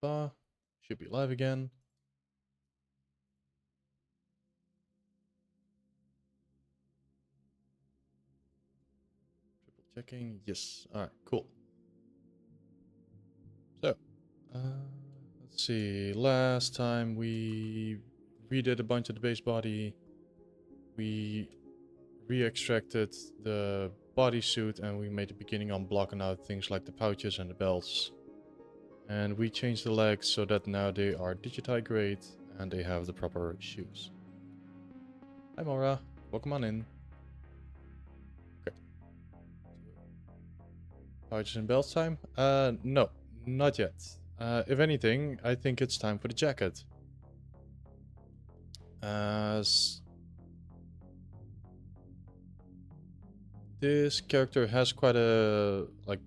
Should be live again. Triple checking. Yes. All right. Cool. So, let's see. Last time we redid a bunch of the base body. We re-extracted the bodysuit and we made the beginning on blocking out things like the pouches and the belts. And we changed the legs so that now they are digitide grade and they have the proper shoes. Hi Mora, welcome on in. Okay. Pouches and belts time? No, not yet. If anything, I think it's time for the jacket. This character has quite a, like,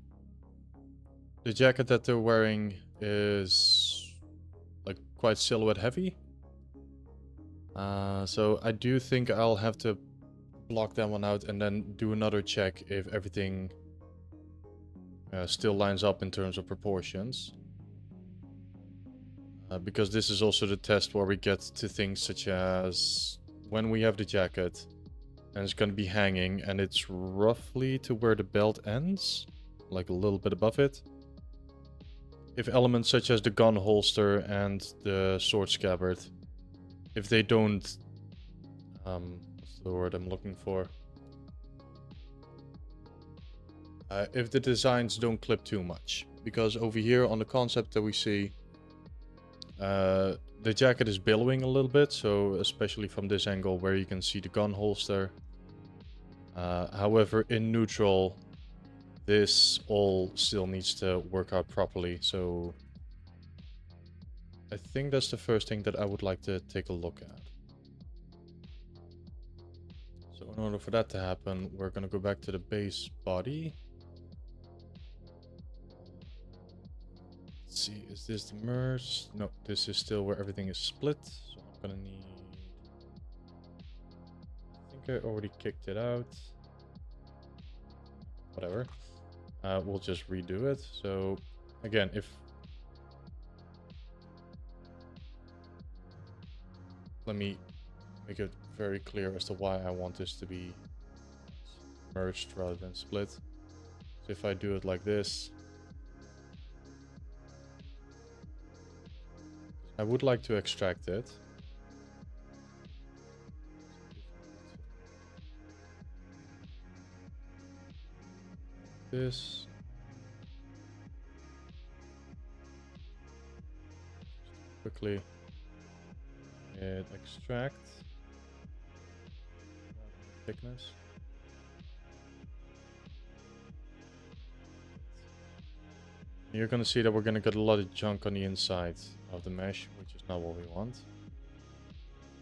the jacket that they're wearing is, like, quite silhouette heavy. So I do think I'll have to block that one out and then do another check if everything still lines up in terms of proportions. Because this is also the test where we get to things such as when we have the jacket and it's going to be hanging and it's roughly to where the belt ends, like a little bit above it. If elements such as the gun holster and the sword scabbard, if they don't, what's the word I'm looking for? If the designs don't clip too much. Because over here on the concept that we see, the jacket is billowing a little bit, so especially from this angle where you can see the gun holster. However, in neutral, this all still needs to work out properly, so I think that's the first thing that I would like to take a look at. So in order for that to happen, we're going to go back to the base body. Let's see, is this the merge? No, this is still where everything is split, so I'm going to need... I think I already kicked it out. Whatever. We'll just redo it. So again, if... Let me make it very clear as to why I want this to be merged rather than split. So if I do it like this, I would like to extract it. This. Quickly hit extract. Thickness. You're going to see that we're going to get a lot of junk on the inside of the mesh, which is not what we want.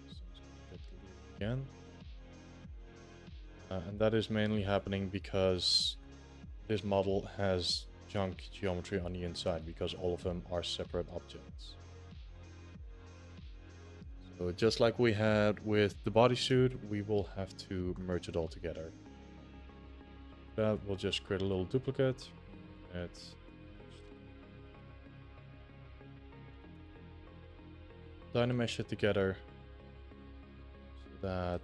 So again. And that is mainly happening because this model has junk geometry on the inside, because all of them are separate objects. So just like we had with the bodysuit, we will have to merge it all together. That will just create a little duplicate. It's dynamesh it together so that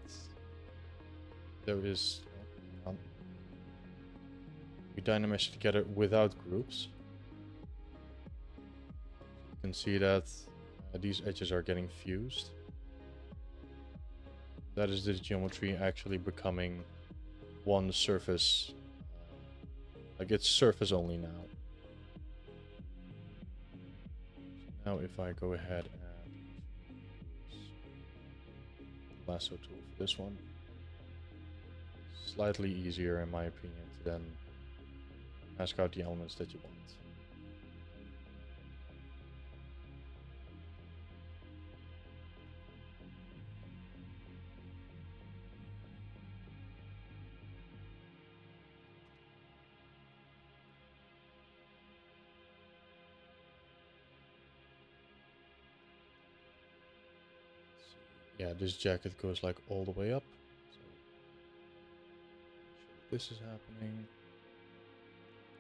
there is... we dynamesh it together without groups. You can see that these edges are getting fused. That is the geometry actually becoming one surface. Like it's surface only now. So now if I go ahead and lasso tool for this one, slightly easier in my opinion to then mask out the elements that you want. Yeah, this jacket goes like all the way up. So this is happening.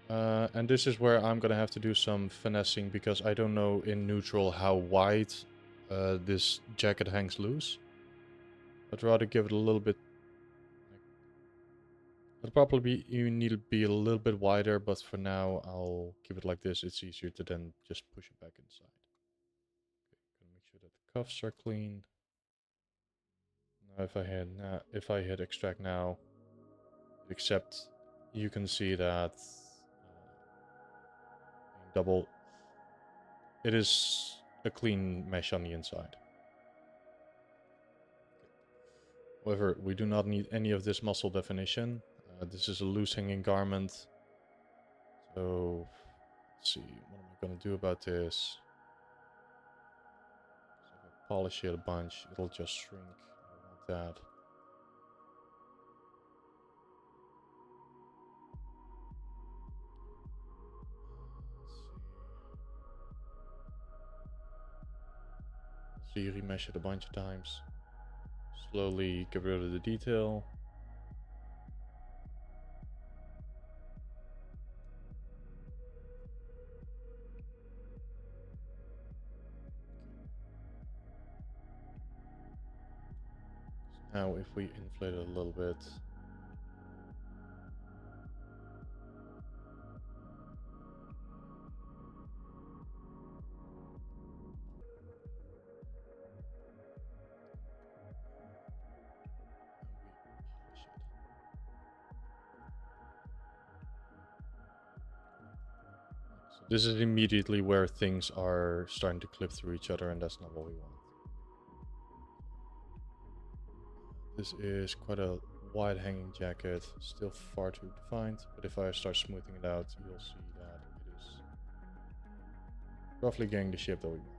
And this is where I'm gonna have to do some finessing because I don't know in neutral how wide this jacket hangs loose. I'd rather give it a little bit. It'll probably be, you need to be a little bit wider, but for now I'll keep it like this. It's easier to then just push it back inside. Okay, gonna make sure that the cuffs are clean. Now if I hit extract now, except you can see that double. It is a clean mesh on the inside. However, we do not need any of this muscle definition. This is a loose hanging garment. So, let's see, what am I going to do about this? So if I polish it a bunch, it'll just shrink. I don't want that. Let's see. So you remesh it a bunch of times. Slowly get rid of the detail. Now if we inflate it a little bit. So this is immediately where things are starting to clip through each other, and that's not what we want. This is quite a wide hanging jacket, still far too defined, but if I start smoothing it out, you'll see that it is roughly getting the shape that we want.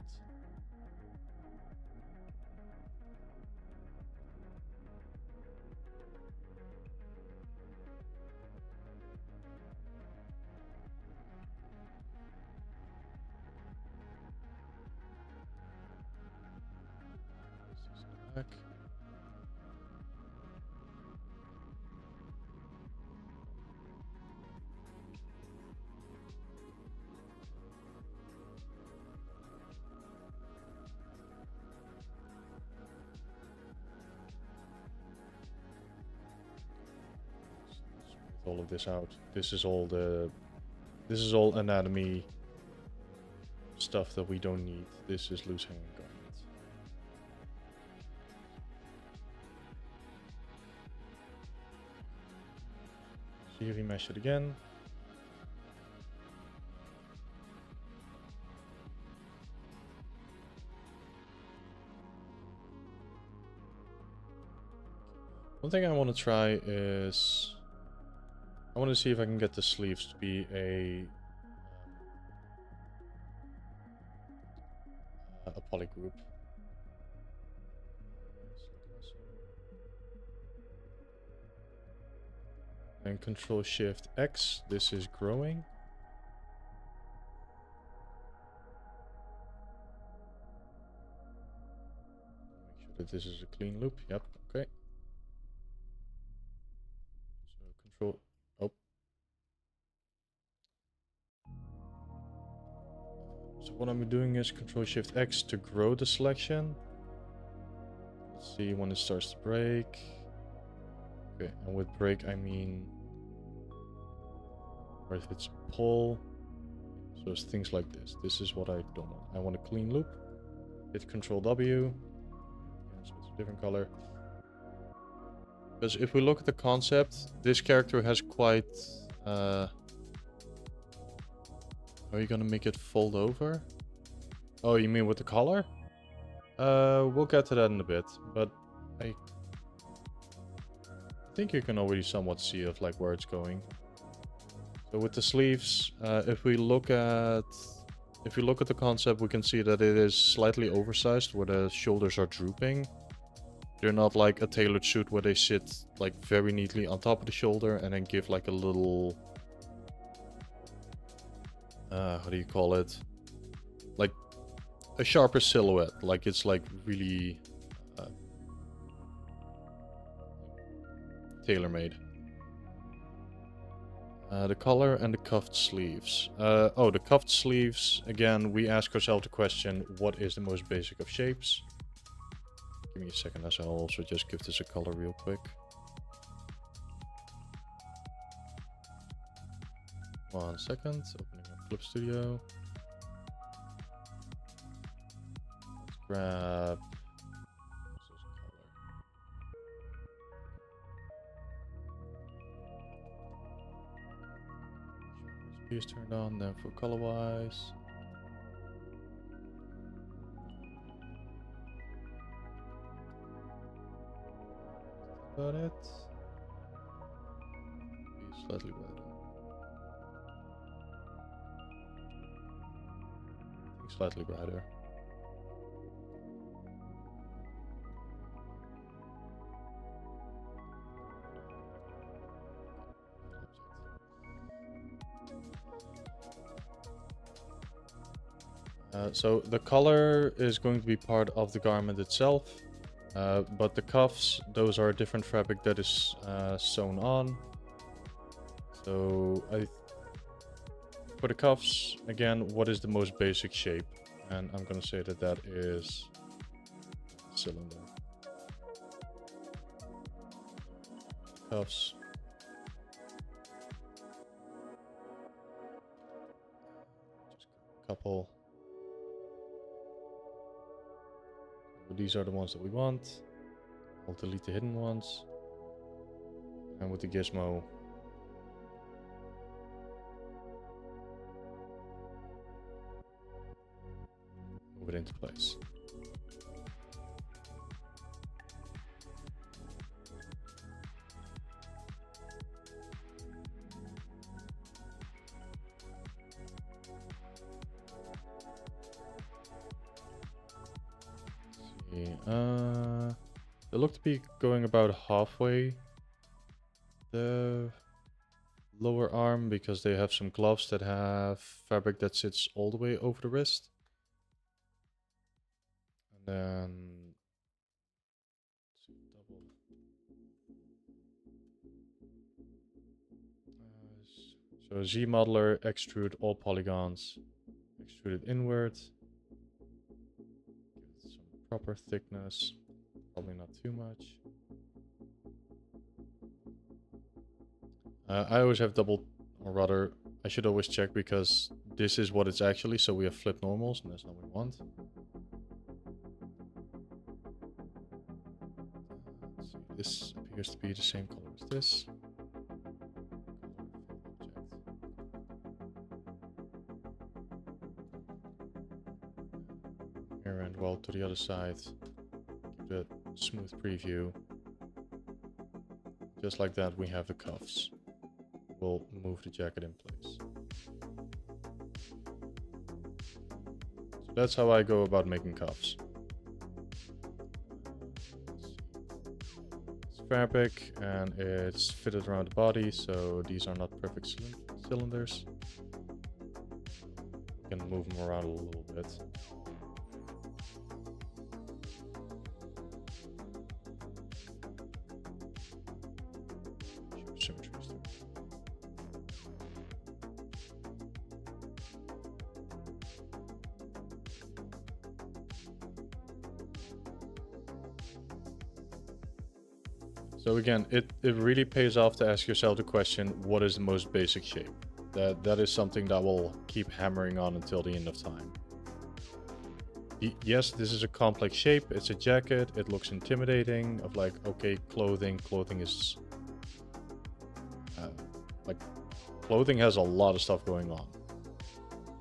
Back. All of this out. This is all anatomy stuff that we don't need. This is loose hanging garments. So you remesh it again. One thing I want to try is I want to see if I can get the sleeves to be a poly group. And Control Shift X. This is growing. Make sure that this is a clean loop. Yep. Okay. So Control. Oh. So what I'm doing is Control Shift X to grow the selection. Let's see when it starts to break. Okay, and with break I mean where if it's pull. So it's things like this. This is what I don't want. I want a clean loop. Hit Control W. So it's a different color. Because if we look at the concept, this character has quite... are you gonna make it fold over? Oh, you mean with the collar? We'll get to that in a bit, but I think you can already somewhat see of like where it's going. So with the sleeves, if we look at the concept, we can see that it is slightly oversized where the shoulders are drooping. They're not like a tailored suit where they sit like very neatly on top of the shoulder and then give like a little how do you call it? Like a sharper silhouette, like it's like really tailor-made. The collar and the cuffed sleeves. Oh, the cuffed sleeves, again, we ask ourselves the question, what is the most basic of shapes? Give me a second, as I'll also just give this a color real quick. One second, opening up Clip Studio. Let's grab... Is turned on, then for color wise. Got it. Be slightly brighter. Slightly brighter. So the color is going to be part of the garment itself, but the cuffs, those are a different fabric that is sewn on. So for the cuffs, again, what is the most basic shape? And I'm going to say that that is cylinder. Cuffs. Just a couple. These are the ones that we want. I'll delete the hidden ones. And with the gizmo, move it into place. They look to be going about halfway the lower arm, because they have some gloves that have fabric that sits all the way over the wrist. And then so Z modeler, extrude all polygons, extrude it inward. Give it some proper thickness. Probably not too much. I always have double, or rather, I should always check, because this is what it's actually, so we have flip normals, and that's not what we want. Let's see, this appears to be the same color as this. Here and well to the other side. Give it a smooth preview. Just like that, we have the cuffs. We'll move the jacket in place. So that's how I go about making cuffs. It's fabric and it's fitted around the body, so these are not perfect cylinders. We can move them around a little bit. So again, it really pays off to ask yourself the question, what is the most basic shape? That is something that will keep hammering on until the end of time. Yes, this is a complex shape, it's a jacket, it looks intimidating, of like, okay, clothing is... clothing has a lot of stuff going on.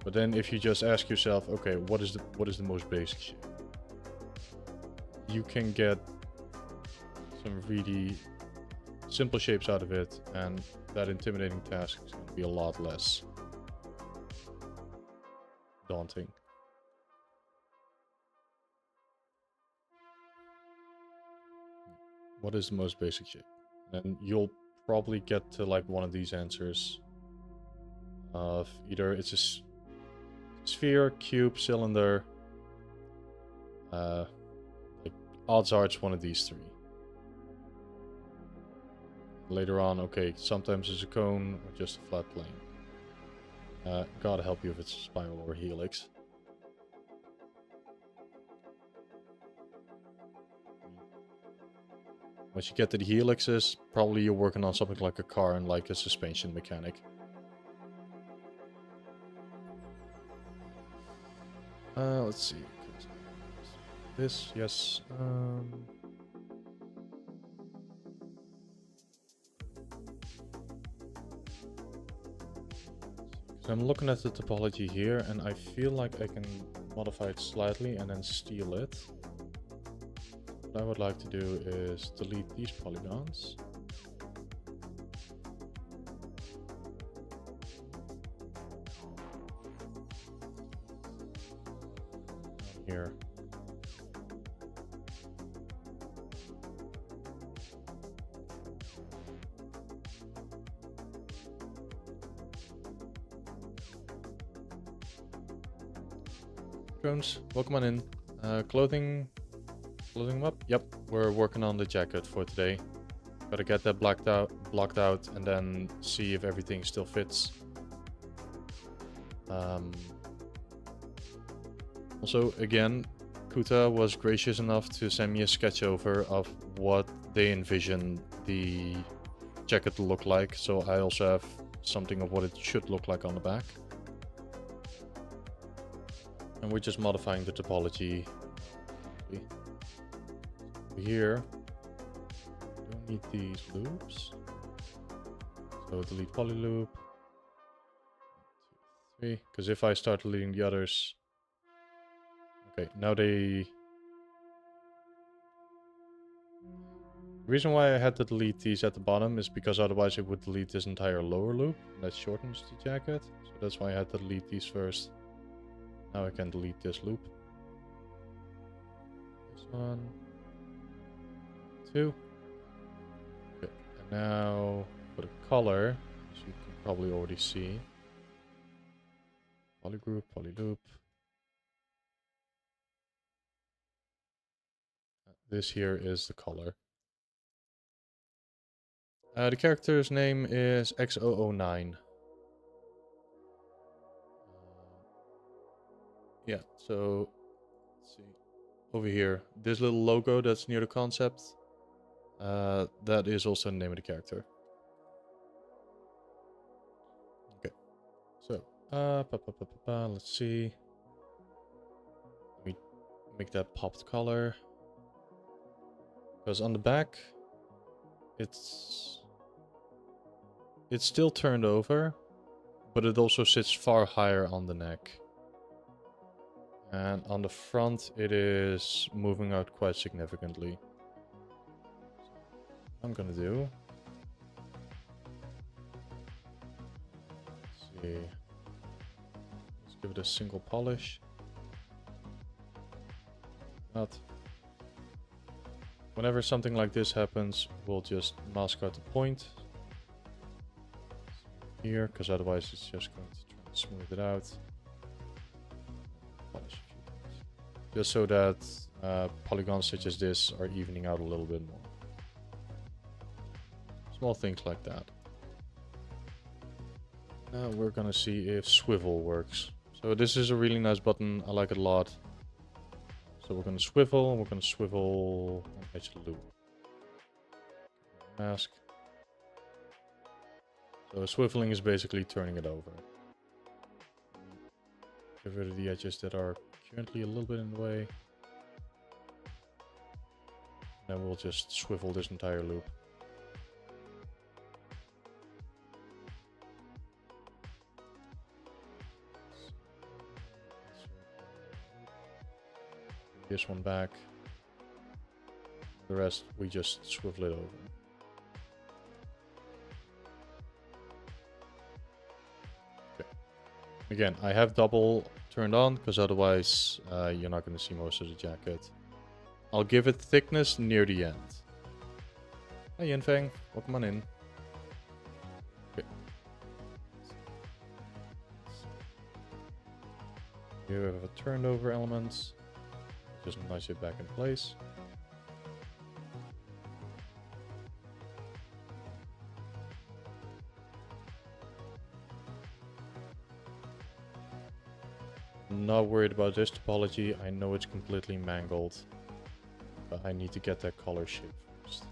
But then if you just ask yourself, okay, what is the most basic shape? You can get some really simple shapes out of it, and that intimidating task is going to be a lot less daunting. What is the most basic shape? And you'll probably get to like one of these answers of either it's a sphere, cube, cylinder. Like odds are it's one of these three. Later on, okay, sometimes it's a cone or just a flat plane. Gotta help you if it's a spiral or helix. Once you get to the helixes, probably you're working on something like a car and like a suspension mechanic. Let's see. This, yes. So I'm looking at the topology here, and I feel like I can modify it slightly and then steal it. What I would like to do is delete these polygons. Here. Jones, welcome on in. Clothing them up? Yep, we're working on the jacket for today. Gotta get that blocked out, and then see if everything still fits. Also, again, Kuta was gracious enough to send me a sketch over of what they envision the jacket to look like, so I also have something of what it should look like on the back. And we're just modifying the topology. Here, we don't need these loops. So delete poly loop. 1, 2, 3. Because if I start deleting the others, okay, now they. The reason why I had to delete these at the bottom is because otherwise it would delete this entire lower loop. That shortens the jacket. So that's why I had to delete these first. Now I can delete this loop. This 1, 2. Okay, and now for the color, as you can probably already see. Polygroup, polyloop. This here is the color. The character's name is X009. Yeah, so let's see. Over here, this little logo that's near the concept, that is also the name of the character. Okay, so let's see. Let me make that popped color. Because on the back, it's still turned over, but it also sits far higher on the neck. And on the front, it is moving out quite significantly. What I'm gonna do. Let's see. Let's give it a single polish. Not. Whenever something like this happens, we'll just mask out the point here, because otherwise it's just going to try and smooth it out. Polish a few times. Just so that polygons such as this are evening out a little bit more. Small things like that. Now we're gonna see if swivel works. So this is a really nice button, I like it a lot. So we're gonna swivel, and we're gonna swivel on the edge of the loop. Mask. So swiveling is basically turning it over. Get rid of the edges that are currently a little bit in the way. Then we'll just swivel this entire loop. This one back. The rest we just swivel it over. Okay. Again, I have double turned on because otherwise you're not going to see most of the jacket. I'll give it thickness near the end. Hi Yinfeng, welcome on in. Okay. Here we have a turned over element. Just nice it back in place. Not worried about this topology. I know it's completely mangled, but I need to get that color shape first.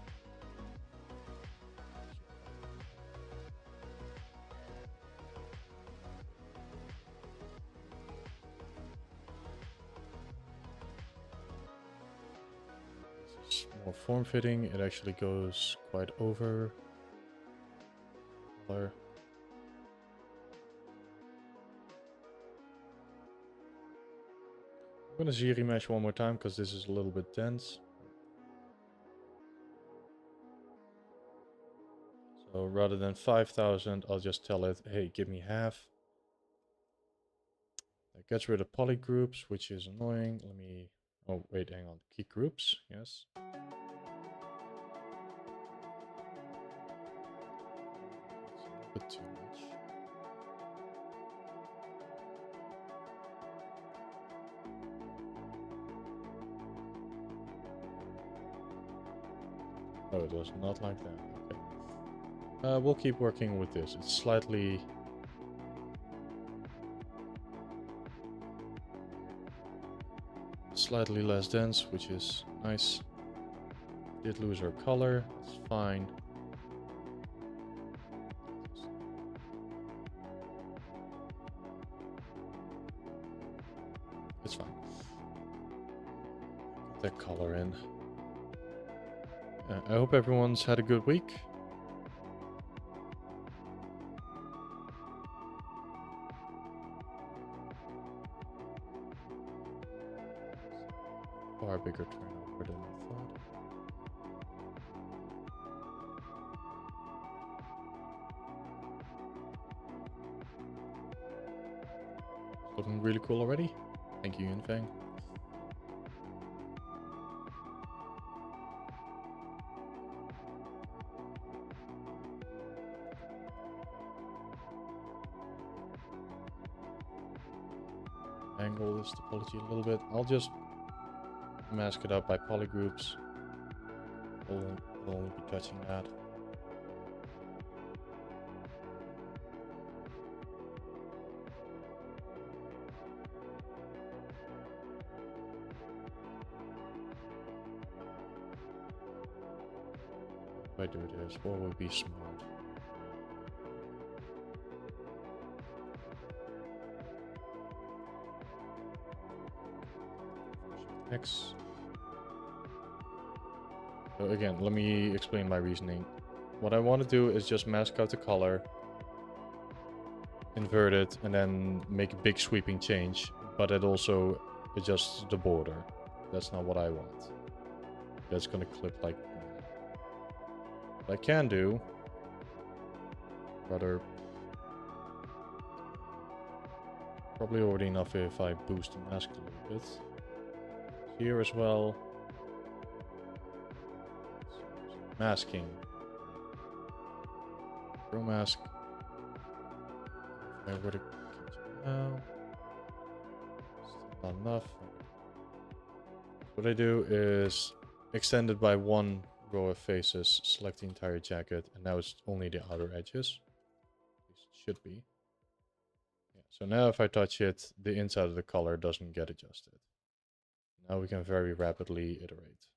This is more form-fitting. It actually goes quite over color. I'm gonna Z-remesh one more time because this is a little bit dense. So rather than 5,000, I'll just tell it, hey, give me half. That gets rid of poly groups, which is annoying. Let me, oh wait, hang on, key groups, yes. It's a little bit too much. Oh, it was not like that. Okay. We'll keep working with this. It's slightly less dense, which is nice. Did lose our color. It's fine. It's fine. Get that color in. I hope everyone's had a good week. Far bigger turnover than I thought. It's looking really cool already. Thank you, Yunfeng. Angle this topology a little bit. I'll just mask it up by polygroups. We'll only be touching that. If I do this, what would be smart? X. So again, let me explain my reasoning. What I want to do is just mask out the color, invert it, and then make a big sweeping change, but it also adjusts the border. That's not what I want. That's gonna clip like that. What I can do, rather, probably already enough if I boost the mask a little bit. Here as well. Masking. Pro mask. If I were to catch it now. Still not enough. What I do is extend it by one row of faces, select the entire jacket, and now it's only the outer edges. At least it should be. Yeah, so now if I touch it, the inside of the color doesn't get adjusted. Now we can very rapidly iterate.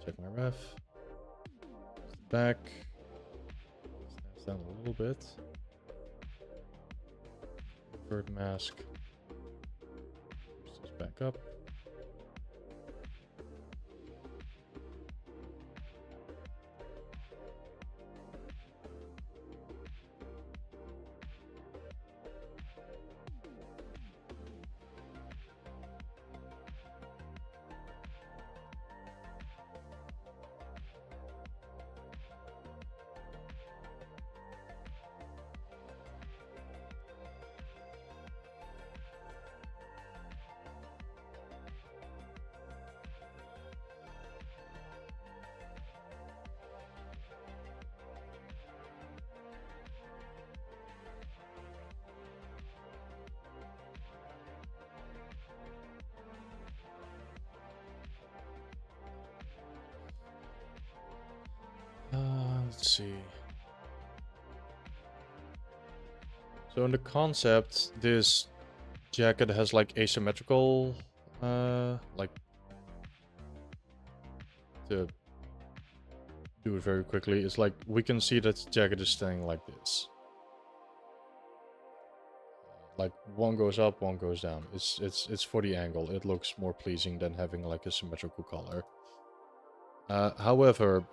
Check my ref. Back. Snaps down a little bit. Invert mask. Boost this back up. see. So in the concept, this jacket has like asymmetrical, like, to do it very quickly, it's like we can see that the jacket is staying like this. Like one goes up, one goes down. It's for the angle. It looks more pleasing than having like a symmetrical color. However,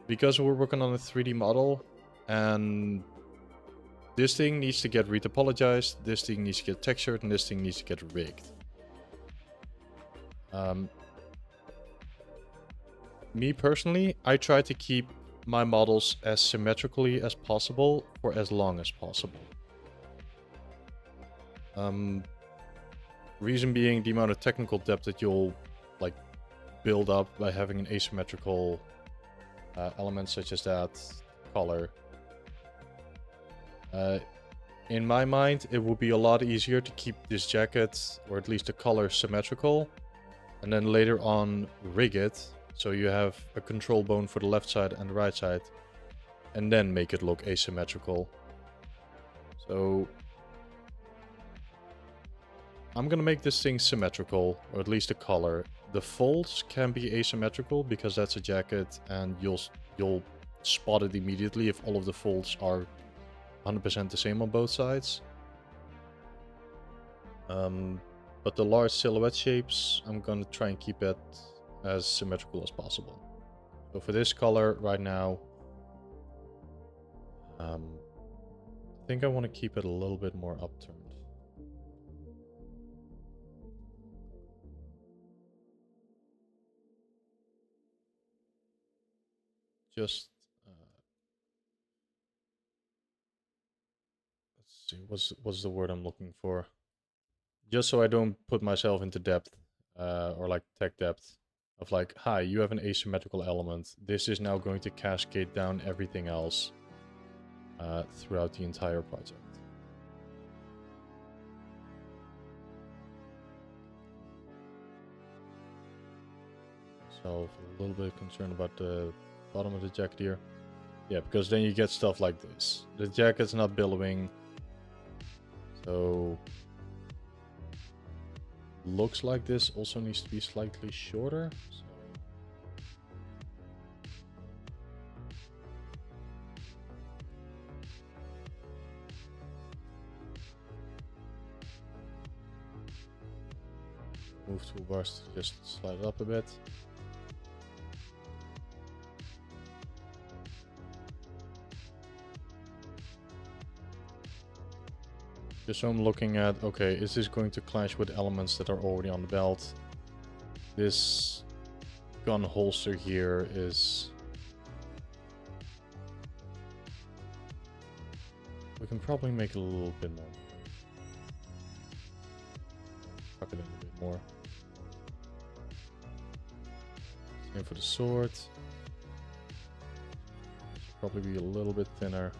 because we're working on a 3D model, and this thing needs to get retopologized, this thing needs to get textured, and this thing needs to get rigged. Me personally, I try to keep my models as symmetrically as possible for as long as possible. Reason being the amount of technical depth that you'll like build up by having an asymmetrical element such as that color. In my mind, it would be a lot easier to keep this jacket, or at least the color, symmetrical, and then later on rig it so you have a control bone for the left side and the right side, and then make it look asymmetrical. So I'm gonna make this thing symmetrical, or at least the color. The folds can be asymmetrical because that's a jacket, and you'll spot it immediately if all of the folds are 100% the same on both sides. But the large silhouette shapes, I'm gonna try and keep it as symmetrical as possible. So for this color right now, I think I want to keep it a little bit more upturned. Just let's see, what's the word I'm looking for? Just so I don't put myself into depth, or like tech depth, of like, hi, you have an asymmetrical element. This is now going to cascade down everything else throughout the entire project. So a little bit concerned about the bottom of the jacket here. Yeah, because then you get stuff like this. The jacket's not billowing, so looks like this also needs to be slightly shorter. So move toolbars to just slide it up a bit. Just so I'm looking at, okay, is this going to clash with elements that are already on the belt? This gun holster here is... we can probably make it a little bit more. Tuck it in a bit more. Same for the sword. Should probably be a little bit thinner.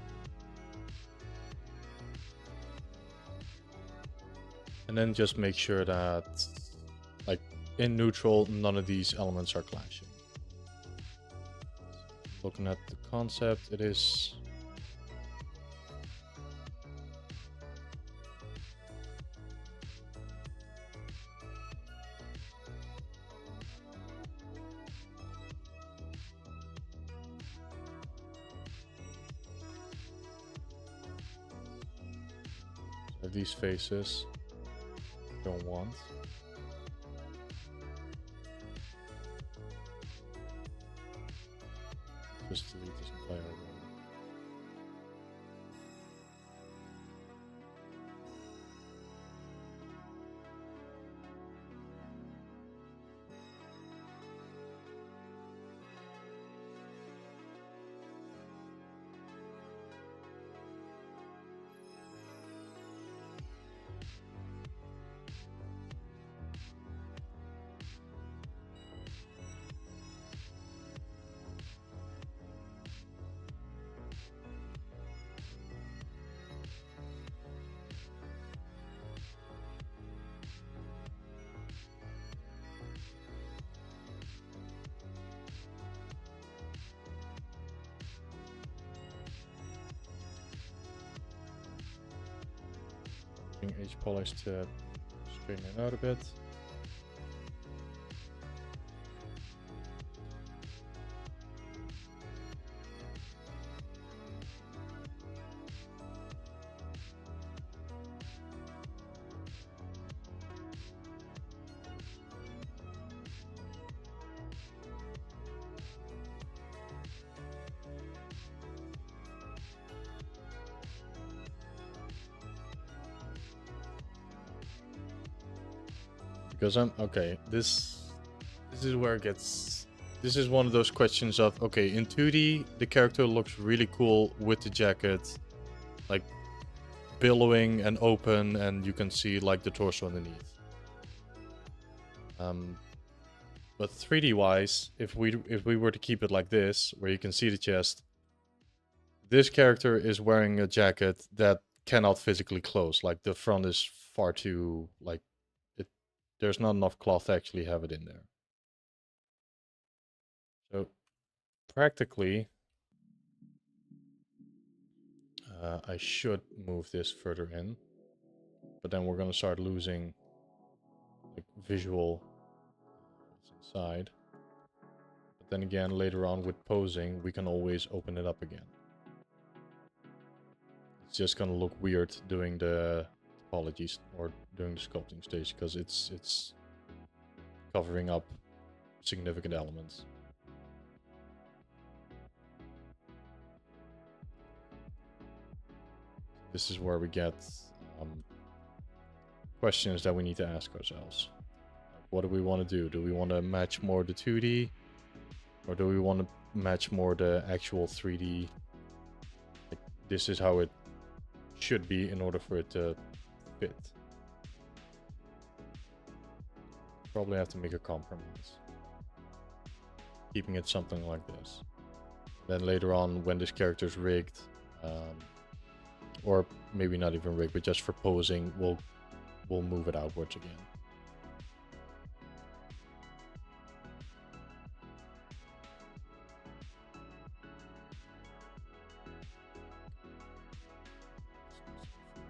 And then just make sure that, like, in neutral, none of these elements are clashing. Looking at the concept, it is... so these faces don't want. Just delete this entire row. using H polish to straighten it out a bit. Because this is where it gets, this is one of those questions of, okay, in 2D the character looks really cool with the jacket, like billowing and open, and you can see like the torso underneath. But 3D wise, if we were to keep it like this, where you can see the chest, this character is wearing a jacket that cannot physically close. Like the front is far too, like, there's not enough cloth to actually have it in there. So practically, I should move this further in, but then we're gonna start losing like visual what's inside. But then again, later on with posing, we can always open it up again. It's just gonna look weird doing the topologies or doing the sculpting stage because it's covering up significant elements. This is where we get questions that we need to ask ourselves. What do we want to do? Do we want to match more the 2D? Or do we want to match more the actual 3D? Like, this is how it should be in order for it to fit. Probably have to make a compromise. Keeping it something like this. Then later on, when this character is rigged, or maybe not even rigged, but just for posing, we'll move it outwards again.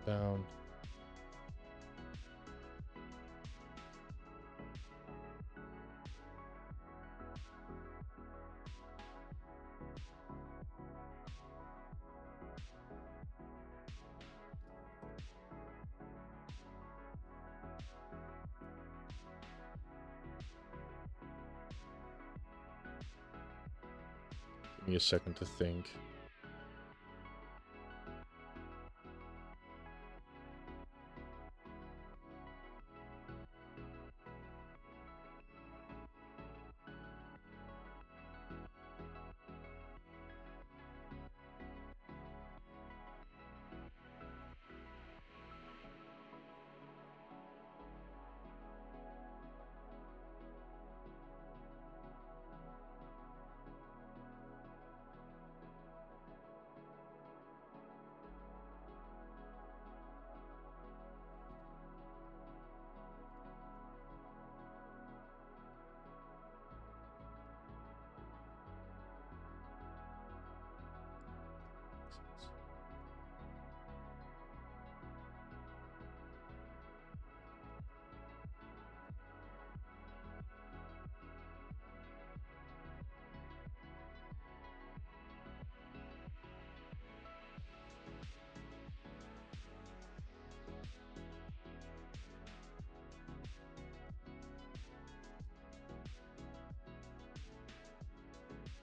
Down. Give me a second to think.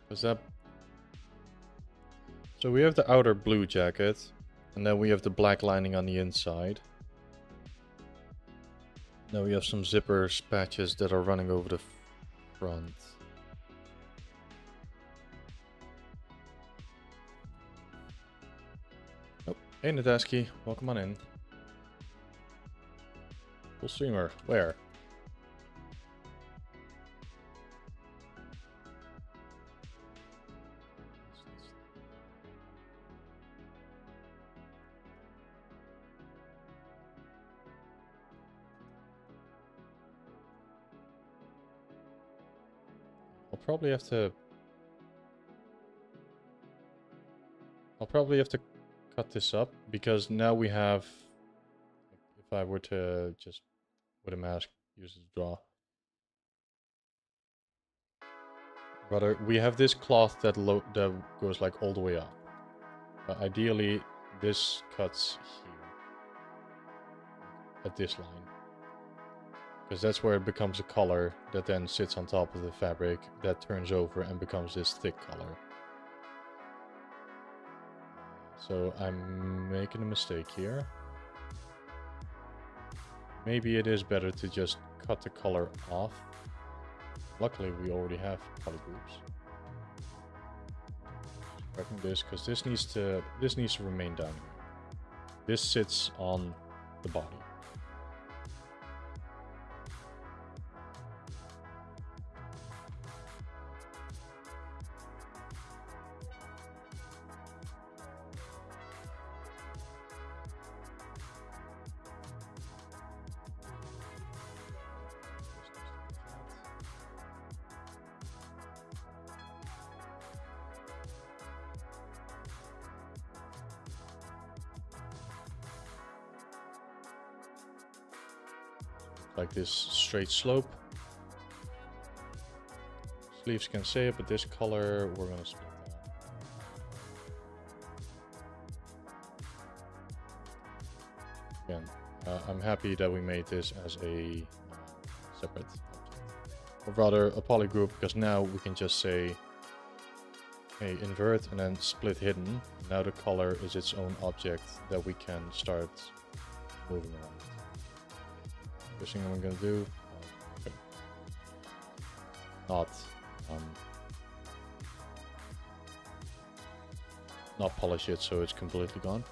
Is that... So we have the outer blue jacket, and then we have the black lining on the inside. Now we have some zippers patches that are running over the front. Oh, hey Nadaski, welcome on in. Full streamer, where? I'll probably have to cut this up because now we have, if if I were to just with a mask use it to draw. Rather, we have this cloth that goes like all the way up. Ideally, this cuts here at this line, because that's where it becomes a color that then sits on top of the fabric that turns over and becomes this thick color. So I'm making a mistake here. Maybe it is better to just cut the color off. Luckily, we already have polygroups. Correcting this because this needs to remain down here. This sits on the body. Like this straight slope. Sleeves can say it, but this color we're gonna split that. Again, I'm happy that we made this as a separate object, or rather a polygroup, because now we can just say, hey, invert and then split hidden. Now the color is its own object that we can start moving around. First thing I'm gonna do, okay. Not polish it so it's completely gone.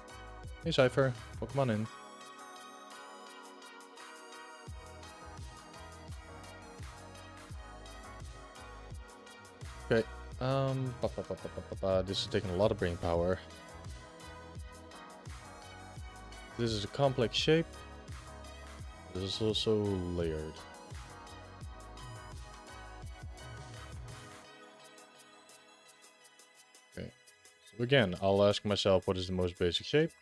Hey Cypher, welcome on in. Okay, this is taking a lot of brain power. This is a complex shape. This is also layered. Okay, so again, I'll ask myself what is the most basic shape.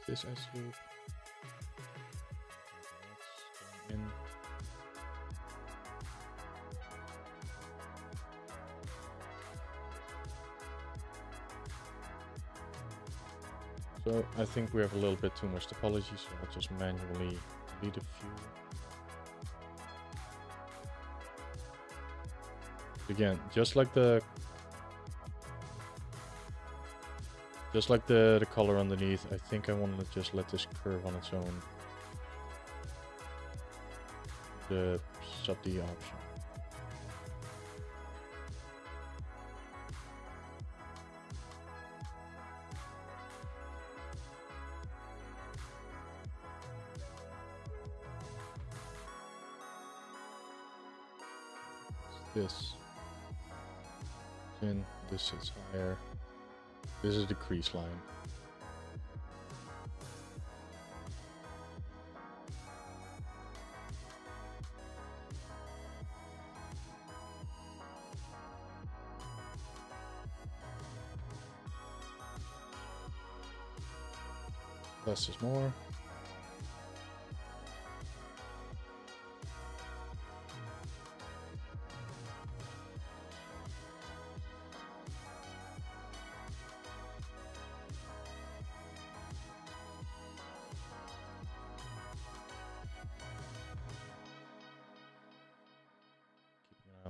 This S loop. In. So I think we have a little bit too much topology, so I'll just manually delete a few. Again, just like the color underneath, I think I want to just let this curve on its own. The sub D option. This in, this sits higher. This is the crease line. Less is more.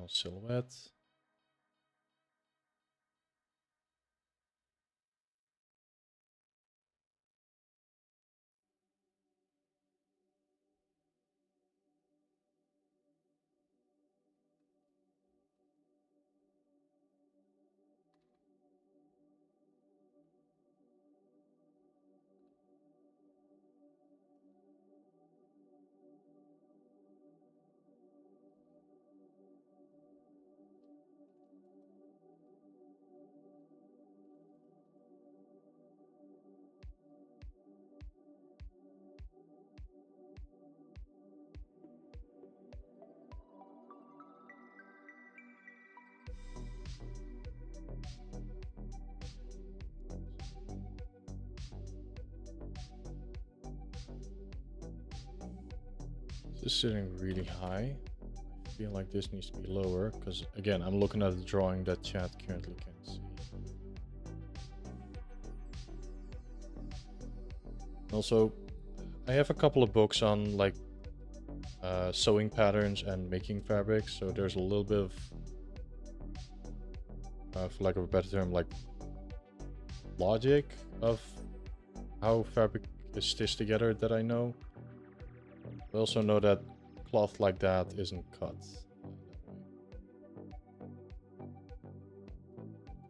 Silhouette. is sitting really high. I feel like this needs to be lower because, again, I'm looking at the drawing that chat currently can see. Also, I have a couple of books on like sewing patterns and making fabrics, so there's a little bit of, for lack of a better term, like logic of how fabric is stitched together that I know. I also know that cloth like that isn't cut.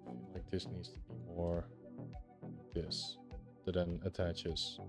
I feel like this needs to be more like this, that then attaches.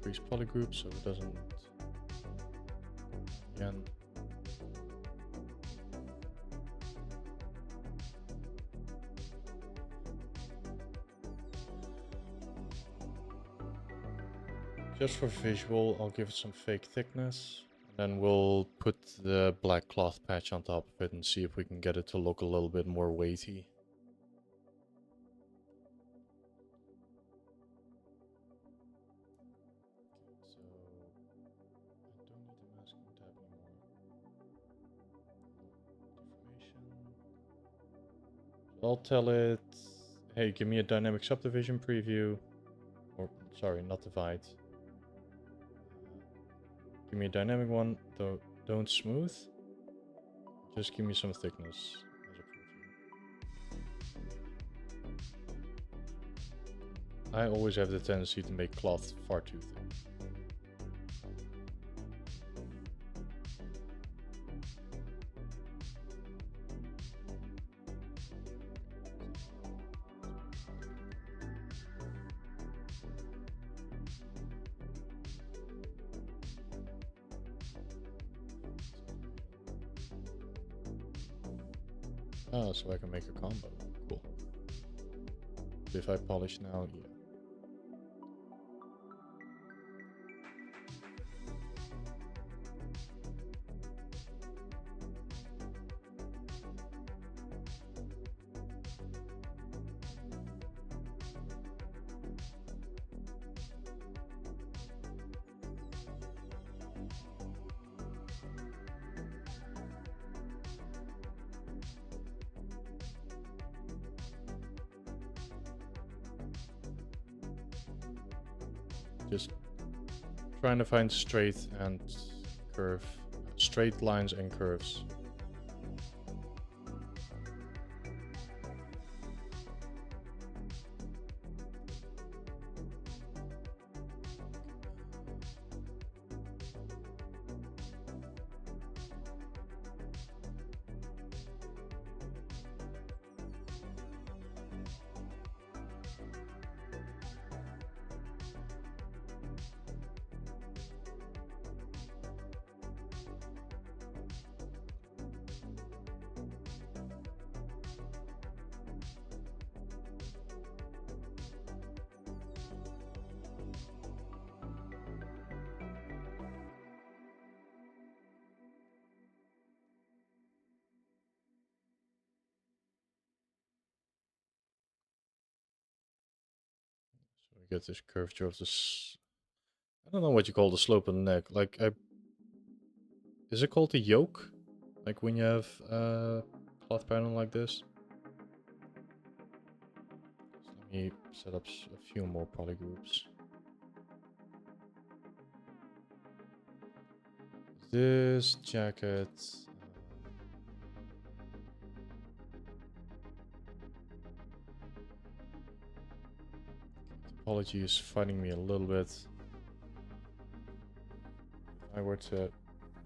Increase polygroup so it doesn't, again, just for visual, I'll give it some fake thickness, and then we'll put the black cloth patch on top of it and see if we can get it to look a little bit more weighty. I'll tell it, hey, give me a dynamic subdivision preview, or sorry, not divide. Give me a dynamic one, though don't smooth. Just give me some thickness as a preview. I always have the tendency to make cloth far too thick. Ah, so I can make a combo. Cool. If I polish now, yeah. Just trying to find straight and curve, straight lines and curves. So we get this curvature of this. I don't know what you call the slope of the neck. Like, is it called the yoke? Like when you have a cloth pattern like this? So let me set up a few more polygroups. this jacket. Topology is fighting me a little bit. If I were to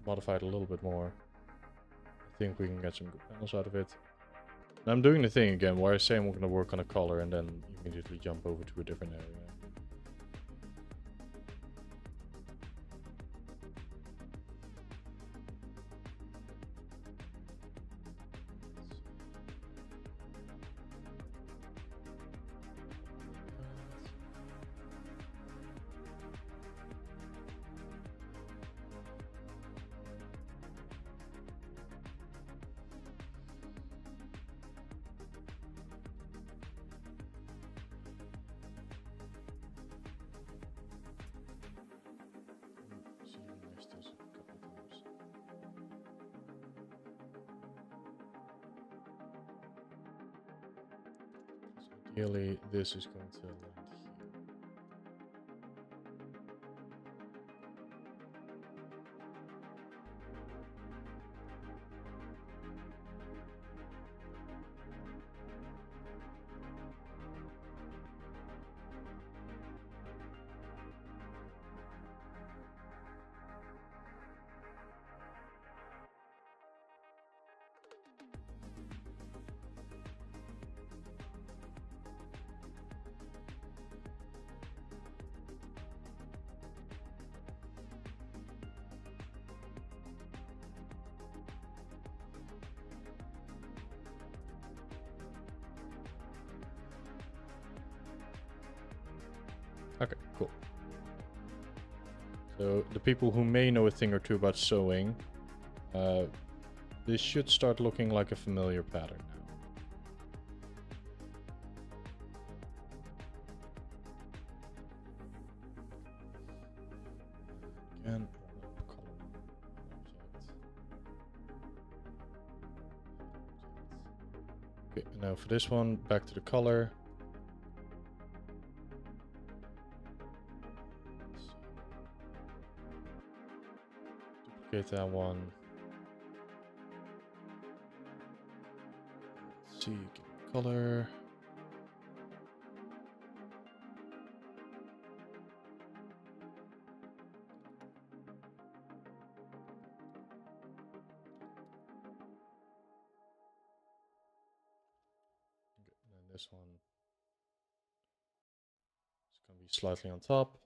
modify it a little bit more, I think we can get some good panels out of it. And I'm doing the thing again where I say I'm going to work on a color and then immediately jump over to a different area. Ideally, this is going to land here. Okay, cool. So the people who may know a thing or two about sewing, this should start looking like a familiar pattern now. Again, okay, now for this one, back to the color. Duplicate that one. Let's see, color. And this one is going to be slightly on top.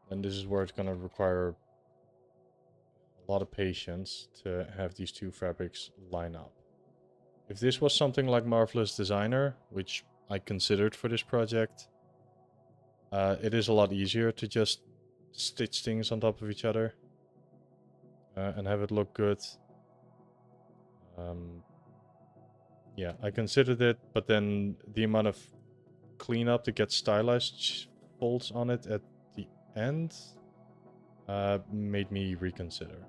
And this is where it's going to require a lot of patience to have these two fabrics line up. If this was something like Marvelous Designer, which I considered for this project, it is a lot easier to just stitch things on top of each other and have it look good. Yeah, I considered it, but then the amount of cleanup to get stylized folds on it at the end made me reconsider.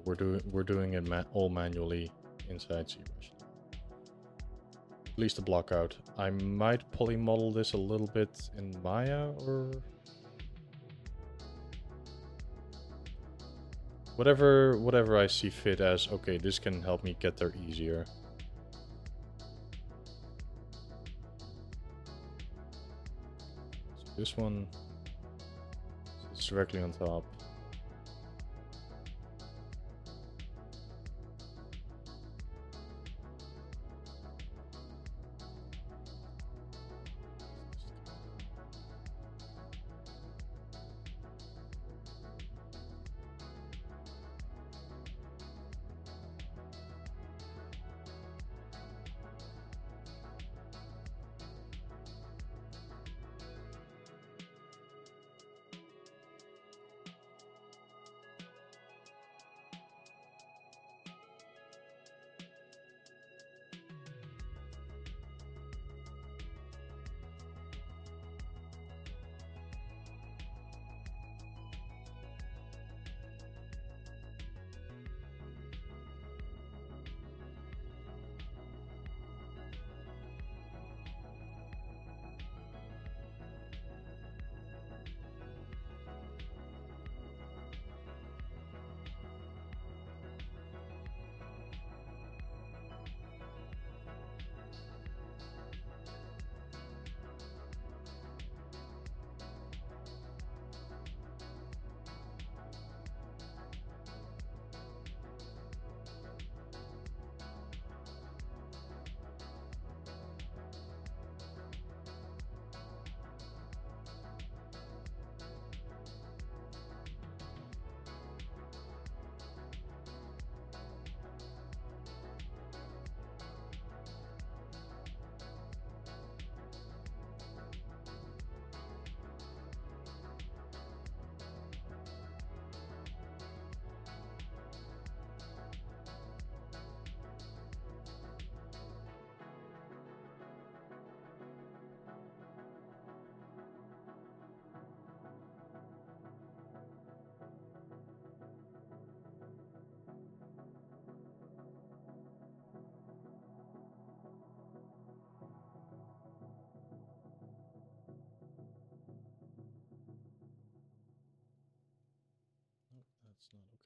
We're doing it all manually inside ZBrush. At least a block out. I might poly model this a little bit in Maya or whatever I see fit as, okay, this can help me get there easier. So this one sits directly on top.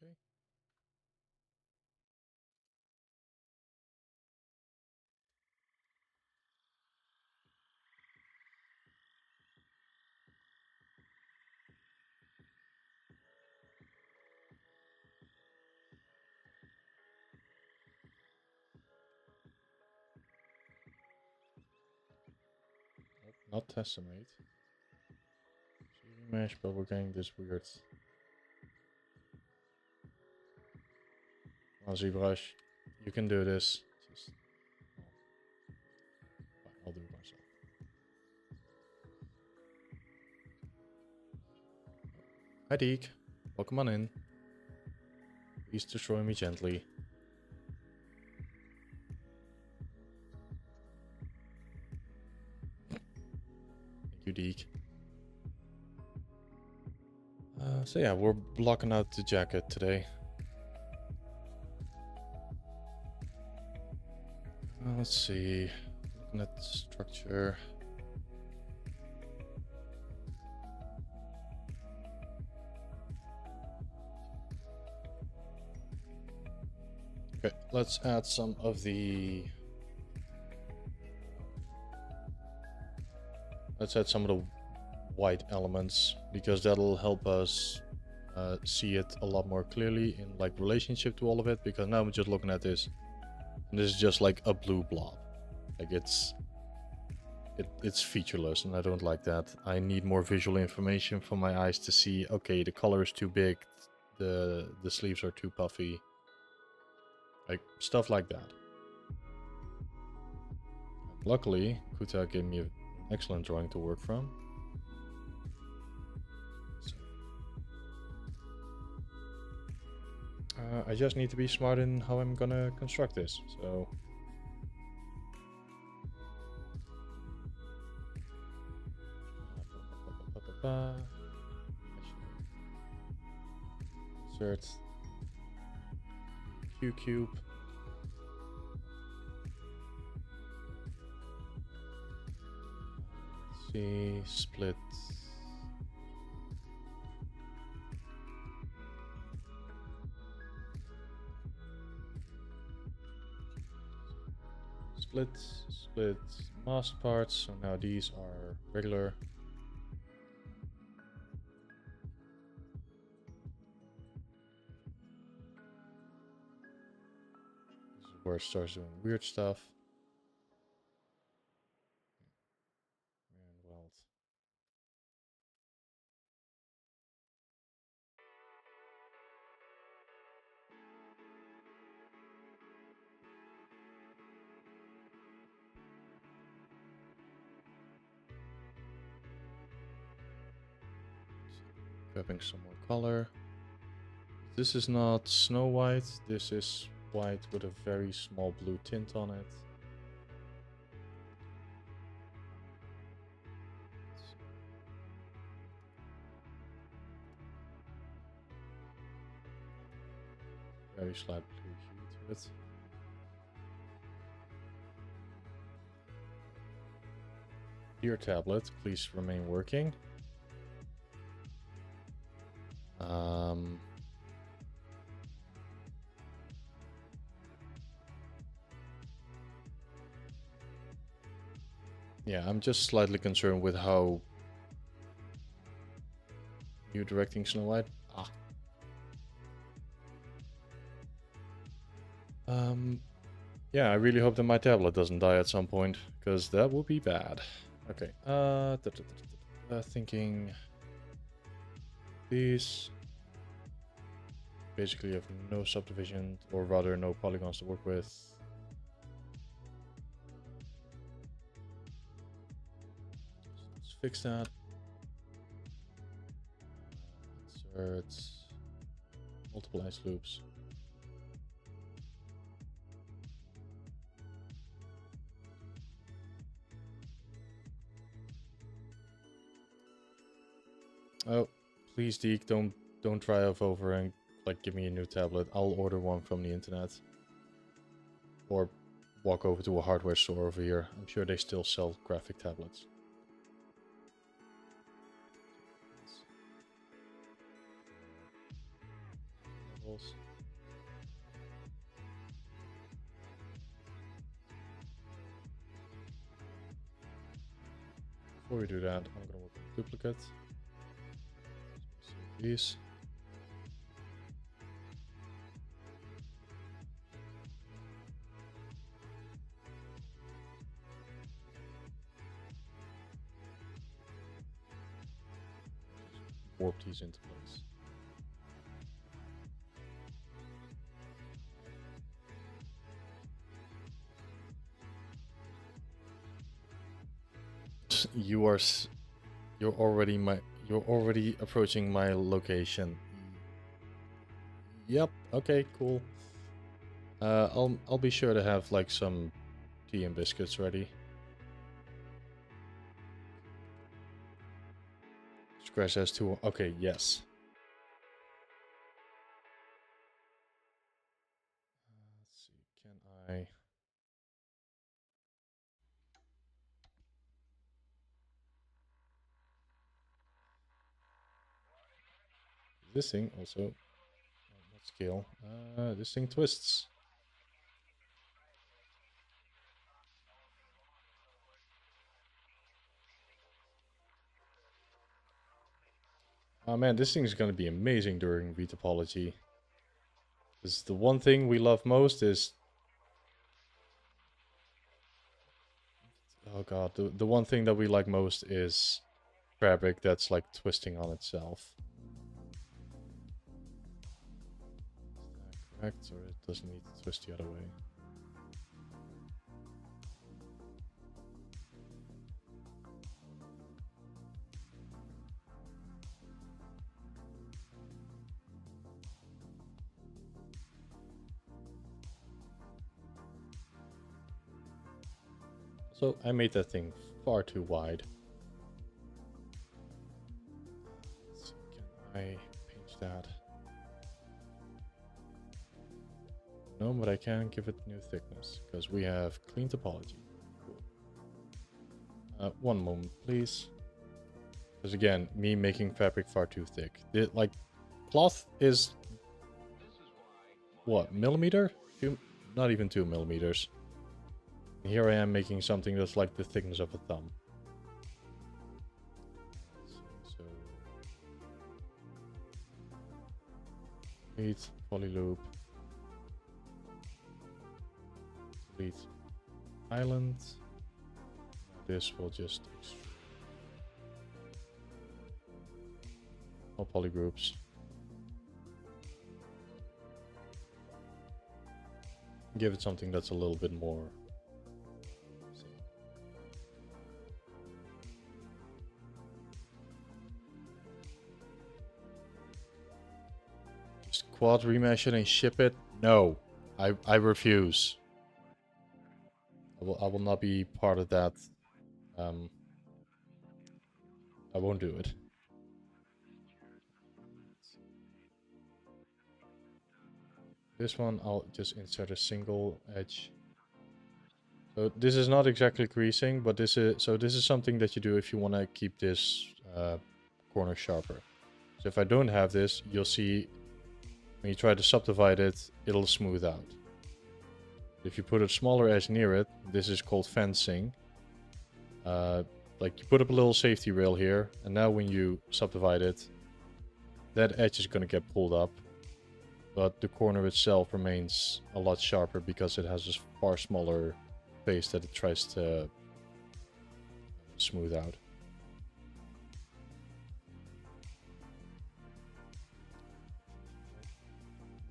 Okay. Not Tessimate. CV mesh, but we're getting this weird. Oh, ZBrush, you can do this. Just, fine, I'll do it myself. Hi Deke, welcome on in. Please destroy me gently. Thank you, Deke. So yeah, we're blocking out the jacket today. Let's see. Looking at the structure. Okay, let's add some of the... Let's add some of the white elements, because that'll help us see it a lot more clearly in like relationship to all of it, because now I'm just looking at this. And this is just like a blue blob. Like it's featureless, and I don't like that. I need more visual information for my eyes to see, okay, the color is too big, the sleeves are too puffy. Like, stuff like that. And luckily, Kuta gave me an excellent drawing to work from. So, I just need to be smart in how I'm gonna construct this, so... Insert Q cube. Let's see, split. Split mask parts. So now these are regular. This is where it starts doing weird stuff. And weld. Grabbing some more color. This is not Snow White. This is white with a very small blue tint on it. Very slight blue hue to it. Dear tablet, please remain working. Yeah, I'm just slightly concerned with how you're directing Snow White. Yeah, I really hope that my tablet doesn't die at some point, because that would be bad. Okay, thinking these basically have no subdivision, or rather no polygons to work with. Let's fix that. Insert multiple ice loops. Oh, please, Deke, don't drive over and like give me a new tablet. I'll order one from the internet, or walk over to a hardware store over here. I'm sure they still sell graphic tablets. samples. Before we do that, I'm gonna work on duplicate. Save these. Warp these into place. You're already approaching my location. Yep. Okay. Cool. I'll be sure to have like some tea and biscuits ready. Scratch has 2. Okay. Yes. Let's see. Can I? This thing also not scale. This thing twists. Oh man, this thing's gonna be amazing during retopology. Because the one thing we love most is... Oh god, the one thing that we like most is fabric that's like twisting on itself. Is that correct, or it doesn't need to twist the other way? So I made that thing far too wide. Let's see, can I pinch that? No, but I can give it new thickness, because we have clean topology. Cool. One moment, please. Because again, me making fabric far too thick. Like, cloth is... what, millimeter? Not even 2 millimeters. Here I am making something that's like the thickness of a thumb. So, delete polyloop. Delete island. This will just all polygroups. Give it something that's a little bit more. Just quad remesh it and ship it? No, I refuse. I will not be part of that. I won't do it. This one I'll just insert a single edge. So this is not exactly creasing, but this is something that you do if you want to keep this corner sharper. So if I don't have this, you'll see when you try to subdivide it, it'll smooth out. If you put a smaller edge near it, this is called fencing. Like you put up a little safety rail here, and now when you subdivide it, that edge is going to get pulled up. But the corner itself remains a lot sharper because it has a far smaller face that it tries to smooth out.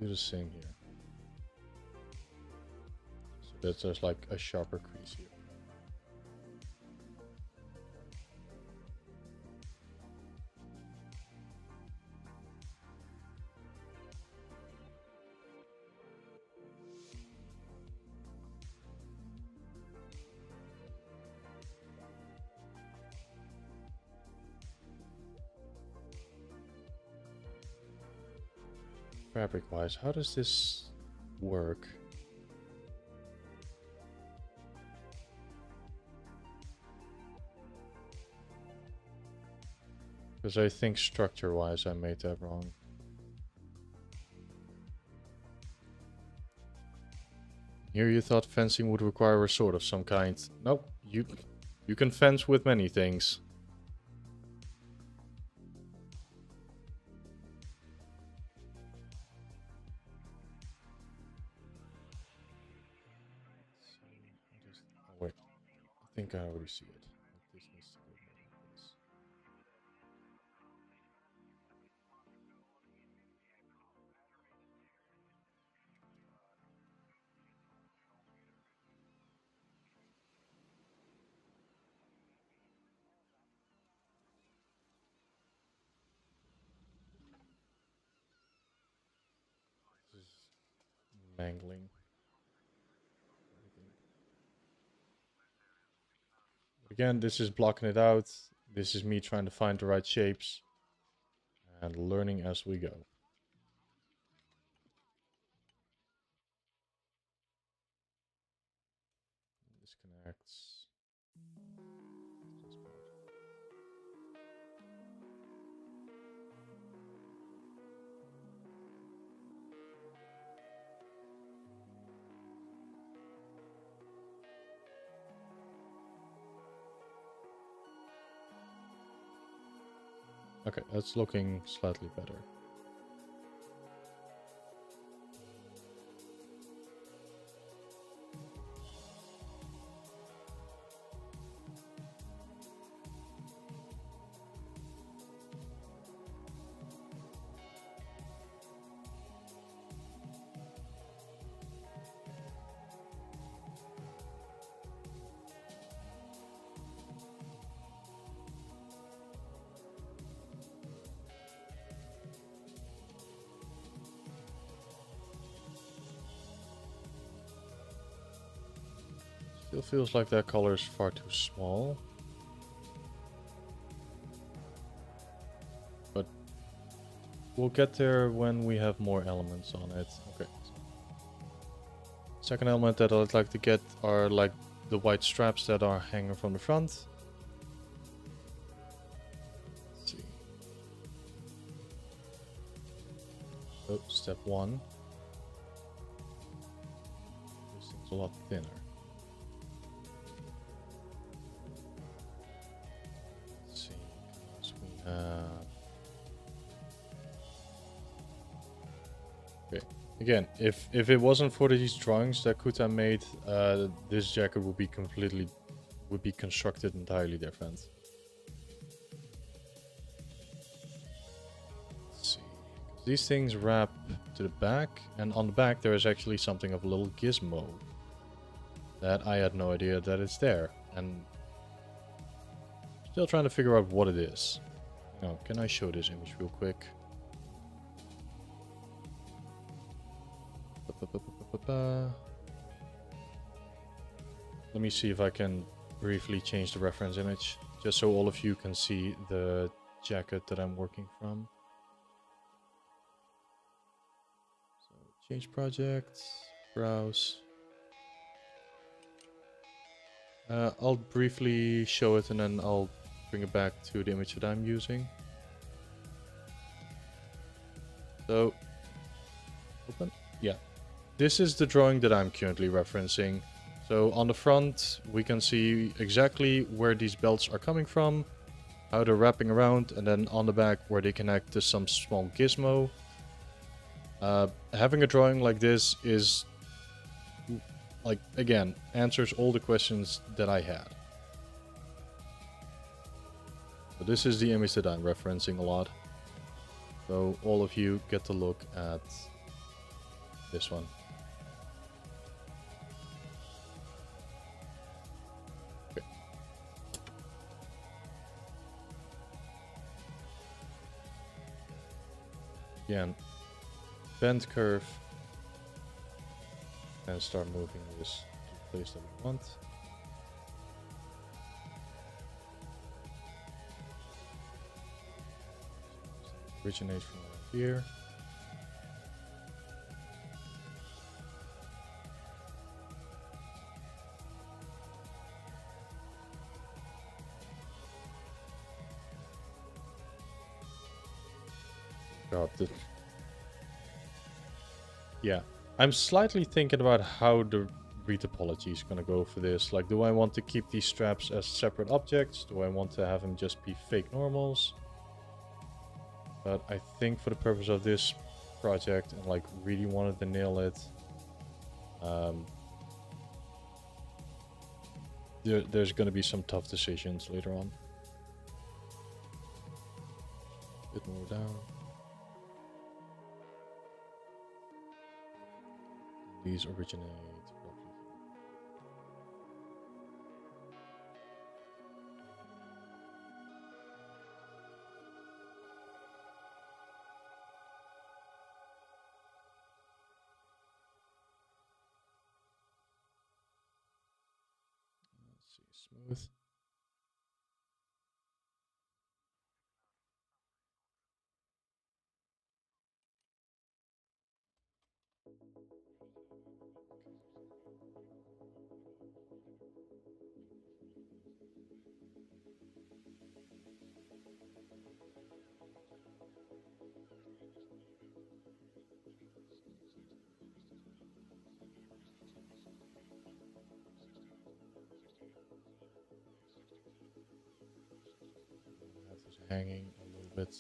Do the same here. So that there's like a sharper crease here. Fabric wise, how does this work? Because I think structure wise I made that wrong. Here you thought fencing would require a sword of some kind. Nope, you can fence with many things. Oh wait, I think I already see it. This needs to go more like this. This is mangling everything. Again, this is blocking it out. This is me trying to find the right shapes and learning as we go. This connects. This part. Okay, that's looking slightly better. Still feels like that color is far too small. But we'll get there when we have more elements on it. Okay. Second element that I'd like to get are like the white straps that are hanging from the front. Let's see. Oh, step one. This thing's a lot thinner. Let's see. So we have. Okay. Again, if it wasn't for these drawings that Kuta made, this jacket would be constructed entirely different. Let's see. These things wrap to the back, and on the back there is actually something of a little gizmo that I had no idea that it's there, and still trying to figure out what it is. Now, can I show this image real quick? Let me see if I can briefly change the reference image, just so all of you can see the jacket that I'm working from. So, change projects, browse. I'll briefly show it and then I'll bring it back to the image that I'm using. So, open. Yeah. This is the drawing that I'm currently referencing. So on the front, we can see exactly where these belts are coming from, how they're wrapping around, and then on the back where they connect to some small gizmo. Having a drawing like this is, like, again, answers all the questions that I had. So this is the image that I'm referencing a lot. So all of you get to look at this one. Okay. Again, bend curve, and start moving this to the place that we want. Originate from around here. God, yeah. I'm slightly thinking about how the retopology is gonna go for this. Like, do I want to keep these straps as separate objects? Do I want to have them just be fake normals? But I think for the purpose of this project and like really wanted to nail it, there's gonna be some tough decisions later on. A bit more down. These originate roughly. Let's see, smooth. That is hanging a little bit.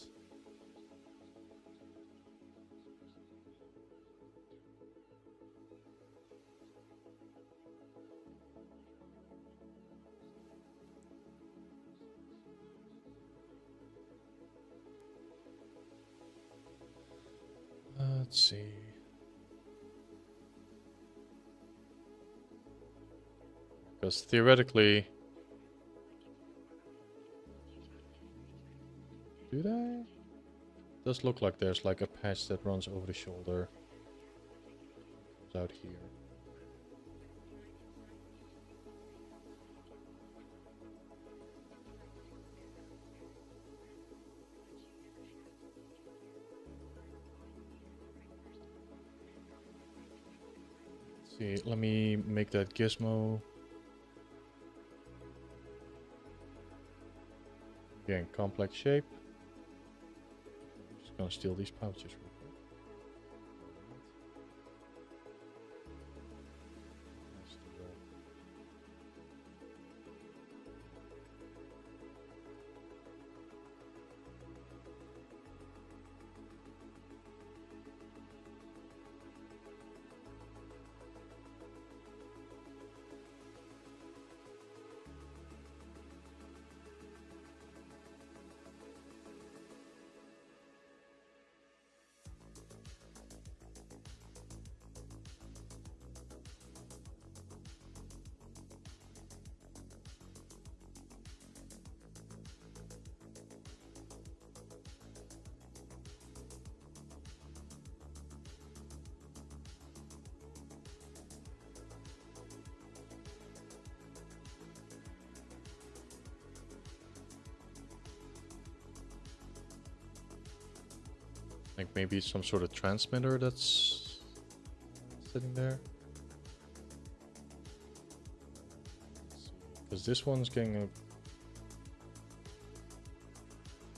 Let's see. Because theoretically, do they? Does look like there's like a patch that runs over the shoulder. Comes out here. Let's see, let me make that gizmo. Again, complex shape. I'm just gonna steal these pouches real quick. Nice to go. Like maybe some sort of transmitter that's sitting there. Because this one's getting a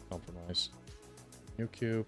compromise. New cube.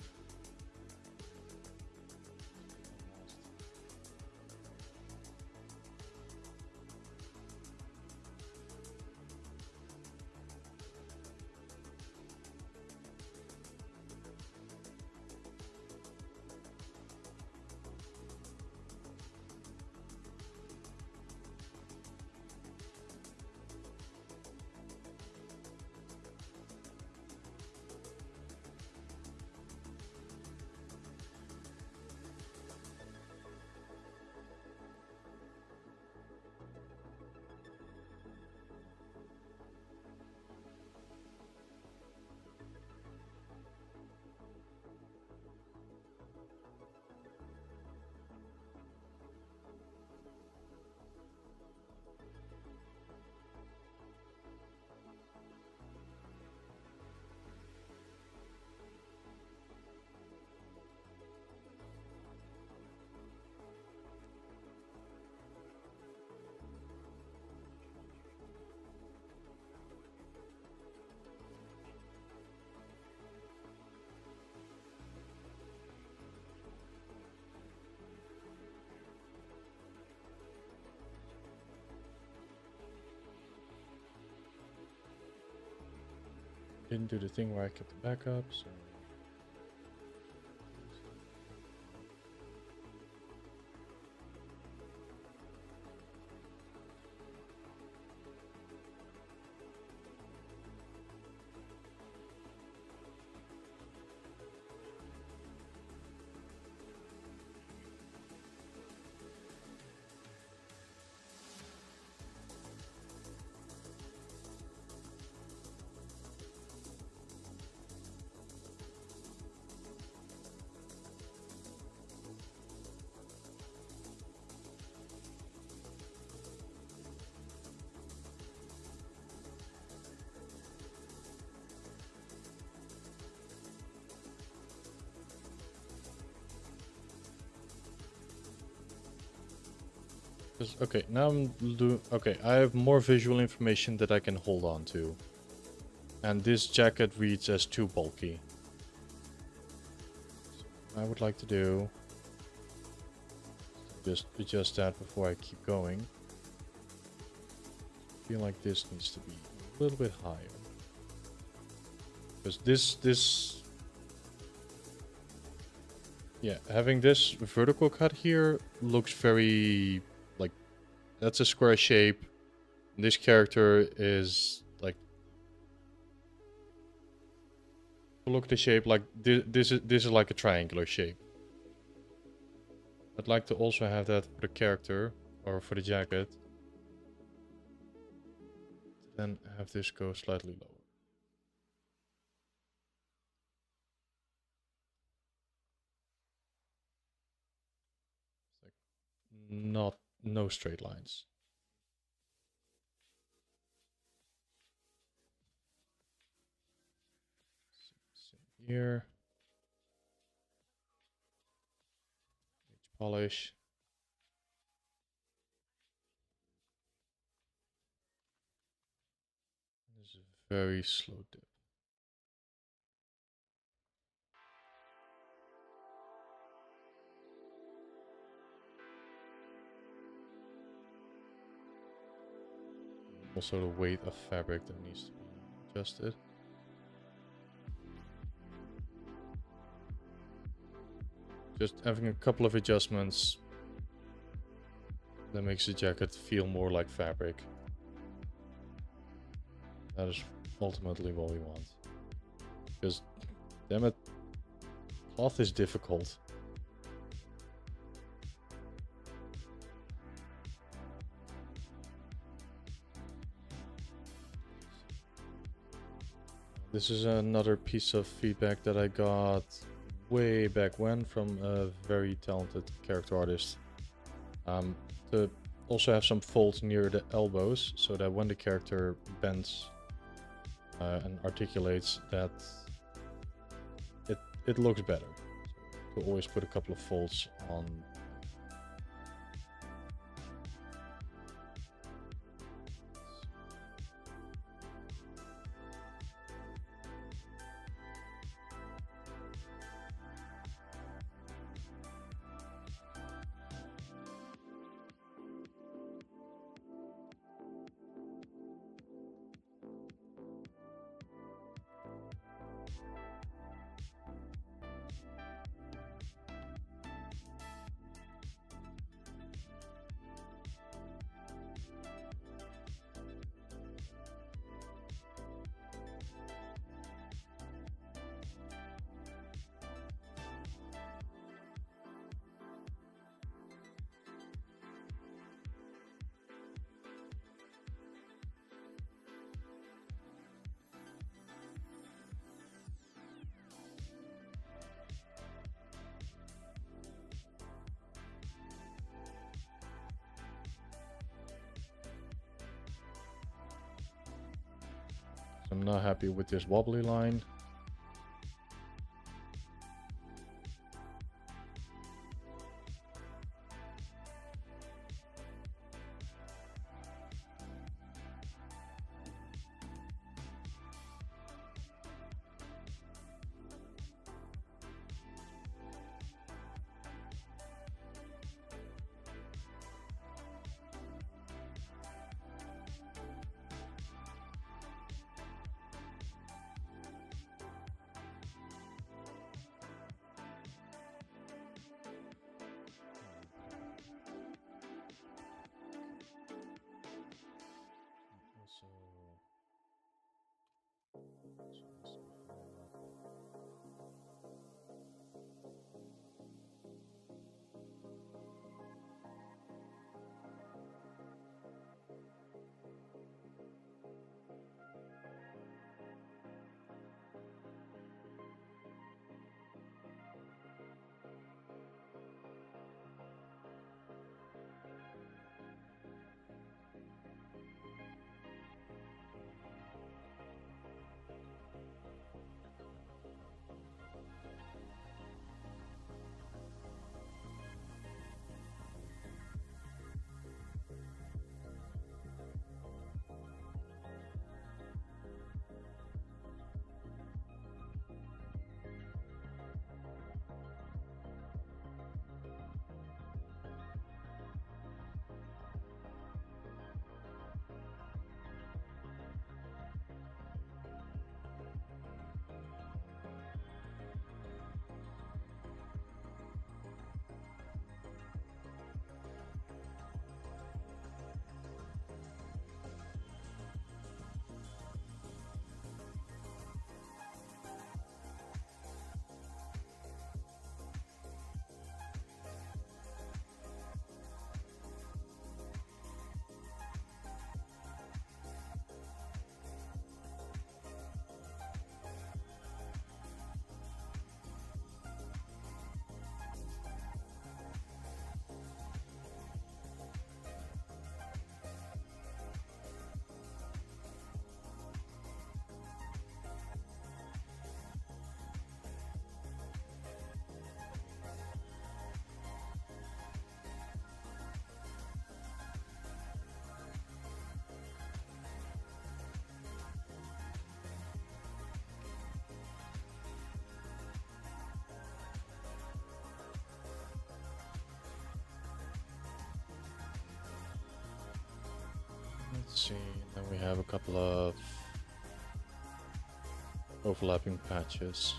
didn't do the thing where I kept the backup, so... Okay, now okay, I have more visual information that I can hold on to. And this jacket reads as too bulky. So what I would like to do... just adjust that before I keep going. I feel like this needs to be a little bit higher. Because this... yeah, having this vertical cut here looks very... like, that's a square shape. This character is like... look at the shape, like this is like a triangular shape. I'd like to also have that for the character, or for the jacket. Then have this go slightly lower. No straight lines. Same here. Edge polish. This is a very slow dip. Also the weight of fabric that needs to be adjusted. Just having a couple of adjustments that makes the jacket feel more like fabric. That is ultimately what we want. Because, damn it, cloth is difficult. This is another piece of feedback that I got way back when from a very talented character artist. To also have some folds near the elbows, so that when the character bends and articulates, that it looks better. So to always put a couple of folds on. I'm not happy with this wobbly line. Let's see, then we have a couple of overlapping patches.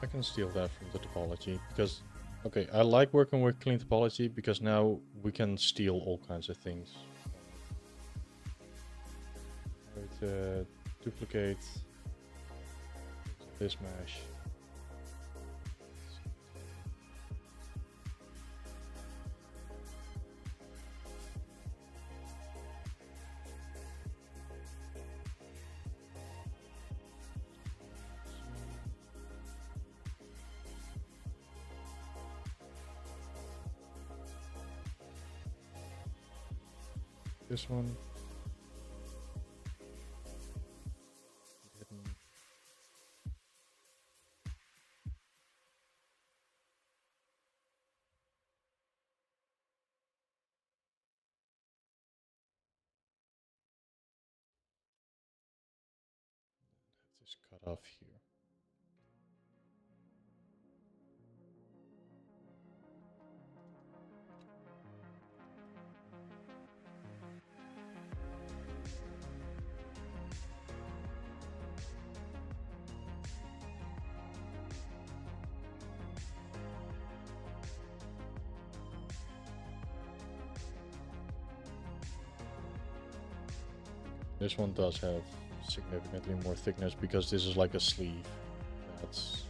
I can steal that from the topology because, okay, I like working with clean topology because now we can steal all kinds of things. Duplicate this mesh. This one. Didn't. Have this cut off here. This one does have significantly more thickness because this is like a sleeve that's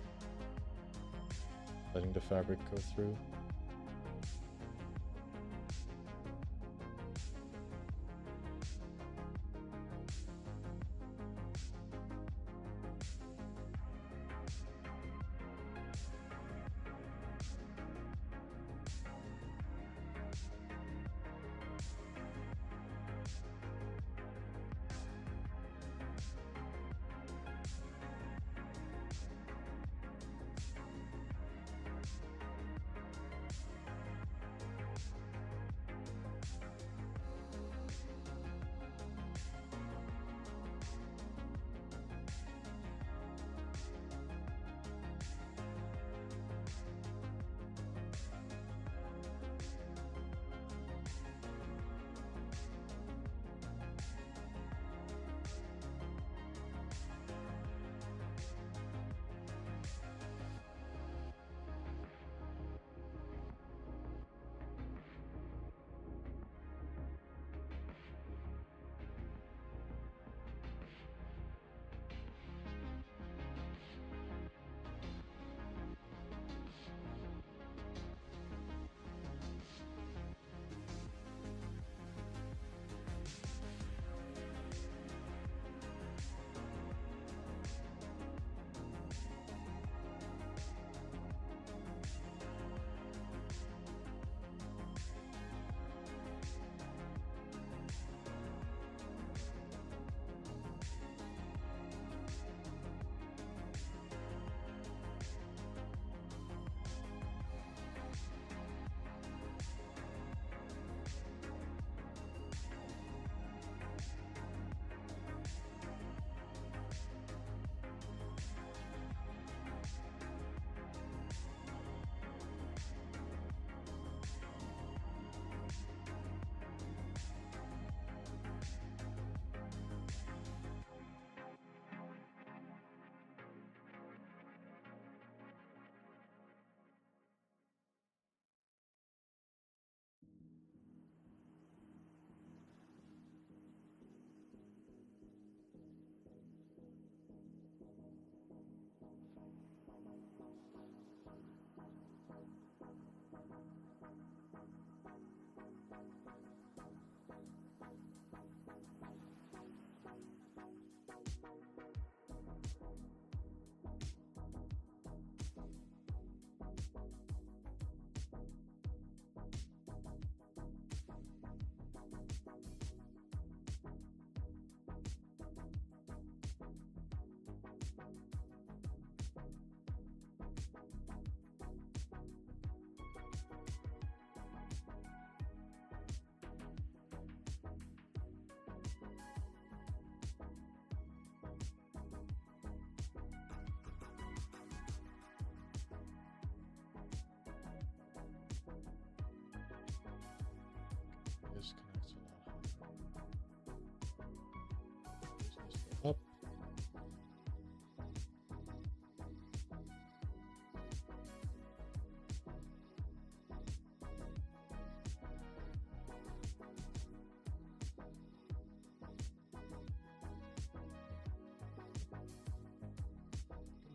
letting the fabric go through.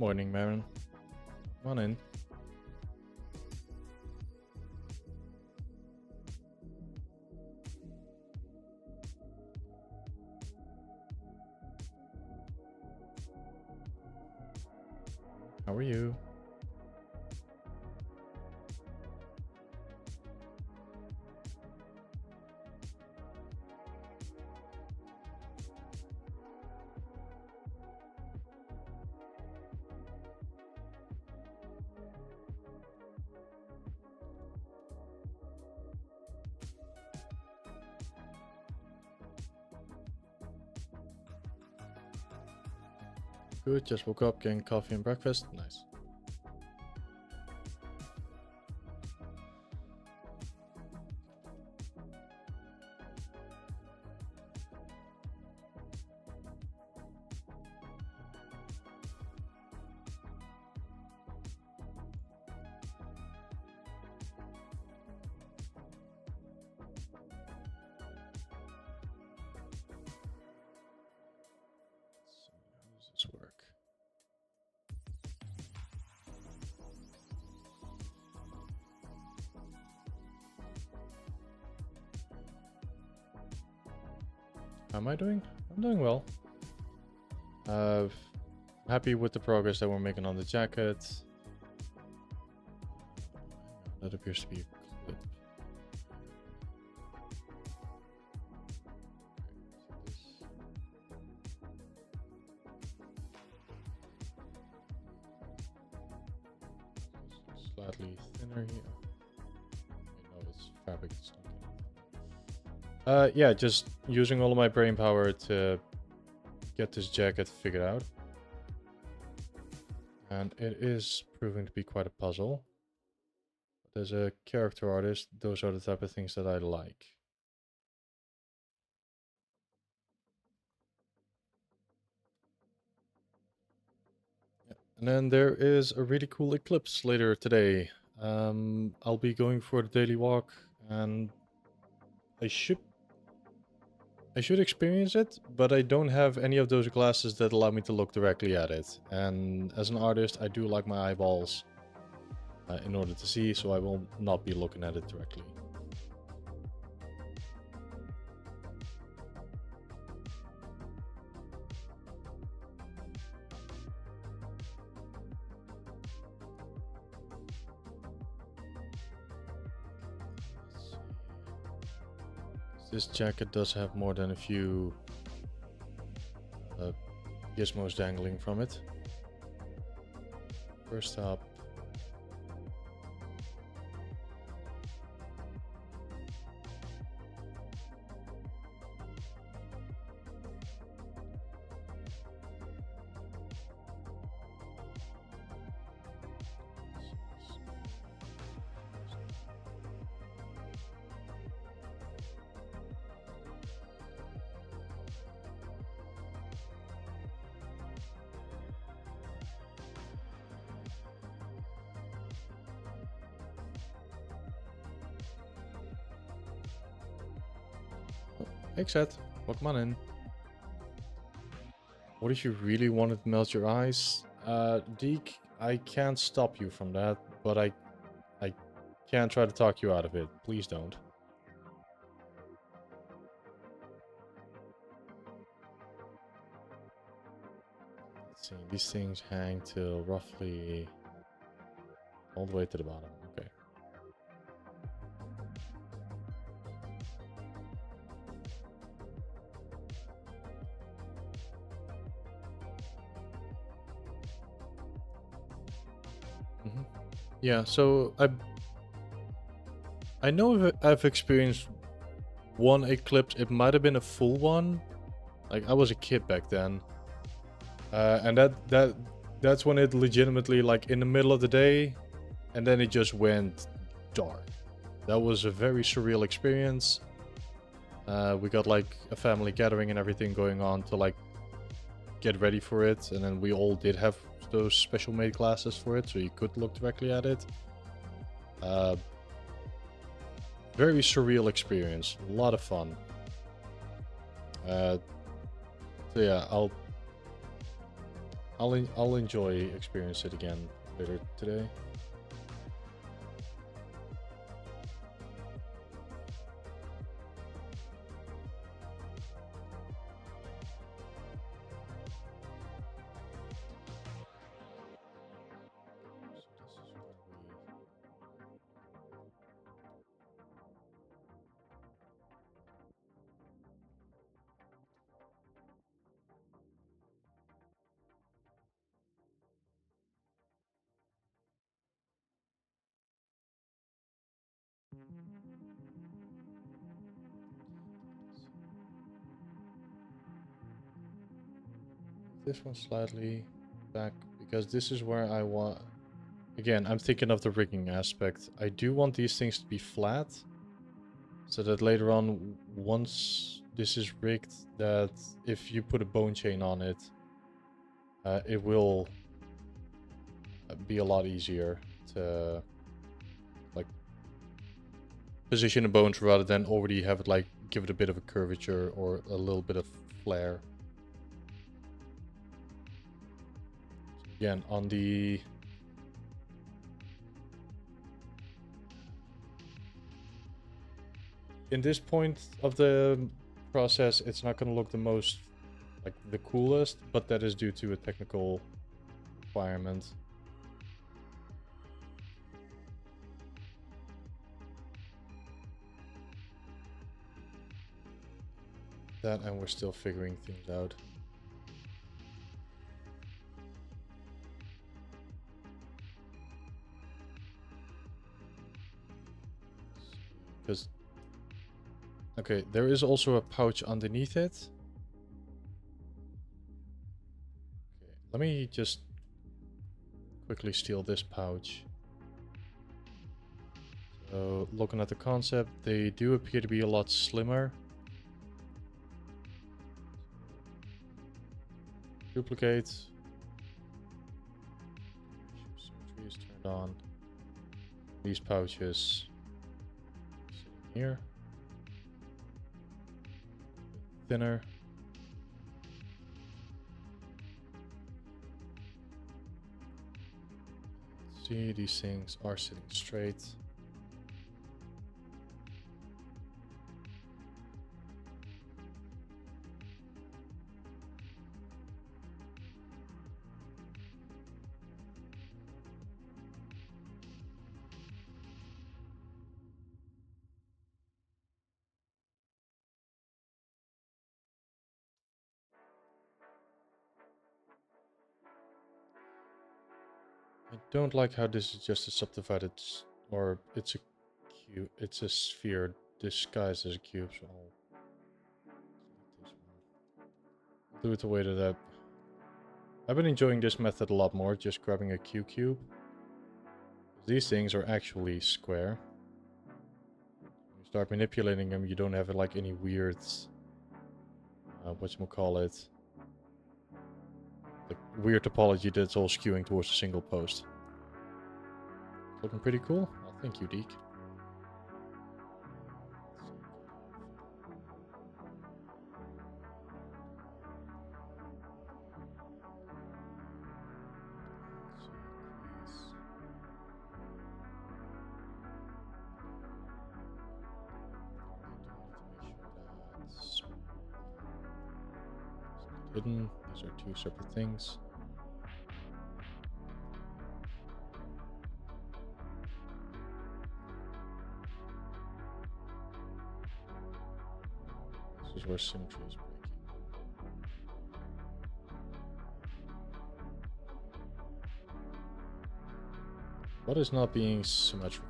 Morning, Marin. Come on in. How are you? Good, just woke up, getting coffee and breakfast. Nice. How does this work? How am I doing? I'm doing well. Happy with the progress that we're making on the jacket. That appears to be a clip. Slightly thinner here. No, it's fabric. It's not. Yeah, just using all of my brain power to get this jacket figured out. And it is proving to be quite a puzzle. But as a character artist, those are the type of things that I like. Yeah. And then there is a really cool eclipse later today. I'll be going for the daily walk, and I should experience it, but I don't have any of those glasses that allow me to look directly at it. And as an artist, I do like my eyeballs in order to see, so I will not be looking at it directly. This jacket does have more than a few gizmos dangling from it. First up, X009, welcome on in. What if you really wanted to melt your eyes? Deke, I can't stop you from that, but I can try to talk you out of it. Please don't. Let's see, these things hang till roughly all the way to the bottom. Okay. Yeah, so I know I've experienced one eclipse. It might have been a full one. Like, I was a kid back then. And that's when it legitimately, like, in the middle of the day, and then it just went dark. That was a very surreal experience. We got, like, a family gathering and everything going on to, like, get ready for it. And then we all did have those special made glasses for it, so you could look directly at it. Very surreal experience, a lot of fun. So yeah, I'll I'll enjoy experience it again later today. This one slightly back because this is where I want. Again, I'm thinking of the rigging aspect. I do want these things to be flat so that later on, once this is rigged, that if you put a bone chain on it, it will be a lot easier to like position the bones rather than already have it like give it a bit of a curvature or a little bit of flare. Again, on the in this point of the process, it's not going to look the most like the coolest, but that is due to a technical requirement. That, and we're still figuring things out. Because okay, there is also a pouch underneath it. Okay, let me just quickly steal this pouch. So looking at the concept, they do appear to be a lot slimmer. Duplicate. Symmetry is turned on. These pouches sitting here. Thinner. See, these things are sitting straight. I don't like how this is just a subdivided, or it's a cube, it's a sphere disguised as a cube, so I'll do it the way that I've been enjoying this method a lot more, just grabbing a cube. These things are actually square. When you start manipulating them, you don't have like any weird, whatchamacallit, like weird topology that's all skewing towards a single post. Looking pretty cool. Oh, thank you, Deke. Hidden. These are two separate things. This is where symmetry is breaking. What is not being symmetrical?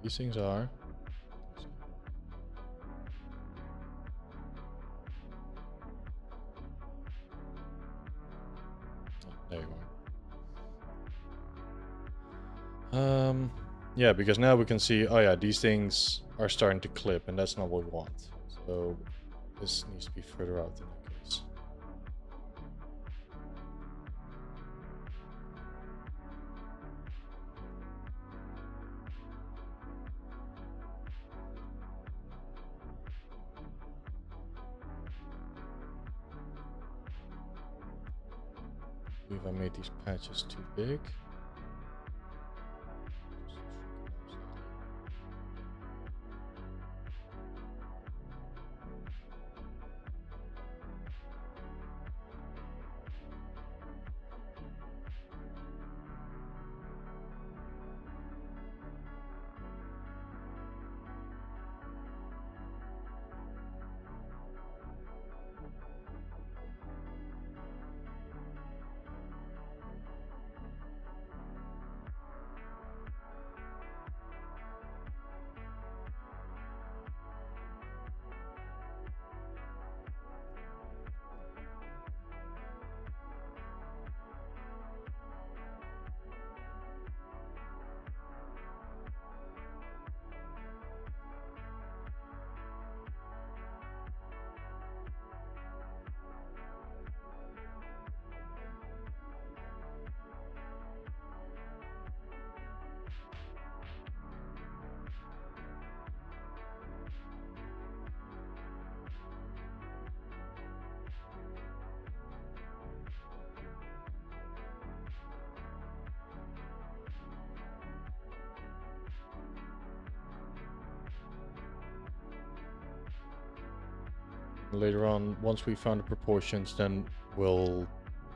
These things are. There you are. Yeah, because now we can see, oh yeah, these things are starting to clip, and that's not what we want. So this needs to be further out in that case. believe I made these patches too big. Later on, once we found the proportions, then we'll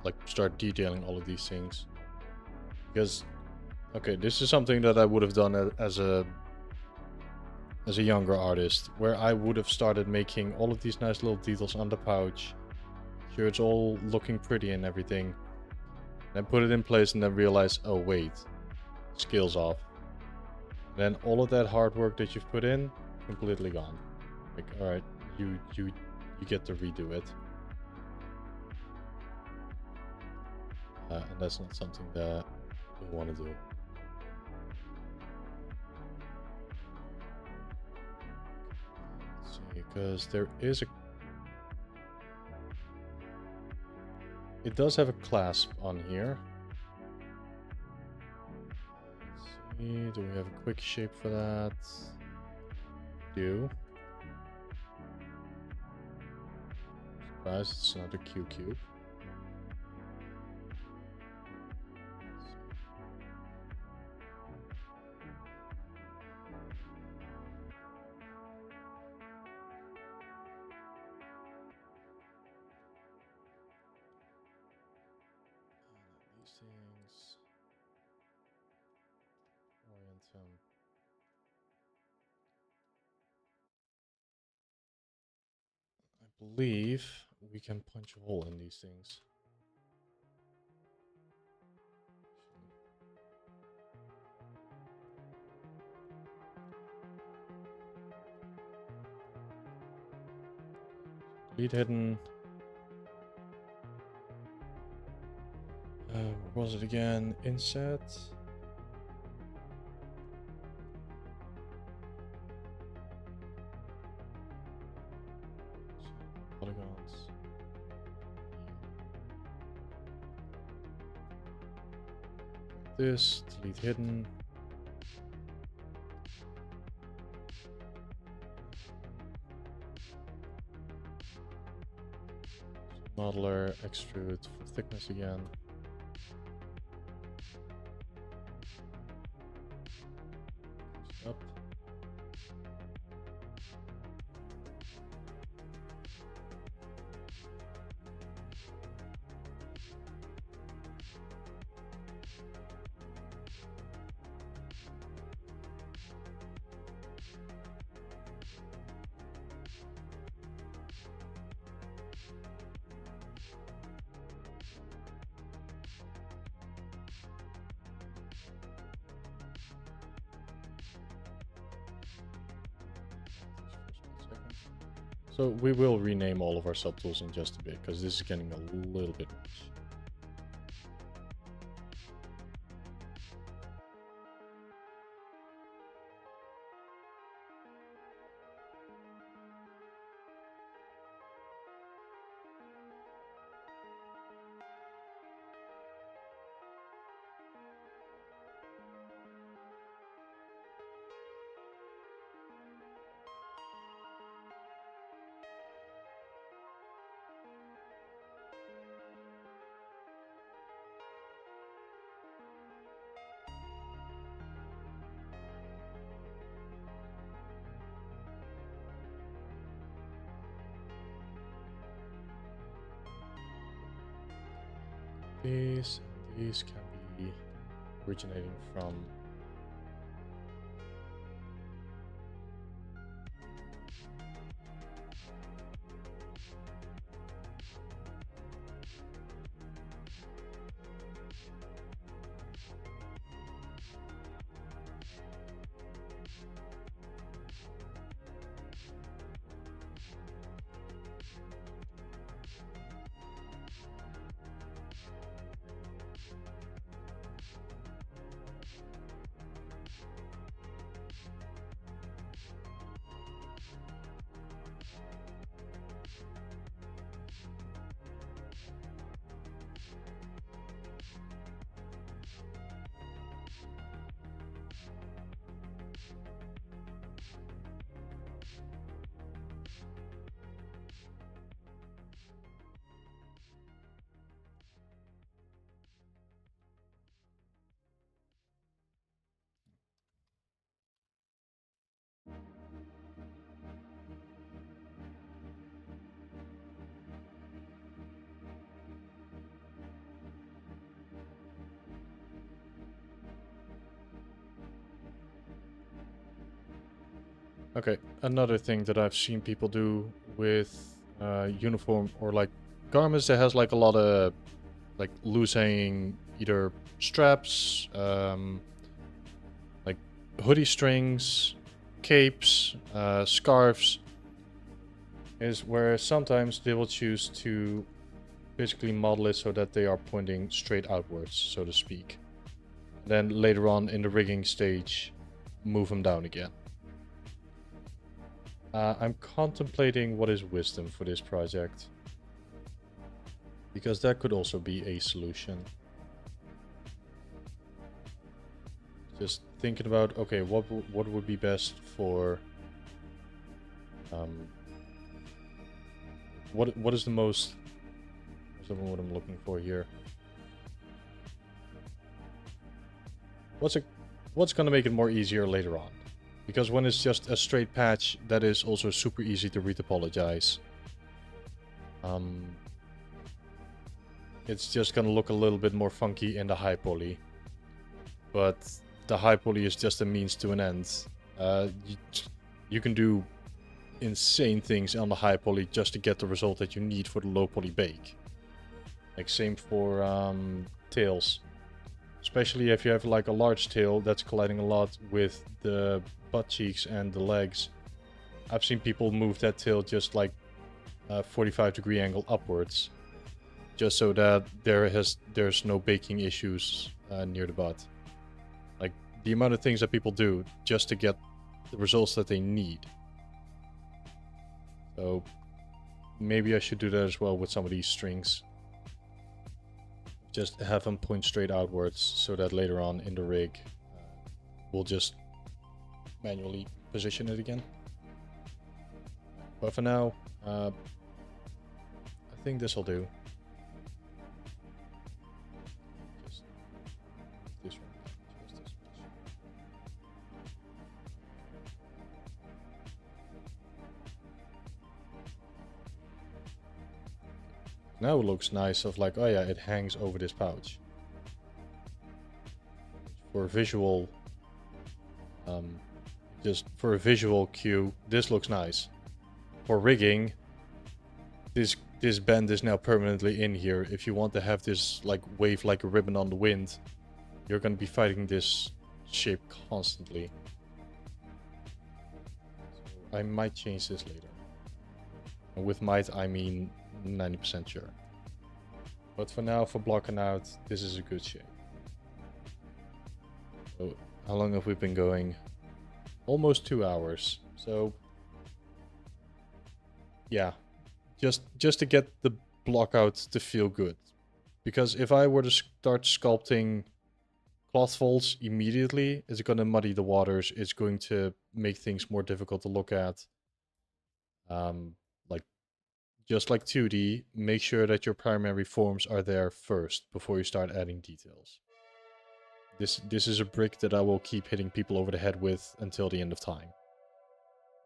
like start detailing all of these things. Because, okay, this is something that I would have done as a younger artist, where I would have started making all of these nice little details on the pouch. Sure, it's all looking pretty and everything. Then put it in place and then realize, oh wait, scale's off. Then all of that hard work that you've put in, completely gone. Like, alright, you get to redo it. And that's not something that we want to do. Let's see, because there is a... It does have a clasp on here. Let's see, do we have a quick shape for that? Do. Surprise, it's not a Q cube. These things. Orient them. I believe we can punch a hole in these things. Lead hidden. What was it again? Inset. Polygons. This, delete hidden. Modeler, extrude for thickness again. Up. So we will rename all of our subtools in just a bit, because this is getting a little bit much. these can be originating from Okay, another thing that I've seen people do with uniform or like garments that has like a lot of like loose hanging either straps, like hoodie strings, capes, scarves, is where sometimes they will choose to basically model it so that they are pointing straight outwards, so to speak. Then later on in the rigging stage, move them down again. I'm contemplating what is wisdom for this project, because that could also be a solution. Just thinking about, okay, what would be best for what is the most, what's what I'm looking for here? What's gonna make it more easier later on? Because when it's just a straight patch, that is also super easy to retopologize. It's just gonna look a little bit more funky in the high poly. But the high poly is just a means to an end. You can do insane things on the high poly just to get the result that you need for the low poly bake. Like same for tails. Especially if you have like a large tail that's colliding a lot with the butt cheeks and the legs. I've seen people move that tail just like 45-degree angle upwards, just so that there's no baking issues near the butt. Like the amount of things that people do just to get the results that they need. So maybe I should do that as well with some of these strings. Just have them point straight outwards so that later on in the rig we'll just manually position it again. But for now, I think this will do. Just this one. Just this much. Now it looks nice of like, oh yeah, it hangs over this pouch. For a visual, just for a visual cue, this looks nice. For rigging, this bend is now permanently in here. If you want to have this like wave like a ribbon on the wind, you're going to be fighting this shape constantly. So I might change this later. And with might, I mean 90% sure. But for now, for blocking out, this is a good shape. So how long have we been going? Almost 2 hours. So yeah, just to get the block out to feel good. Because if I were to start sculpting cloth folds immediately, it's going to muddy the waters. It's going to make things more difficult to look at. Like just like 2D, make sure that your primary forms are there first before you start adding details. This is a brick that I will keep hitting people over the head with until the end of time.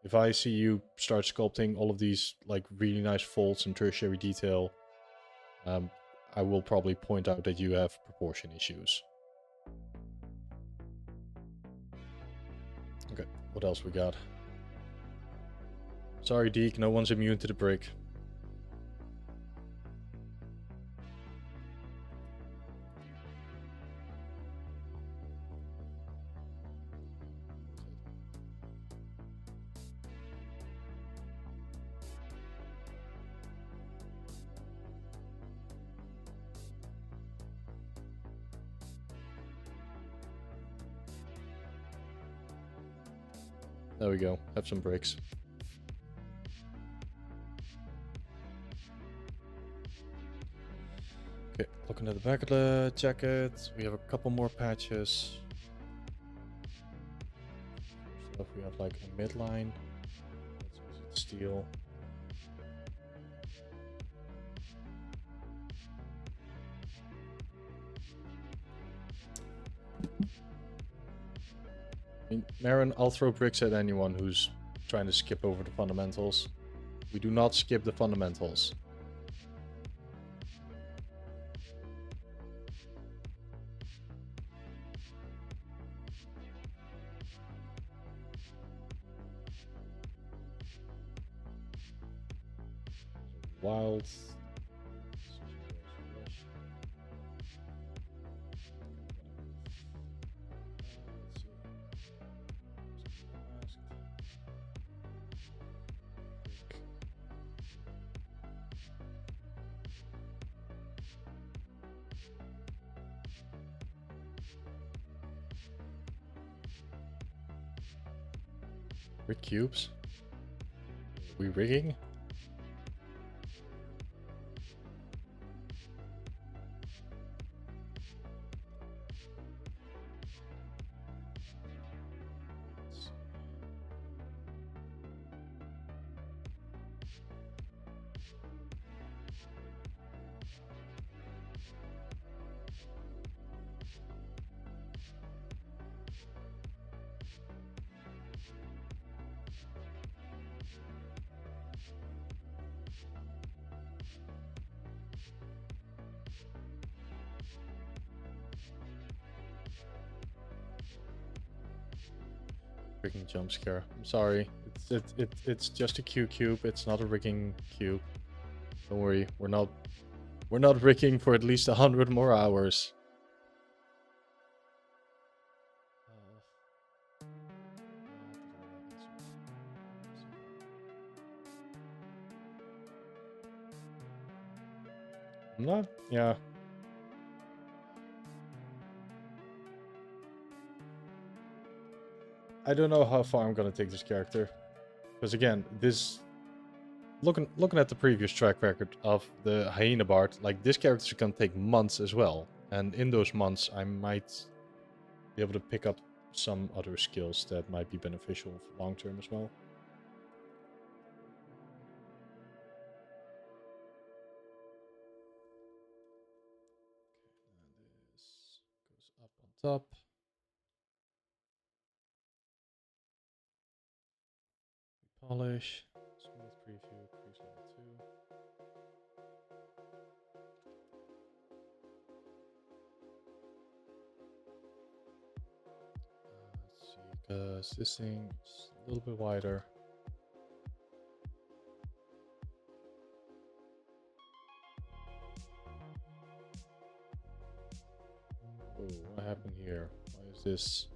If I see you start sculpting all of these like really nice folds and tertiary detail, I will probably point out that you have proportion issues. Okay, what else we got? Sorry, Deke, no one's immune to the brick. There we go, have some bricks. Okay, looking at the back of the jacket, we have a couple more patches. First off, we have like a midline. That's easy to steal. I mean, Marin, I'll throw bricks at anyone who's trying to skip over the fundamentals. We do not skip the fundamentals. Wild. Rig cubes? We rigging? Freaking jump scare. I'm sorry. It's just a Q cube. It's not a rigging cube. Don't worry. We're not rigging for at least 100 more hours. I'm not. Yeah. I don't know how far I'm gonna take this character, because again, this looking at the previous track record of the Hyena Bard, like this character is gonna take months as well, and in those months I might be able to pick up some other skills that might be beneficial for long term as well. Okay, this goes up on top. Polish, smooth preview, crease level 2. Let's see, because this thing is a little bit wider. Oh, what happened here? Why is this?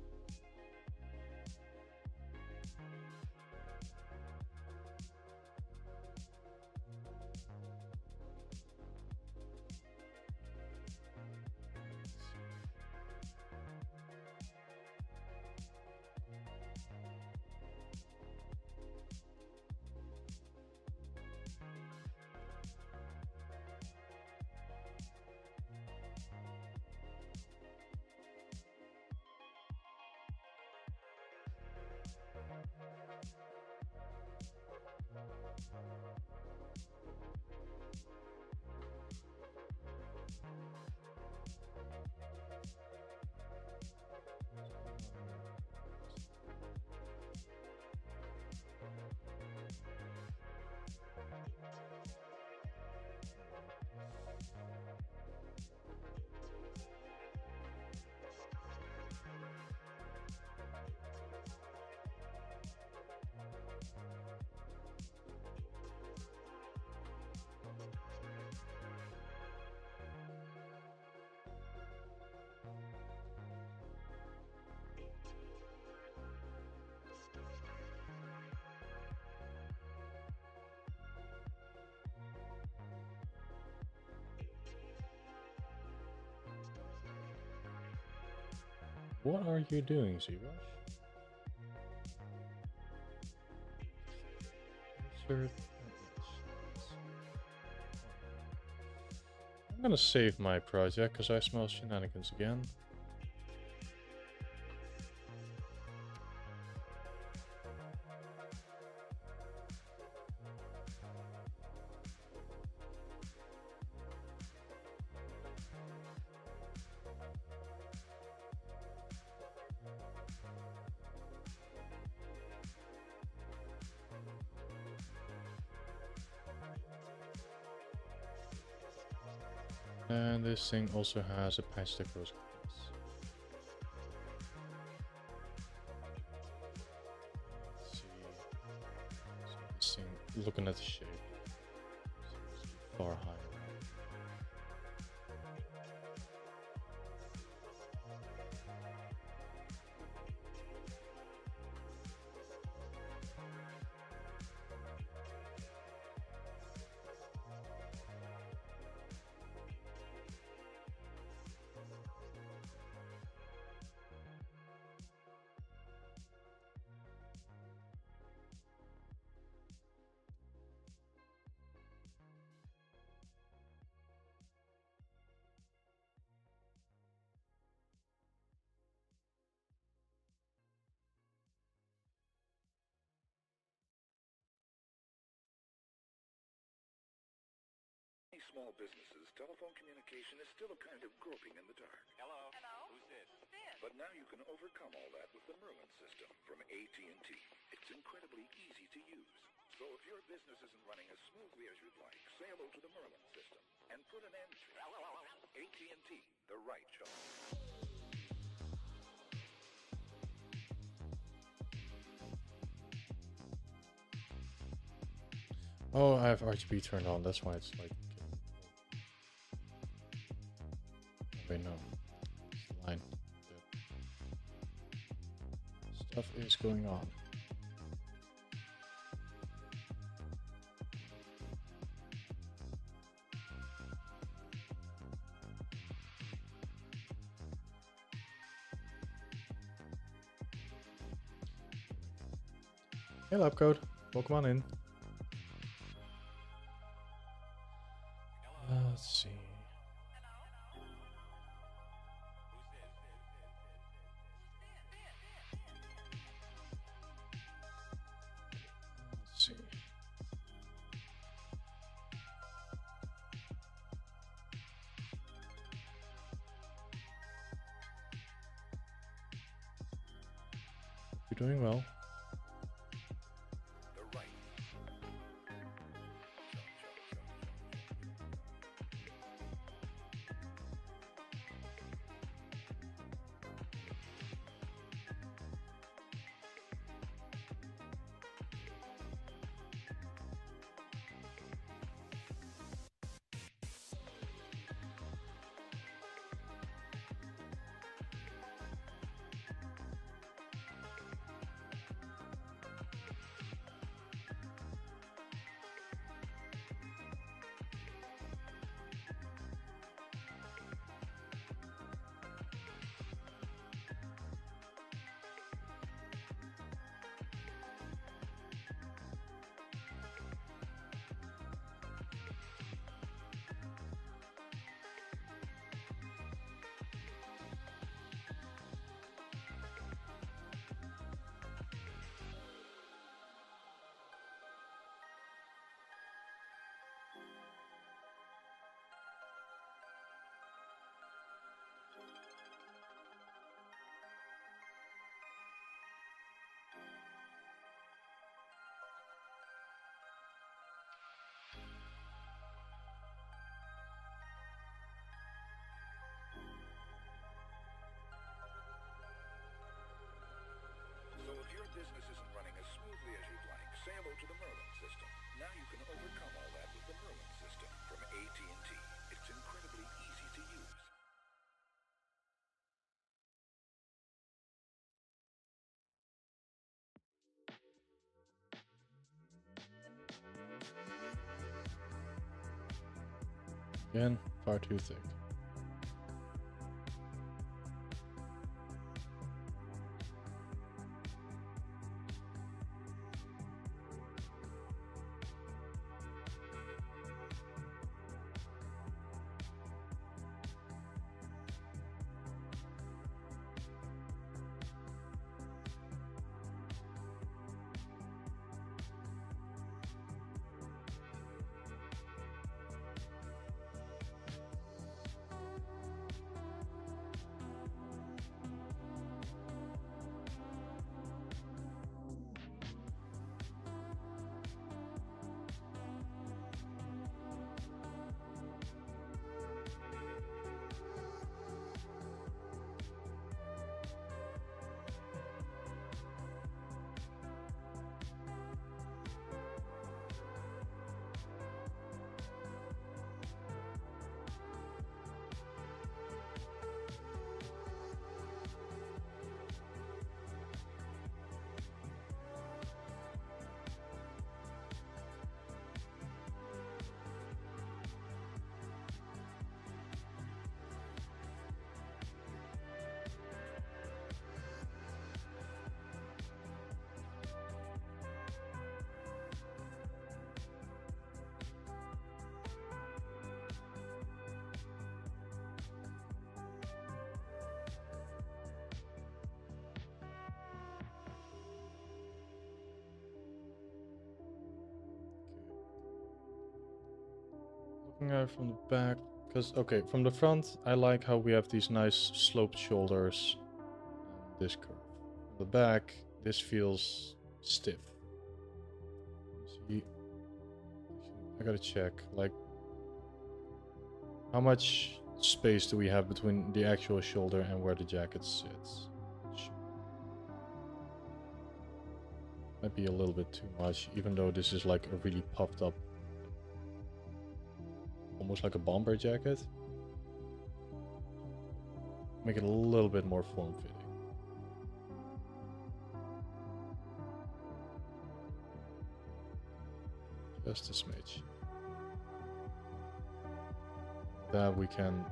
What are you doing, ZRush? Insert. I'm gonna save my project because I smell shenanigans again. And this thing also has a patch that goes like this. Let's see. So this thing, looking at the shape, seems to be far higher. Small businesses, telephone communication is still a kind of groping in the dark. Hello? Hello? Who's this? But now you can overcome all that with the Merlin system from AT&T. It's incredibly easy to use. So if your business isn't running as smoothly as you'd like, say hello to the Merlin system and put an end to it. AT&T, the right choice. Oh, I have RGB turned on, that's why it's like... Wait, no. It's the line. Stuff is going on. Hey, Labcode. Welcome on in. Let's see. Let's see. You're doing well. So if your business isn't running as smoothly as you'd like, say hello to the Merlin system. Now you can overcome all that with the Merlin system from AT&T. It's incredibly easy to use. Again, far too thick. From the back, because okay, from the front, I like how we have these nice sloped shoulders and this curve. From the back, this feels stiff. See, I gotta check, like, how much space do we have between the actual shoulder and where the jacket sits? Which might be a little bit too much, even though this is like a really puffed up, almost like a bomber jacket. Make it a little bit more form-fitting. Just a smidge. That we can...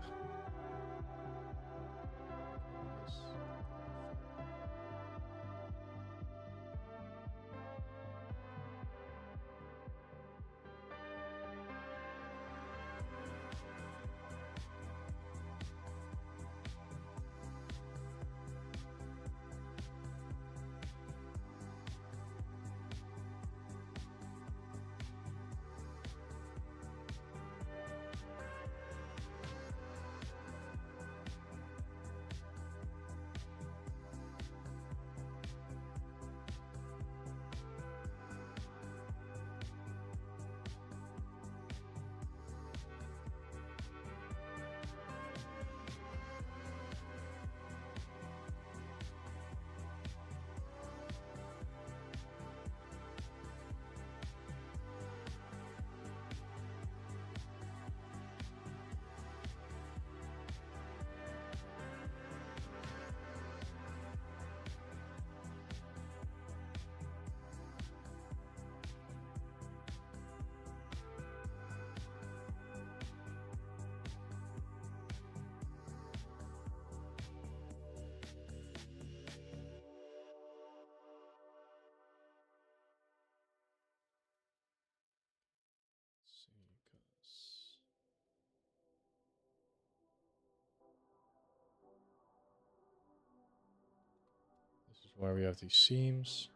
This is where we have these seams.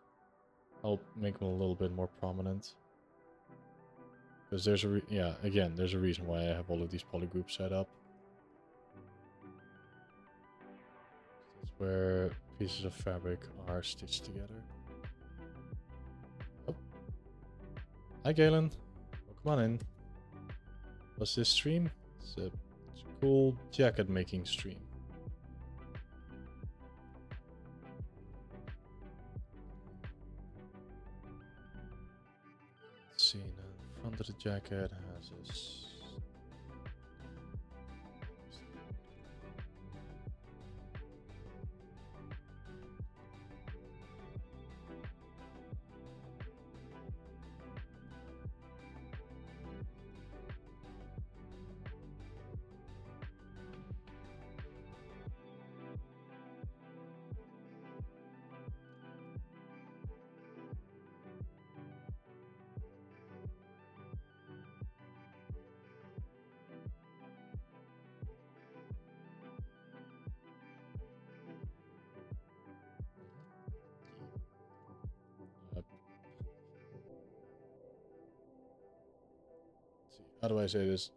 I'll make them a little bit more prominent. Because there's a again, there's a reason why I have all of these polygroups set up. That's where pieces of fabric are stitched together. Oh. Hi Galen. Oh, come on in. What's this stream? It's a cool jacket making stream. Let's see, now the front of the jacket has this. How do I say this?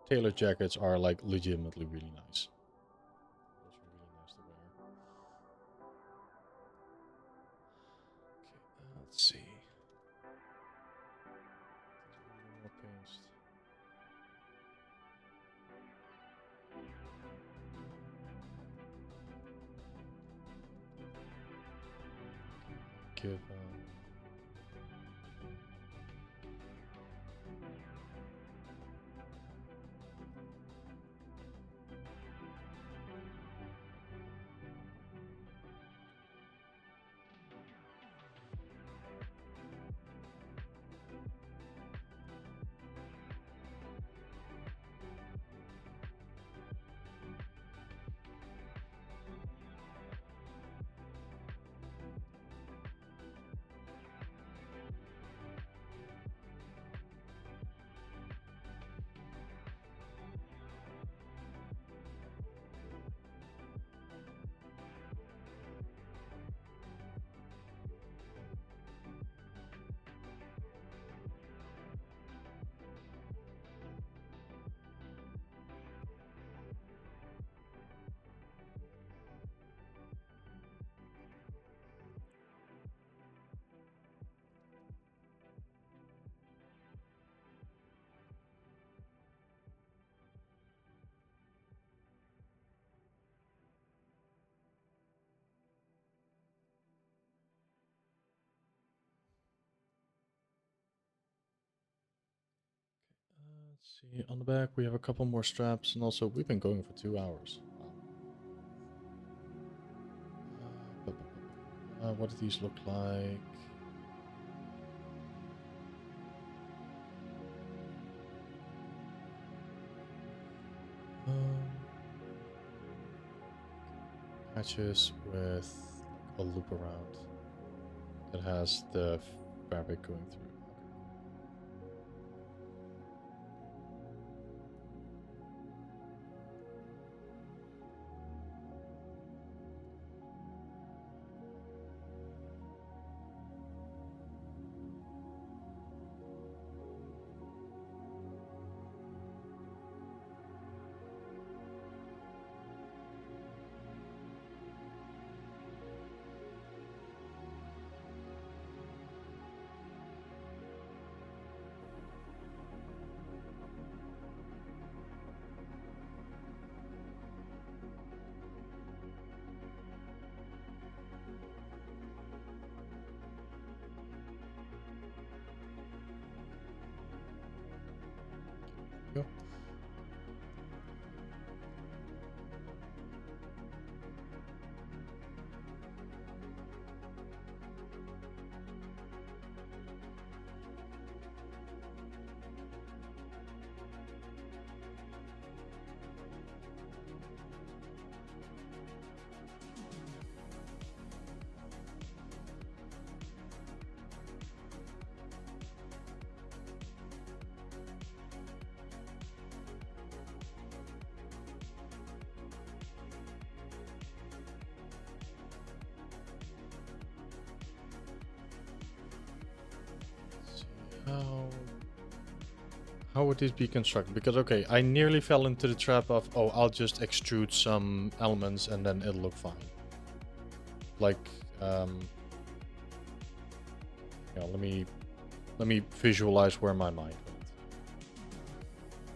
Tailored jackets are like legitimately really nice. Those are really nice to wear. Okay, let's see. More paste. Give See, on the back we have a couple more straps, and also we've been going for 2 hours. Wow. What do these look like? Patches with a loop around that has the fabric going through. Go. How would this be constructed? Because okay, I nearly fell into the trap of, oh, I'll just extrude some elements and then it'll look fine. Like, yeah, let me visualize where my mind went.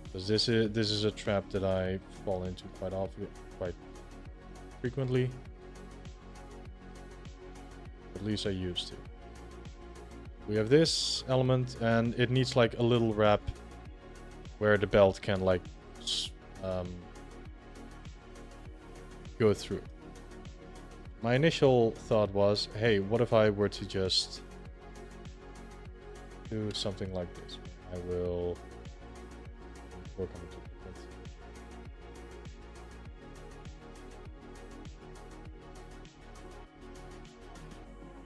Because this is a trap that I fall into quite frequently. At least I used to. We have this element, and it needs like a little wrap where the belt can like go through. My initial thought was, hey, what if I were to just do something like this? I will work on it.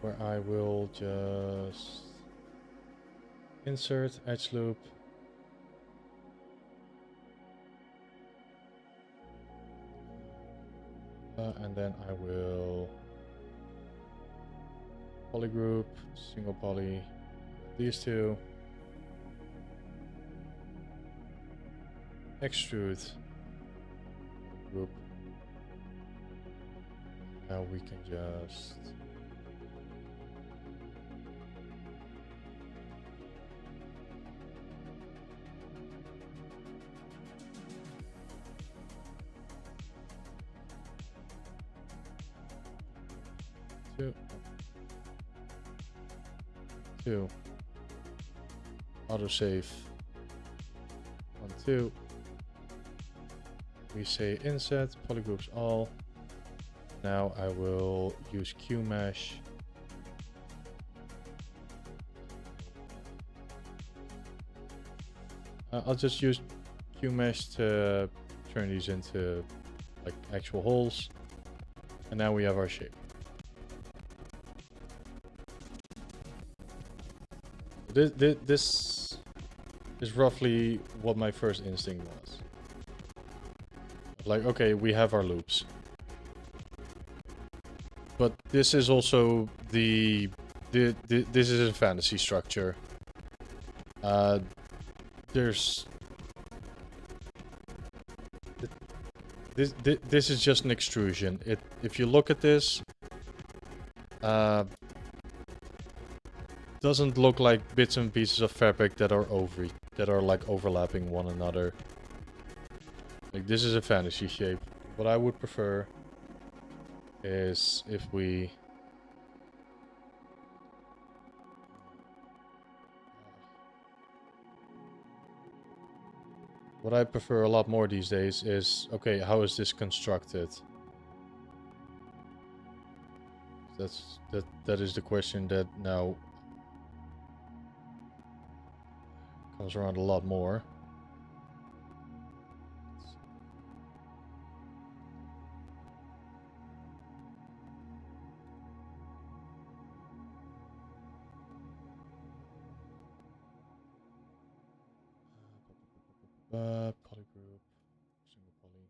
Where I will just insert edge loop. And then I will polygroup, single poly, these two, extrude, group. Now we can just two autosave 1 2. We say inset polygroups all. Now I will use Q mesh. I'll just use Q mesh to turn these into like actual holes, and now we have our shape. This is roughly what my first instinct was. Like, okay, we have our loops. But this is also this is a fantasy structure. This is just an extrusion. If you look at this, doesn't look like bits and pieces of fabric that are like overlapping one another. Like, this is a fantasy shape. What I would prefer is if we what I prefer a lot more these days is, okay, how is this constructed? That is the question that now comes around a lot more. Poly group, single poly.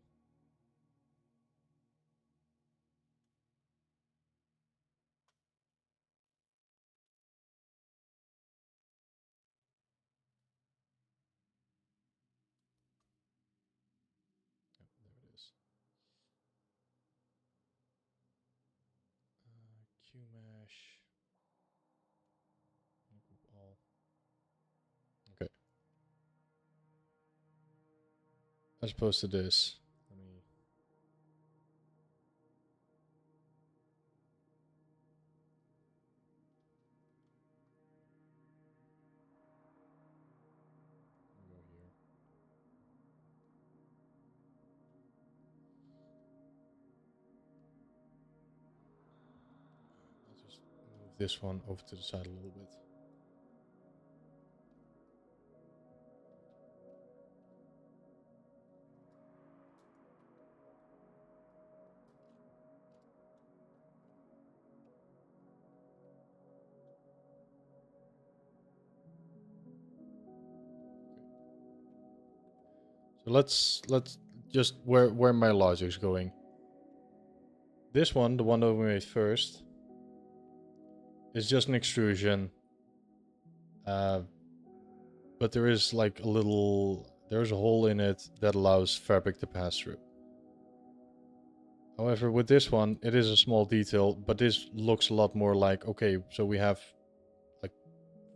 Yep, there it is. Qmesh. Group all. Okay. As opposed to this. Let me. Go here. I'll just move this one over to the side a little bit. So let's just where my logic's going. This one, the one that we made first, is just an extrusion. But there is like there's a hole in it that allows fabric to pass through. However, with this one, it is a small detail, but this looks a lot more like, okay, so we have like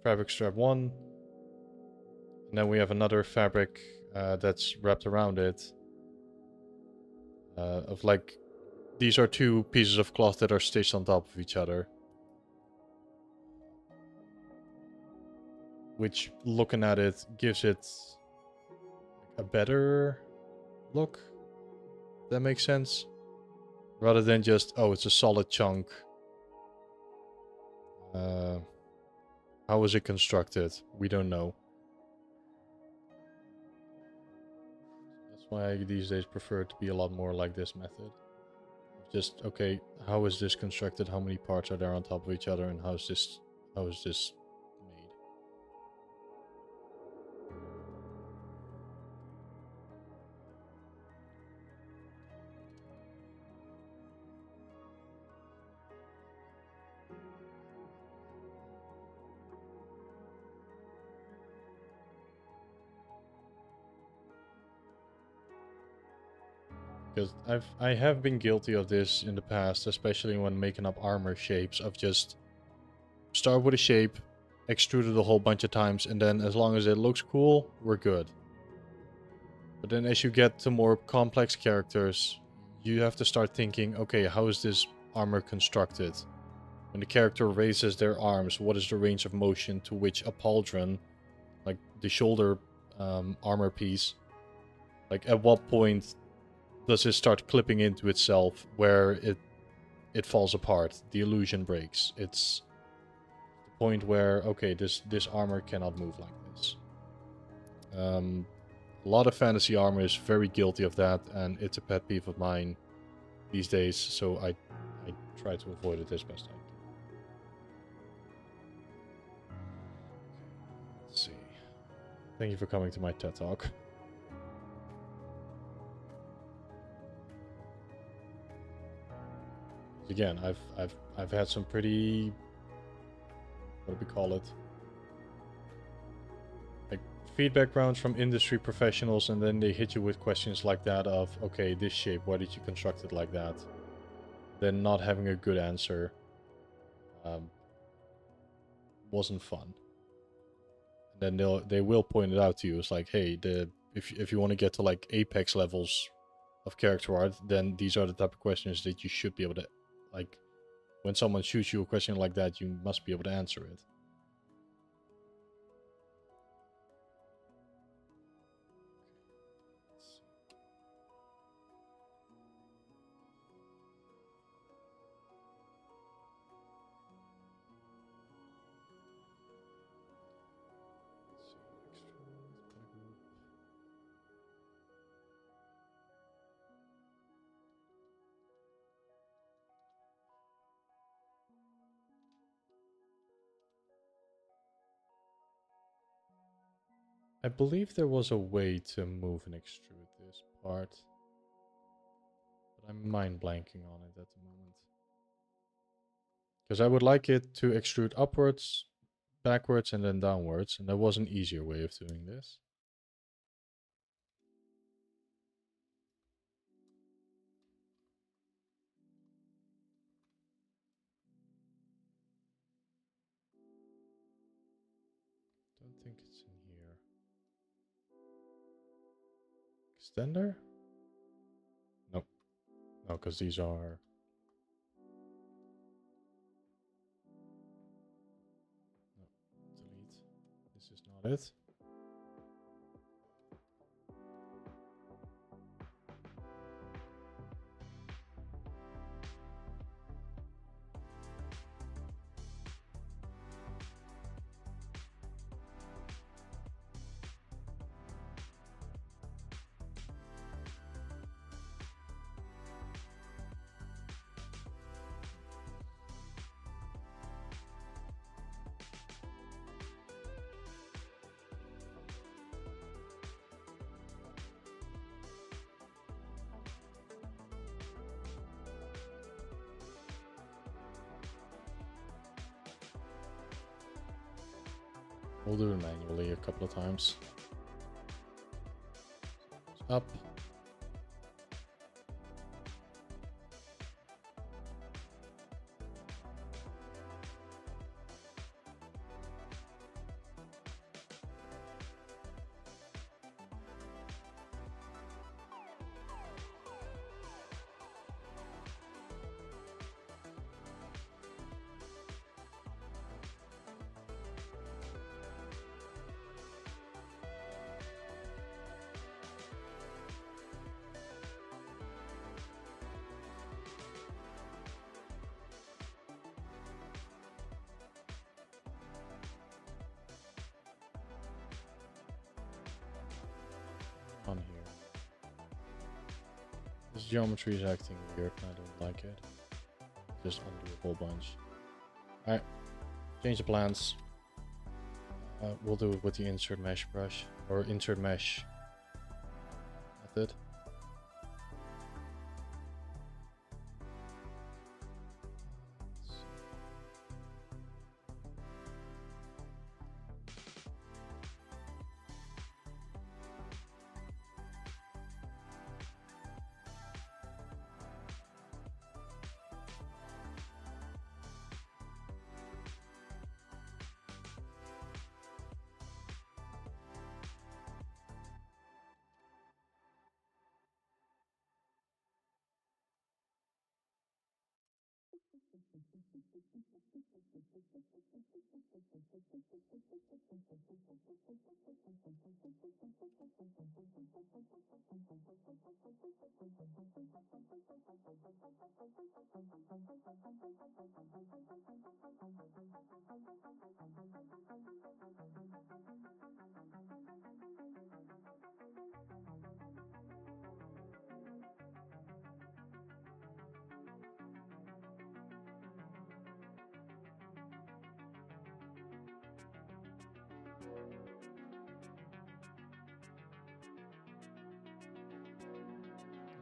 fabric strap 1, and then we have another fabric that's wrapped around it. Of like, these are two pieces of cloth that are stitched on top of each other. Which, looking at it, gives it a better look. That makes sense. Rather than just, oh, it's a solid chunk. How is it constructed? We don't know. That's why I these days prefer it to be a lot more like this method. Just, okay, how is this constructed? How many parts are there on top of each other? And how is this made? Because I have been guilty of this in the past, especially when making up armor shapes, of just start with a shape, extrude it a whole bunch of times, and then as long as it looks cool, we're good. But then as you get to more complex characters, you have to start thinking, okay, how is this armor constructed? When the character raises their arms, what is the range of motion to which a pauldron, like the shoulder armor piece, like at what point does it start clipping into itself where it falls apart, the illusion breaks. It's the point where, okay, this armor cannot move like this. A lot of fantasy armor is very guilty of that, and it's a pet peeve of mine these days, so I try to avoid it as best I can. Let's see. Thank you for coming to my TED Talk. Again, I've had some pretty, what do we call it? Like feedback rounds from industry professionals, and then they hit you with questions like that of, okay, this shape, why did you construct it like that? Then not having a good answer wasn't fun. And then they will point it out to you. It's like, hey, if you want to get to like apex levels of character art, then these are the type of questions that you should be able to, like, when someone shoots you a question like that, you must be able to answer it. I believe there was a way to move and extrude this part, but I'm mind blanking on it at the moment. Because I would like it to extrude upwards, backwards, and then downwards, and there was an easier way of doing this. Don't think it's in here. Extender? Nope. No, because these are... No, delete. This is not it. We'll do it manually a couple of times. Up. On here. This geometry is acting weird and I don't like it. Just undo a whole bunch. Alright, change the plans. We'll do it with the insert mesh brush, or insert mesh method.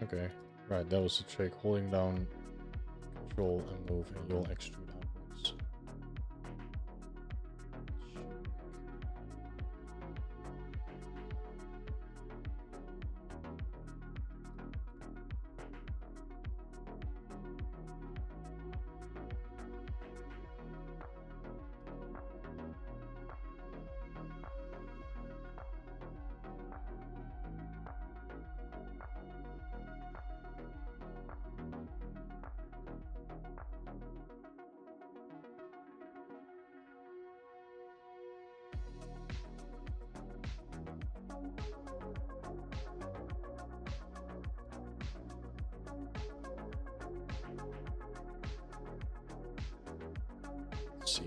Okay, right, that was the trick. Holding down Control and move and you'll extrude outwards. Let's see.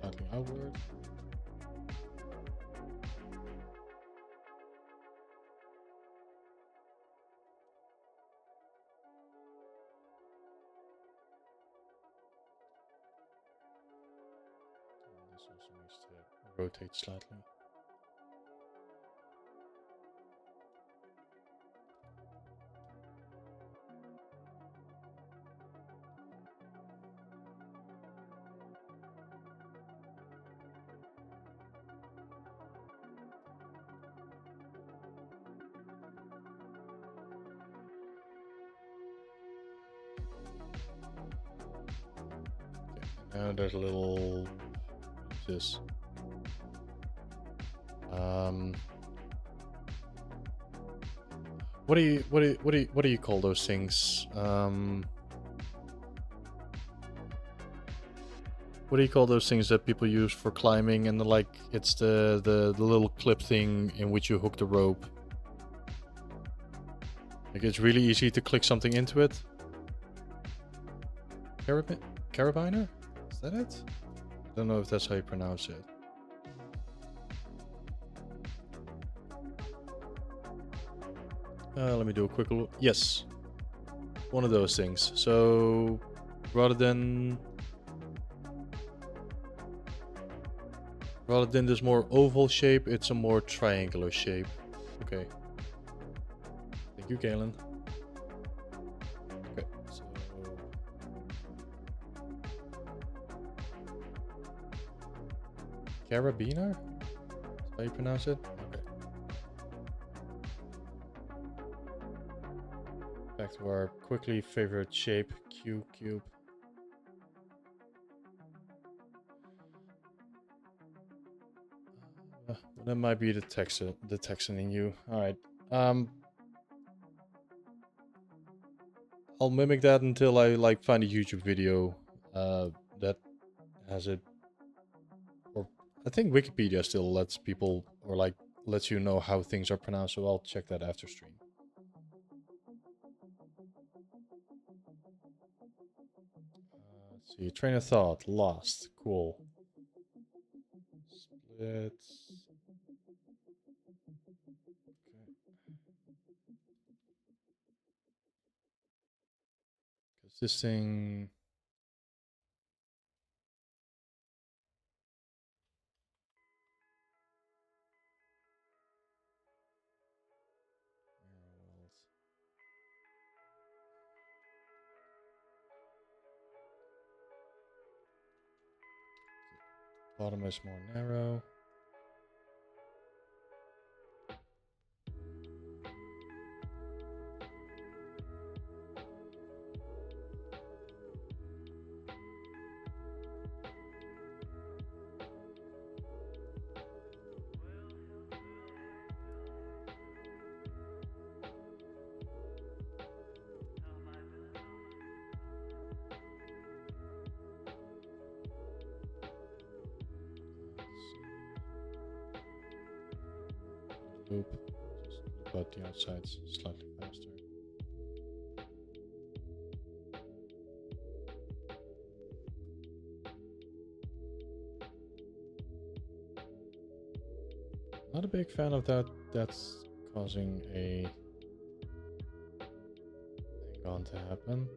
slightly outward. And this also needs to rotate slightly. Now there's a little this. What do you call those things? What do you call those things that people use for climbing? And like it's the little clip thing in which you hook the rope. Like it's really easy to click something into it. Carabiner? Is that it? I don't know if that's how you pronounce it. Let me do a quick look. Yes. One of those things. So rather than this more oval shape, it's a more triangular shape. Okay. Thank you, Galen. Okay, so carabiner? Is how you pronounce it? Okay. Back to our quickly favorite shape, cube. That might be the Texan in you. Alright. I'll mimic that until I like find a YouTube video that has it. Or I think Wikipedia still lets people or like lets you know how things are pronounced, so I'll check that after stream. Let's see, train of thought, lost, cool. Split. Because this thing. Bottom is more narrow. Loop, but the outside's slightly faster. Not a big fan of that. That's causing a thing on to happen.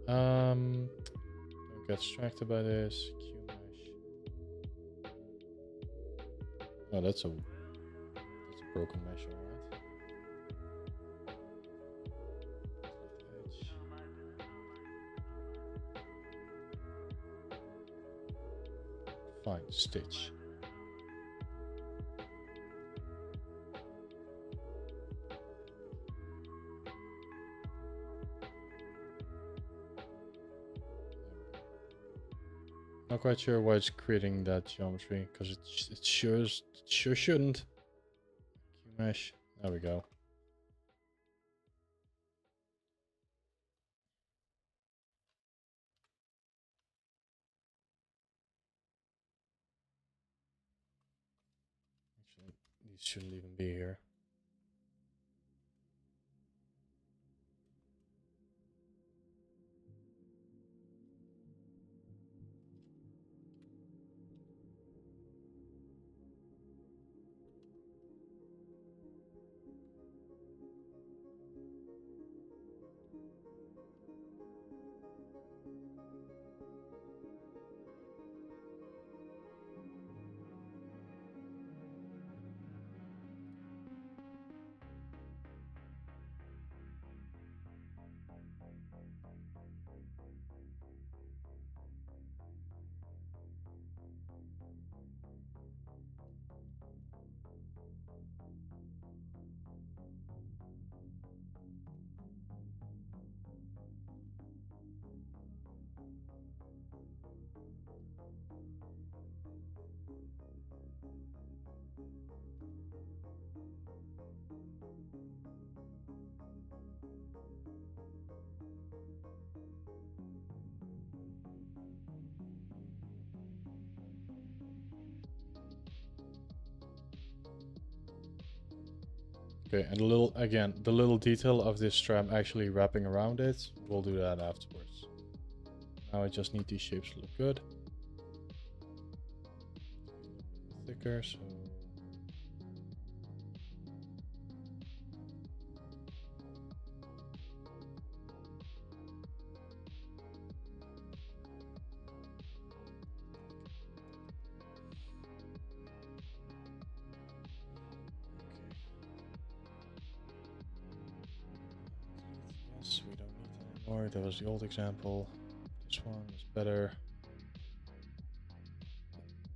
Don't get distracted by this. Q mesh. Oh, that's a broken mesh, alright. Fine, stitch. Not quite sure why it's creating that geometry, because it sure shouldn't. Q mesh. There we go. Actually, these shouldn't even be here. Okay, and the little detail of this strap actually wrapping around it, we'll do that afterwards. Now I just need these shapes to look good. Thicker, so... Yes, we don't need that anymore. That was the old example. This one is better.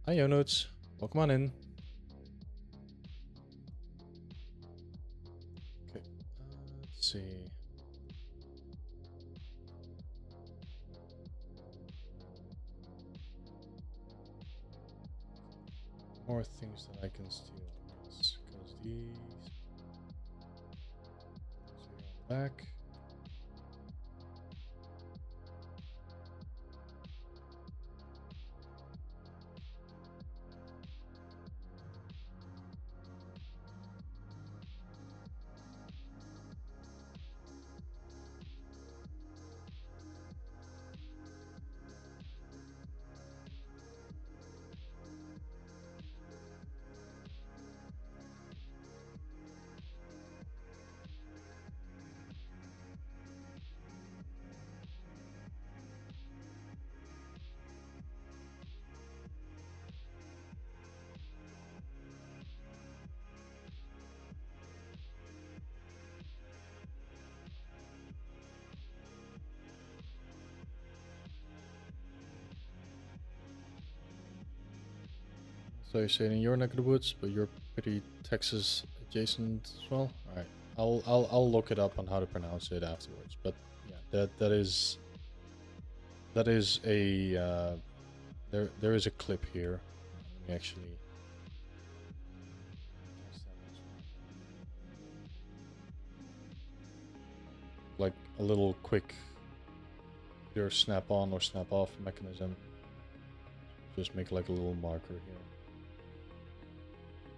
Hi, Yonuts. Welcome on in. Okay, let's see. More things that I can steal. Yes, because these are on the back. So you're saying in your neck of the woods, but you're pretty Texas adjacent as well. All right, I'll look it up on how to pronounce it afterwards. But yeah, that is a there is a clip here. Let me actually. Like a little quick either snap on or snap off mechanism. Just make like a little marker here.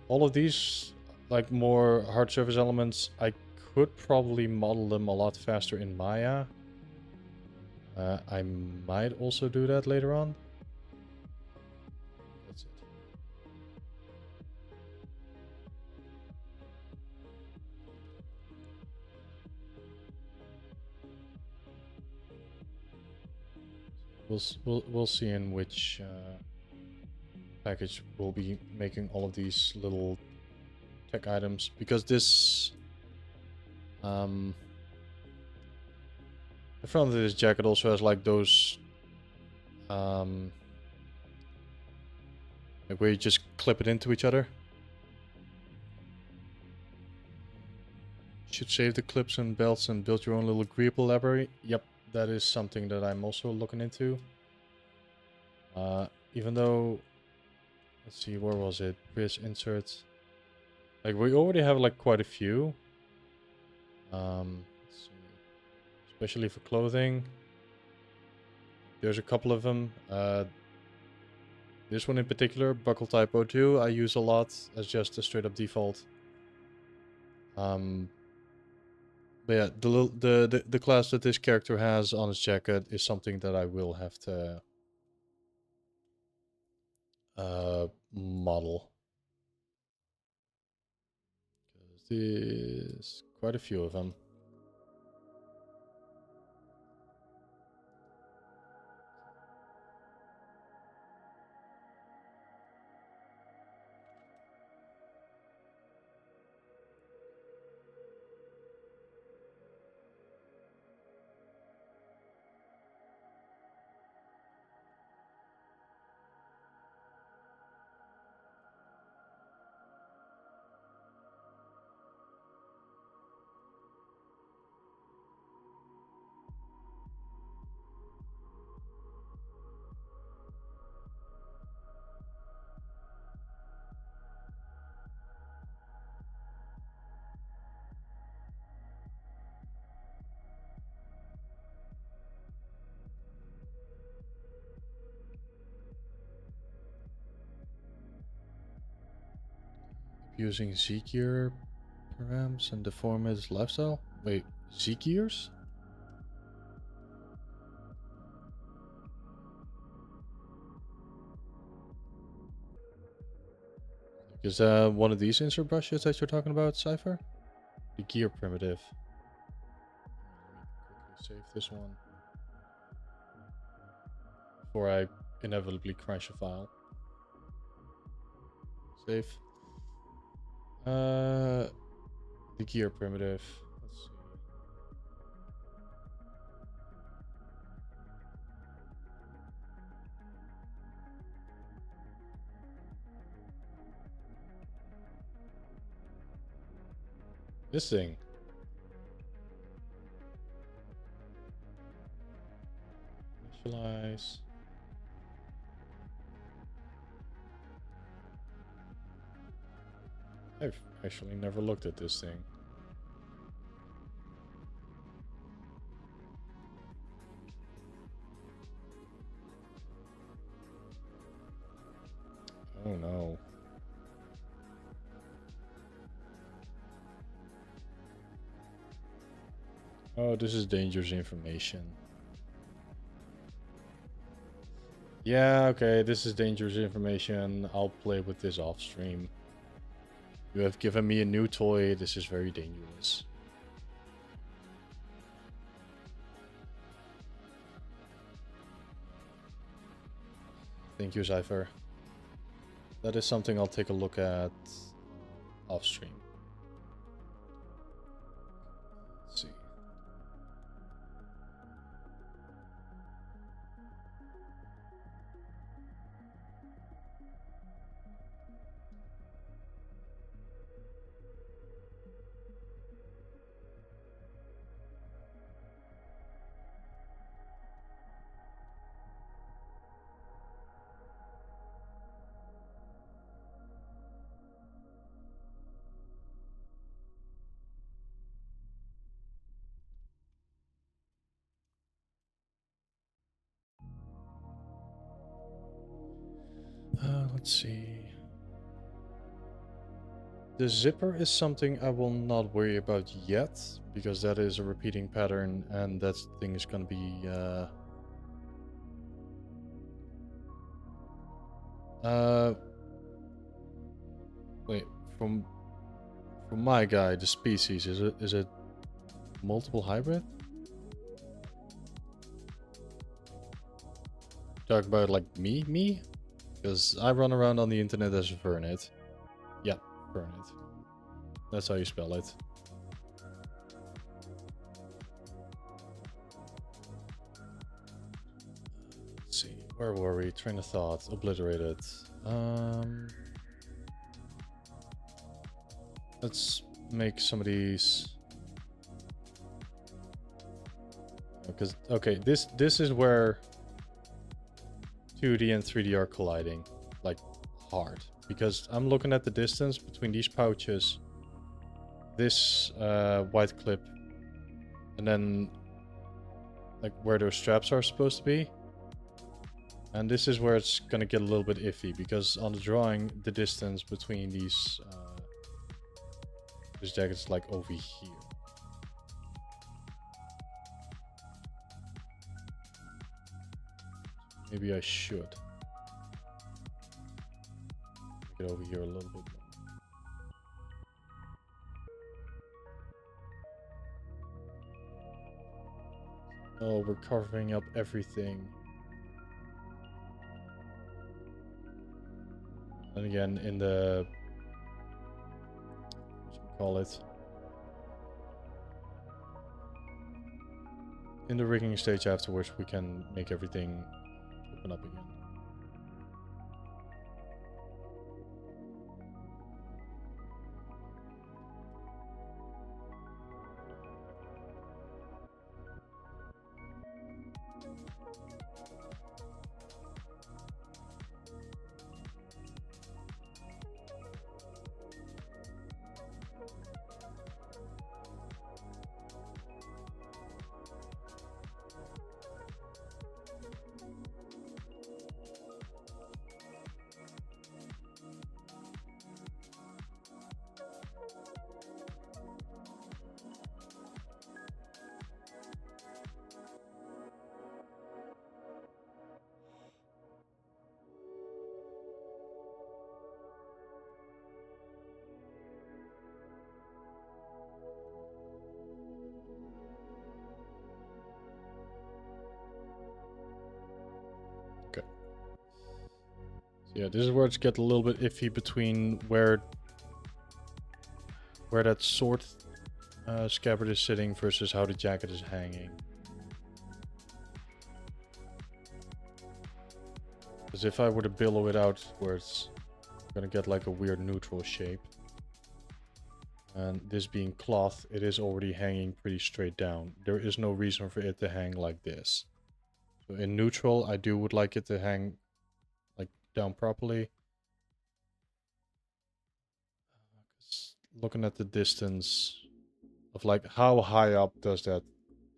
All of these, like more hard surface elements, I could probably model them a lot faster in Maya. I might also do that later on. That's it. We'll see in which package we'll be making all of these little tech items, because this the front of this jacket also has like those like where you just clip it into each other. Should save the clips and belts and build your own little greeble library. Yep, that is something that I'm also looking into. Even though, let's see, where was it? Previous inserts. Like we already have like quite a few. Let's see. Especially for clothing. There's a couple of them. This one in particular, buckle type O2, I use a lot as just a straight up default. But yeah, the class that this character has on his jacket is something that I will have to model. There's quite a few of them. Using Z-gear params and deform his lifestyle? Wait, Z-gears? Is that one of these insert brushes that you're talking about, Cypher? The gear primitive. Let me quickly save this one before I inevitably crash a file. Save. The gear primitive. Let's see. This thing. Initialize. I've actually never looked at this thing. Oh no. Oh, this is dangerous information. Yeah, okay, this is dangerous information. I'll play with this off stream. You have given me a new toy. This is very dangerous. Thank you, Cypher. That is something I'll take a look at off stream. Let's see. Let's see. The zipper is something I will not worry about yet, because that is a repeating pattern, and that thing is gonna be wait, from my guy, the species, is it multiple hybrid? Talk about like me? Because I run around on the internet as a Vernit. Yeah, Vernit. That's how you spell it. Let's see, where were we? Train of thought, obliterated. Let's make some of these. Because okay, this is where 2D and 3D are colliding, like hard. Because I'm looking at the distance between these pouches, this white clip, and then like where those straps are supposed to be. And this is where it's gonna get a little bit iffy, because on the drawing, the distance between these this jacket's like over here. Maybe I should make it over here a little bit more. Oh, we're covering up everything. And again, in the, what should we call it? In the rigging stage afterwards, we can make everything open up again. Yeah, this is where it's get a little bit iffy between where that sword scabbard is sitting versus how the jacket is hanging. Because if I were to billow it outwards, I'm gonna get like a weird neutral shape. And this being cloth, it is already hanging pretty straight down. There is no reason for it to hang like this. So in neutral, I would like it to hang down properly. Looking at the distance of like how high up does that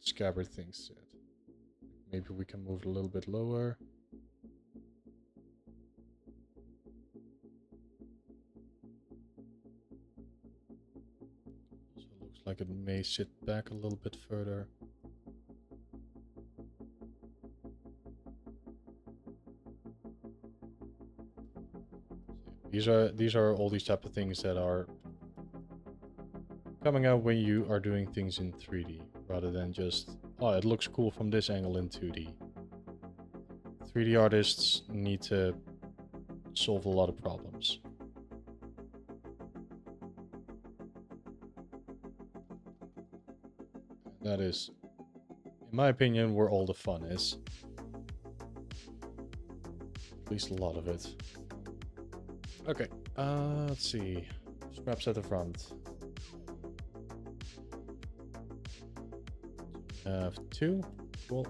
scabbard thing sit? Maybe we can move it a little bit lower. So it looks like it may sit back a little bit further. These are all these type of things that are coming out when you are doing things in 3D rather than just, oh, it looks cool from this angle in 2D. 3D artists need to solve a lot of problems. That is, in my opinion, where all the fun is. At least a lot of it. Okay, let's see. Straps at the front. Have 2. Cool.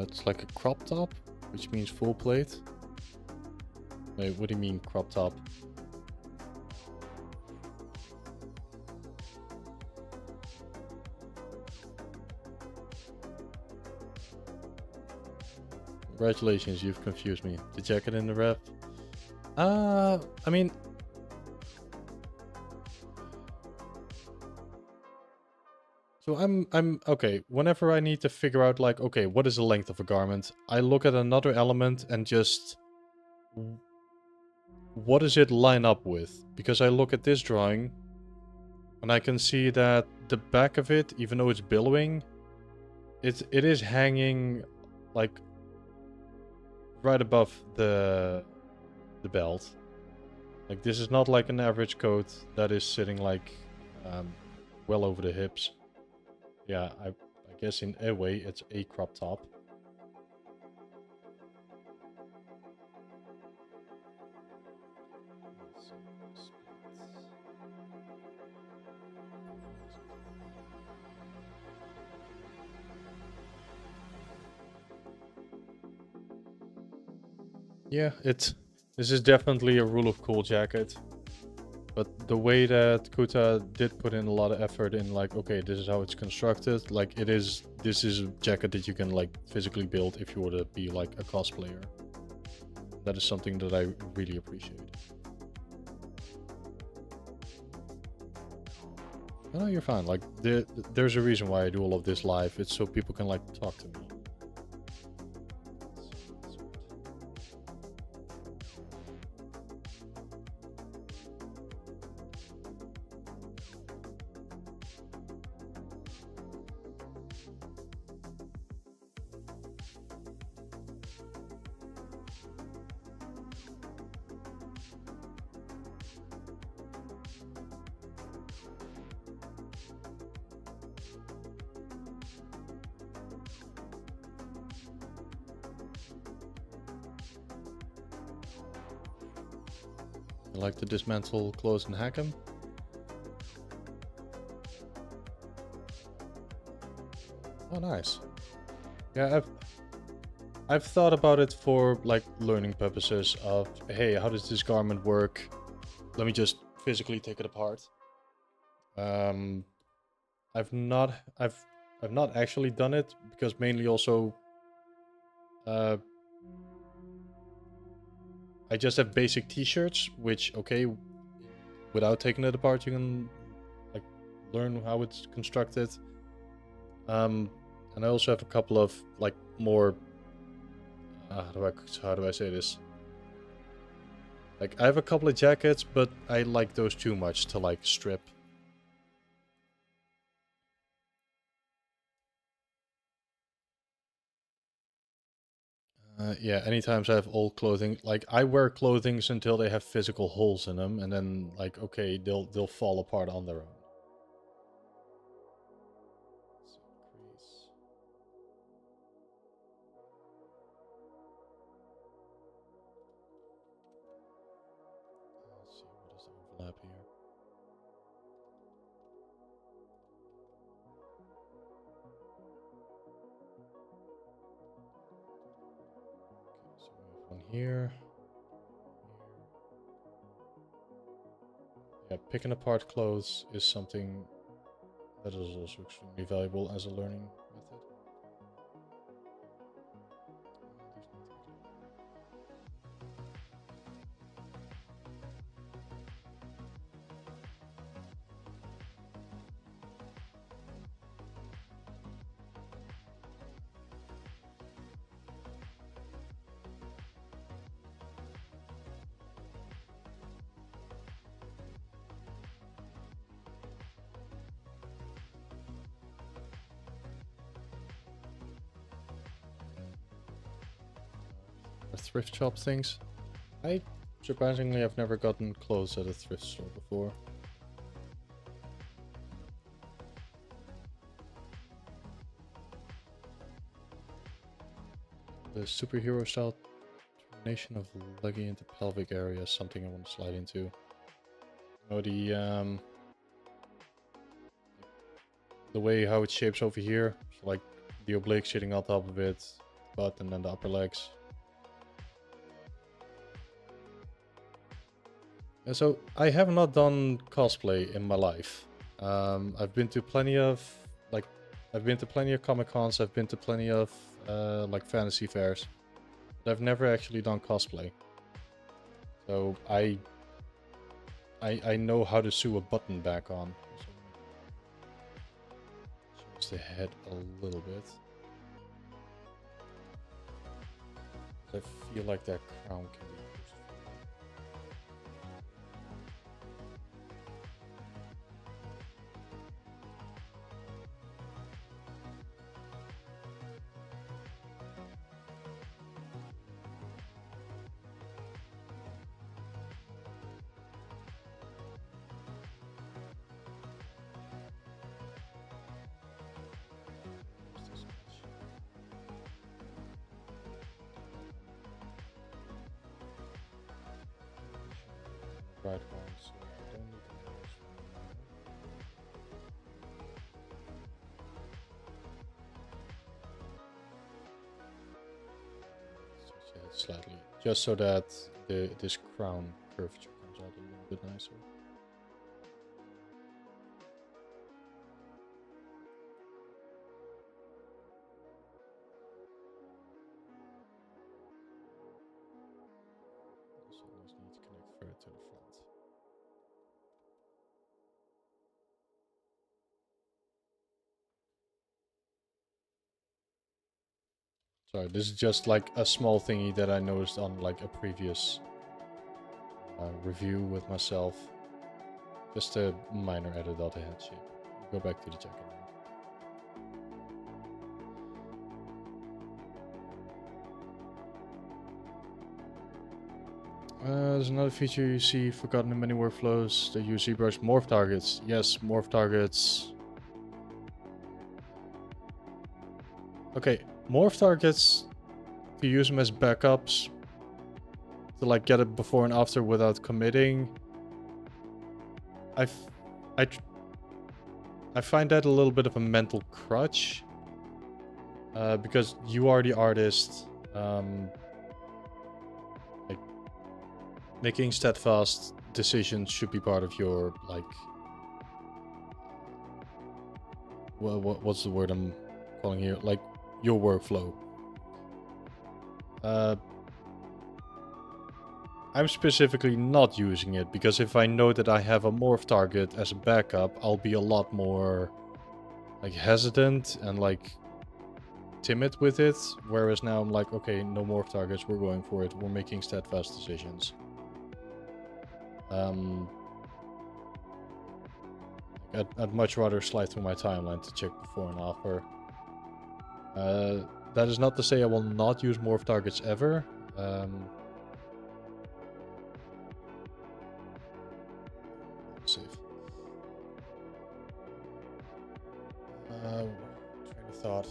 It's like a crop top, which means full plate. Wait, what do you mean crop top? Congratulations, you've confused me. The jacket in the ref. I mean, so I'm okay. Whenever I need to figure out like, okay, what is the length of a garment? I look at another element and just, what does it line up with? Because I look at this drawing and I can see that the back of it, even though it's billowing, it is hanging like right above the belt. Like this is not like an average coat that is sitting like well over the hips. Yeah, I guess in a way it's a crop top. Yeah, this is definitely a rule of cool jacket. But the way that Kuta did put in a lot of effort in like, okay, this is how it's constructed, like this is a jacket that you can like physically build if you were to be like a cosplayer. That is something that I really appreciate. No, you're fine. Like there's a reason why I do all of this live. It's so people can like talk to me. I like to dismantle clothes and hack them. Oh, nice. Yeah, I've thought about it for like learning purposes of, hey, how does this garment work? Let me just physically take it apart. I've not actually done it because mainly also I just have basic t-shirts, which okay, without taking it apart you can like learn how it's constructed. And I also have a couple of like more how do I say this? Like I have a couple of jackets, but I like those too much to like strip. Yeah, anytime I have old clothing, like I wear clothings until they have physical holes in them, and then like okay, they'll fall apart on their own. Let's see, what is the overlap here? Okay, so we have one here. Yeah, picking apart clothes is something that is also extremely valuable as a learning method. Thrift shop things. I surprisingly have never gotten clothes at a thrift store before. The superhero style termination of leggy into pelvic area is something I want to slide into. Oh, the way how it shapes over here, so like the oblique sitting on top of it, butt, and then the upper legs. And so I have not done cosplay in my life. I've been to plenty of Comic Cons. I've been to plenty of like fantasy fairs, but I've never actually done cosplay. So I know how to sew a button back on. Change the head a little bit. I feel like that crown can be used. right one, so I don't need the mouse right now. Switch it slightly, just so that this crown curvature comes out a little bit nicer. Also need to connect further to the front. Sorry, this is just like a small thingy that I noticed on like a previous review with myself. Just a minor edit of the head shape. Go back to the jacket now. There's another feature you see forgotten in many workflows. They use ZBrush morph targets. Yes, morph targets. Okay, morph targets, to use them as backups, to like get it before and after without committing. I find that a little bit of a mental crutch. Because you are the artist. Like, making steadfast decisions should be part of your, like, what's the word I'm calling here? Like, your workflow. I'm specifically not using it because if I know that I have a morph target as a backup, I'll be a lot more like hesitant and like timid with it. Whereas now I'm like, okay, no morph targets, we're going for it. We're making steadfast decisions. I'd much rather slide through my timeline to check before and after. That is not to say I will not use morph targets ever. Save. Train of thought.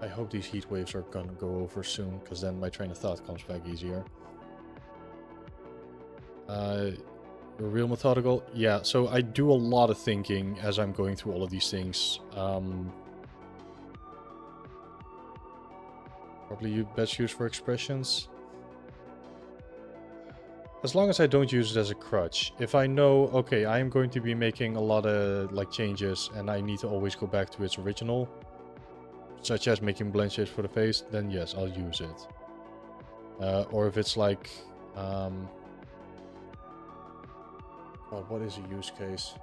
I hope these heat waves are gonna go over soon, because then my train of thought comes back easier. You're real methodical? Yeah, so I do a lot of thinking as I'm going through all of these things. Probably best used for expressions. As long as I don't use it as a crutch. If I know, okay, I am going to be making a lot of like changes and I need to always go back to its original, such as making blend shapes for the face, then yes, I'll use it. Or if it's like, what is a use case?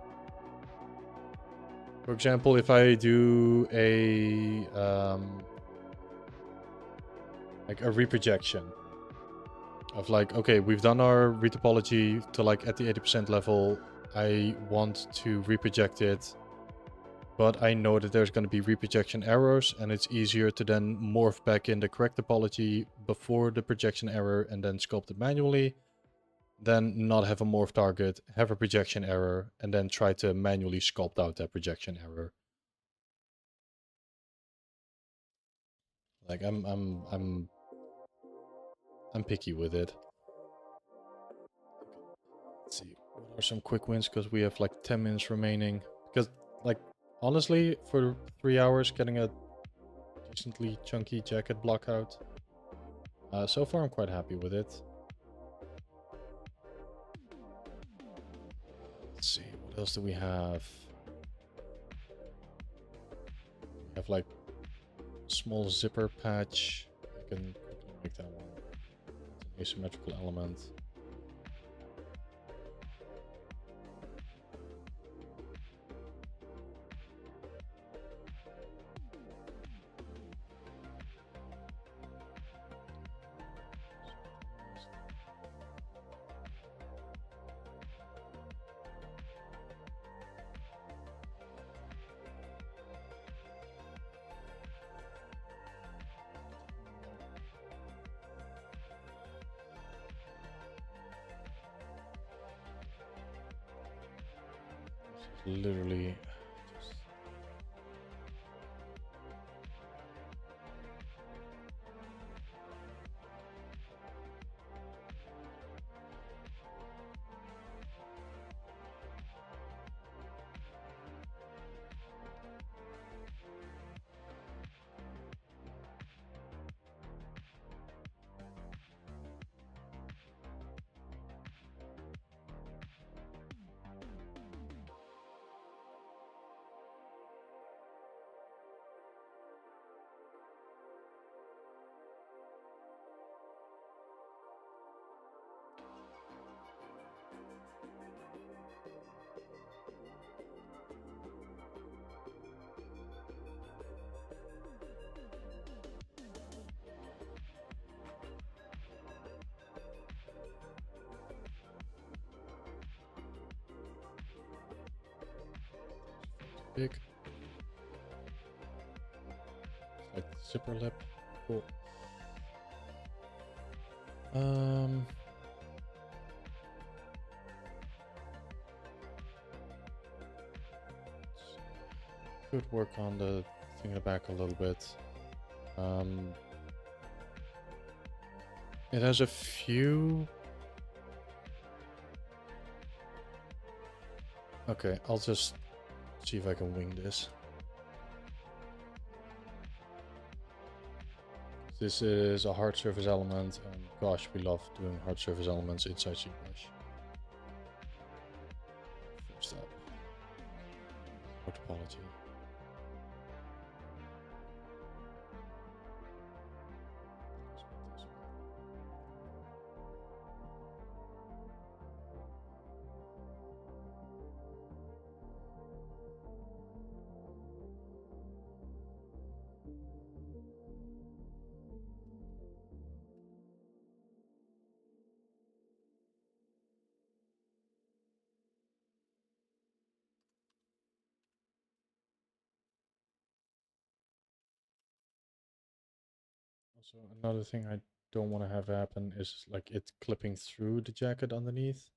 For example, if I do a like a reprojection of like, okay, we've done our retopology to like at the 80% level. I want to reproject it, but I know that there's going to be reprojection errors, and it's easier to then morph back in the correct topology before the projection error and then sculpt it manually, then not have a morph target, have a projection error, and then try to manually sculpt out that projection error. Like I'm picky with it. Let's see, what are some quick wins? Because we have like 10 minutes remaining. Because like honestly, for 3 hours, getting a decently chunky jacket block out. So far, I'm quite happy with it. Let's see, what else do we have? We have like small zipper patch. I can quickly make that one. It's an asymmetrical element. Literally just... big. It's like zipper lip. Cool. Could work on the thing in the back a little bit. It has a few. Okay, I'll just see if I can wing this. This is a hard surface element, and gosh, we love doing hard surface elements inside ZBrush. First up, no topology. Also, another thing I don't want to have happen is like it clipping through the jacket underneath.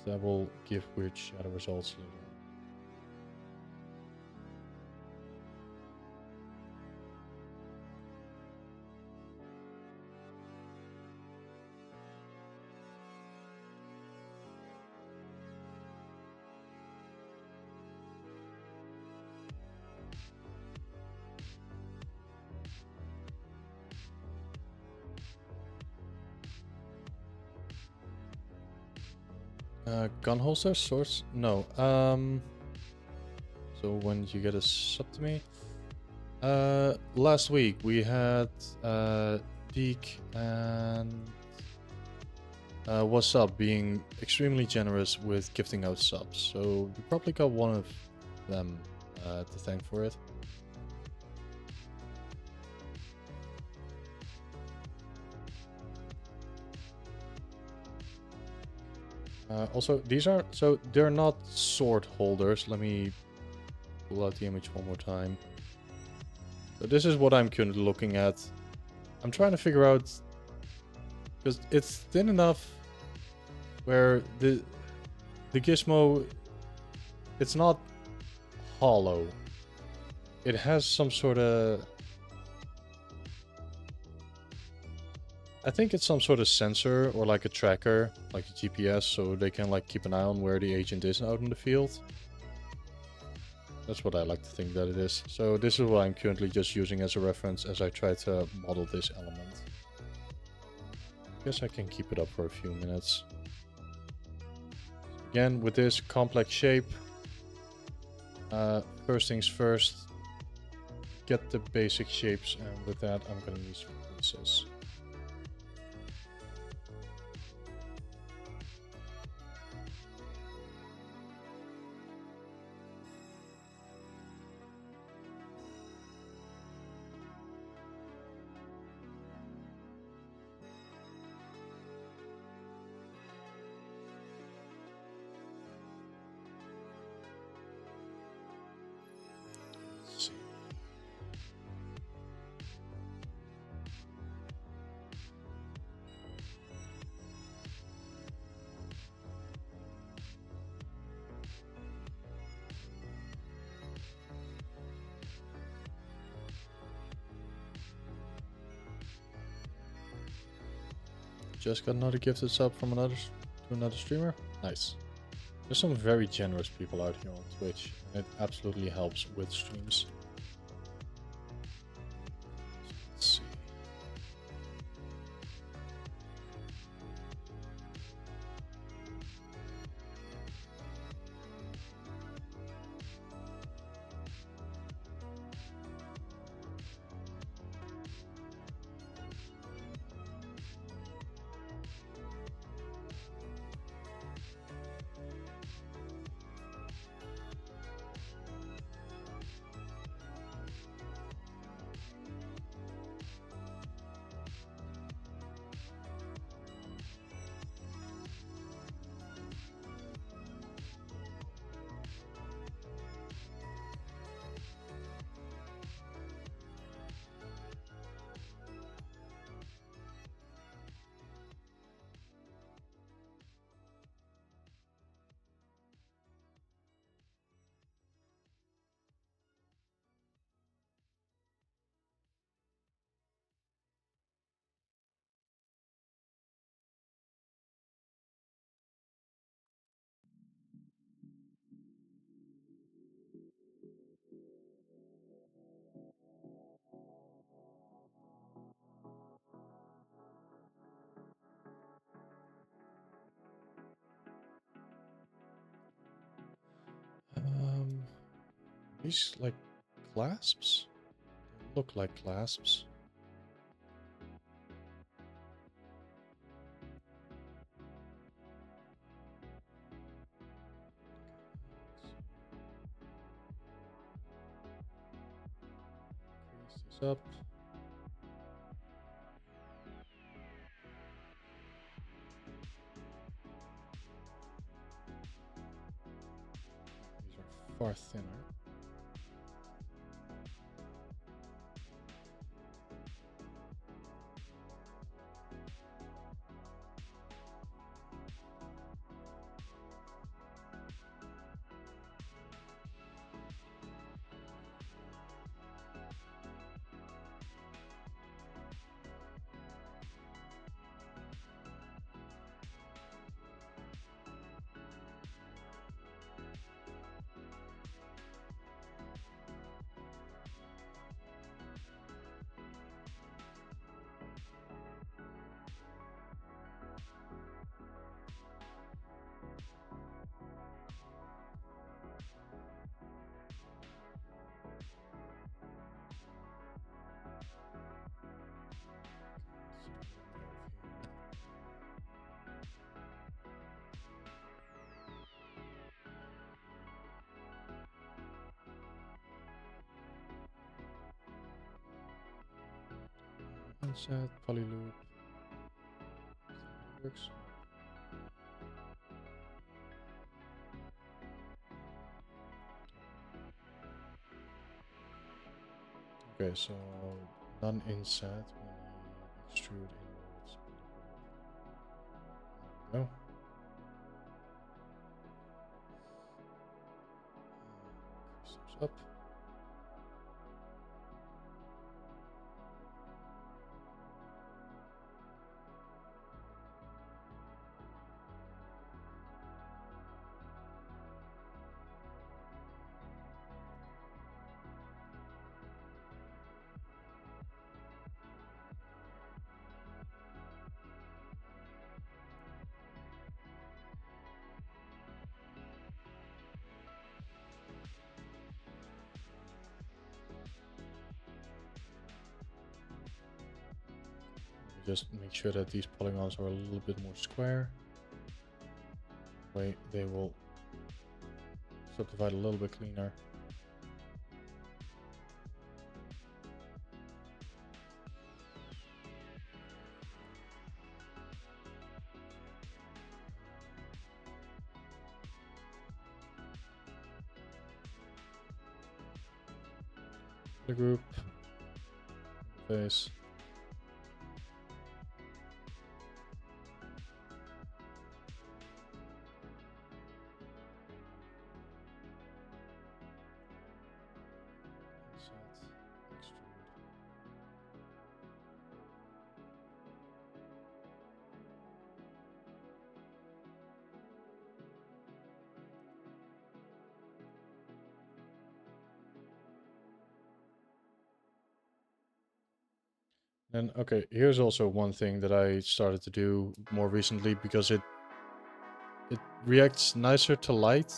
That will give weird shadow results later. Gun holster source? No. So when did you get a sub to me? Last week we had Deke and What's Up being extremely generous with gifting out subs. So we probably got one of them to thank for it. Also, these are, so they're not sword holders. Let me pull out the image one more time. So this is what I'm currently looking at. I'm trying to figure out, because it's thin enough where the gizmo, it's not hollow. It has some sort of, I think it's some sort of sensor or like a tracker, like a GPS, so they can like keep an eye on where the agent is out in the field. That's what I like to think that it is. So this is what I'm currently just using as a reference as I try to model this element. Guess I can keep it up for a few minutes. Again, with this complex shape, first things first, get the basic shapes, and with that I'm going to need some pieces. Just got another gifted sub from another streamer. Nice. There's some very generous people out here on Twitch, and it absolutely helps with streams. Let's see. these like clasps? They look like clasps. Increase this up. These are far thinner. Unset, polyloop. Works. Okay, so non-inset, we extrude inwards. There we go. Increase those up. Just make sure that these polygons are a little bit more square. Way they will subdivide a little bit cleaner. The group, face. And okay, here's also one thing that I started to do more recently because it reacts nicer to light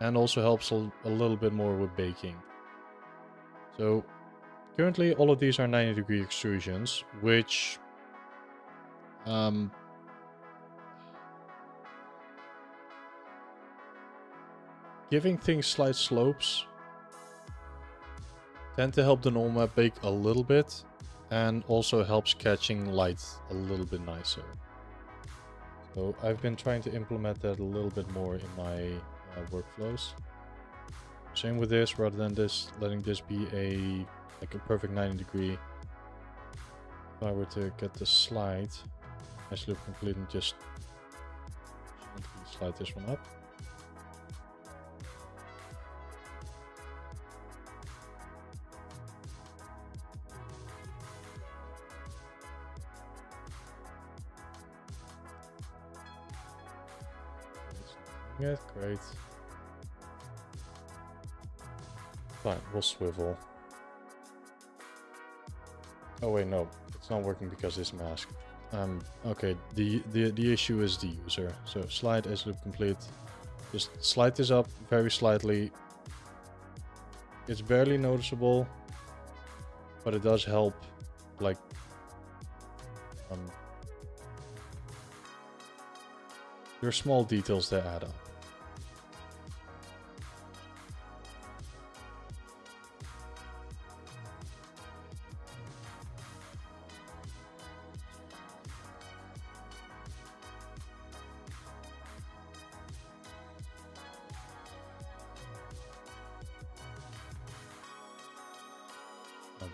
and also helps a little bit more with baking. So currently all of these are 90-degree extrusions, which giving things slight slopes tend to help the normal map bake a little bit. And also helps catching light a little bit nicer. So I've been trying to implement that a little bit more in my workflows. Same with this, rather than this letting this be a perfect 90-degree. If I were to get the slide, nicely complete and just slide this one up. Yeah, great. Fine, we'll swivel. Oh wait, no, it's not working because it's masked. Okay, the issue is the user. So slide as loop complete. Just slide this up very slightly. it's barely noticeable, but it does help. Like, there are small details that add up.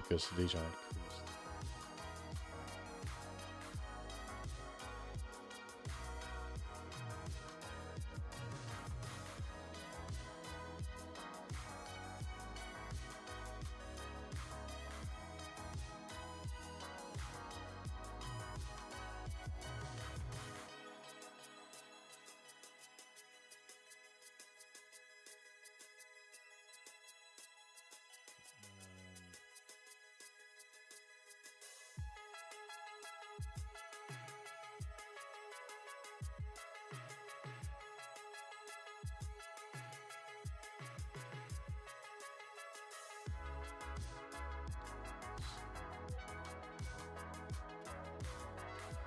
Because these aren't creased.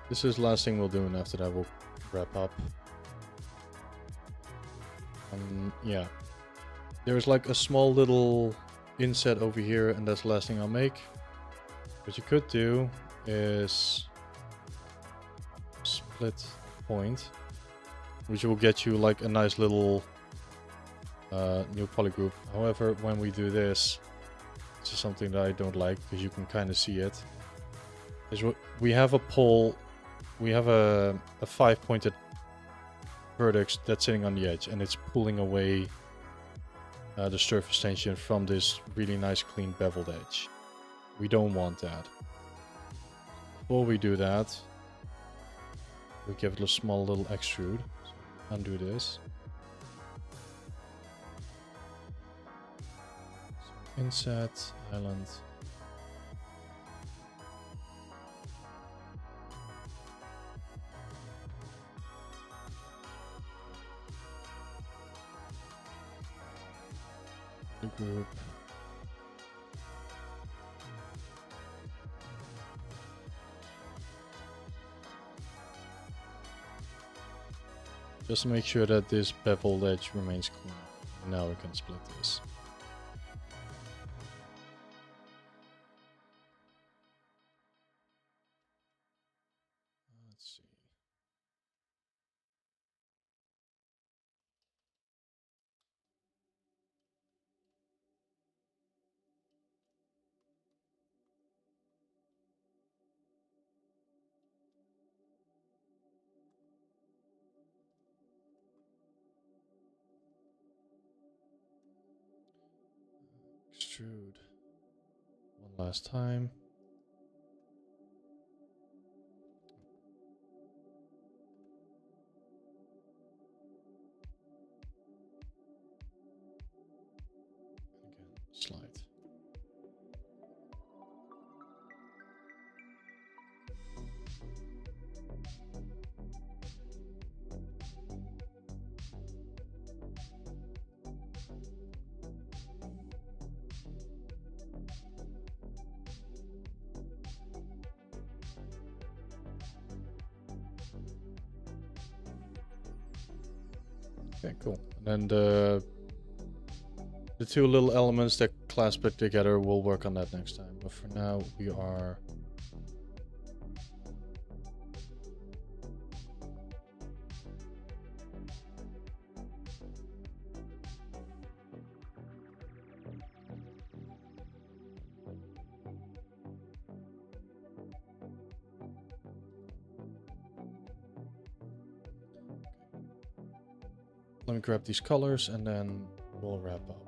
This is the last thing we'll do, and after that we'll wrap up. Yeah. There's like a small little inset over here, and that's the last thing I'll make. What you could do is split point, which will get you like a nice little new polygroup. However, when we do this, this is something that I don't like, because you can kind of see it. Is we have a pole. We have a 5-pointed vertex that's sitting on the edge, and it's pulling away the surface tension from this really nice clean beveled edge. We don't want that. Before we do that, we give it a small little extrude. So undo this. So inset, island. The group. Just make sure that this beveled edge remains clean. Now we can split this. Let's see. Extrude one last time. Again, slide. Okay, cool. And then the two little elements that clasp it together, we'll work on that next time. But for now, we are let me grab these colors and then we'll wrap up.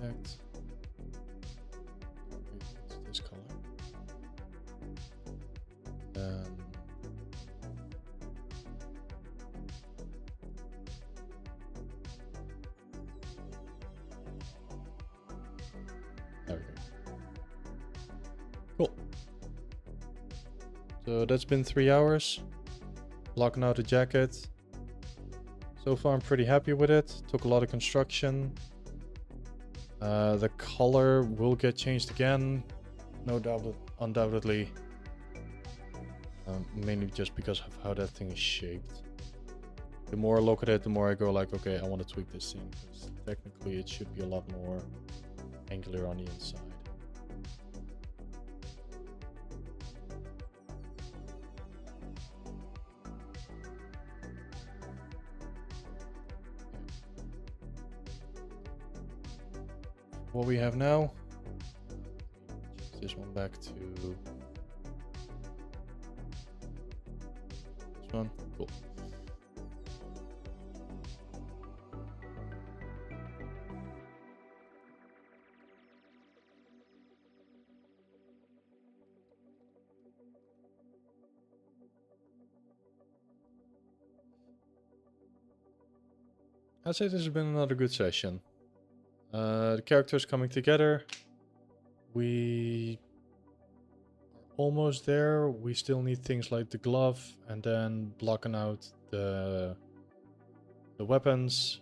Object. It's this color. Then there we go. Cool. So that's been 3 hours. Blocking out the jacket. So far I'm pretty happy with it. Took a lot of construction. The color will get changed again, no doubt, undoubtedly. Mainly just because of how that thing is shaped. The more I look at it, the more I go like, okay, I want to tweak this thing, because technically it should be a lot more angular on the inside. What we have now, change this one back to this one. Cool. I'd say this has been another good session. The characters coming together. We are almost there. We still need things like the glove and then blocking out the weapons.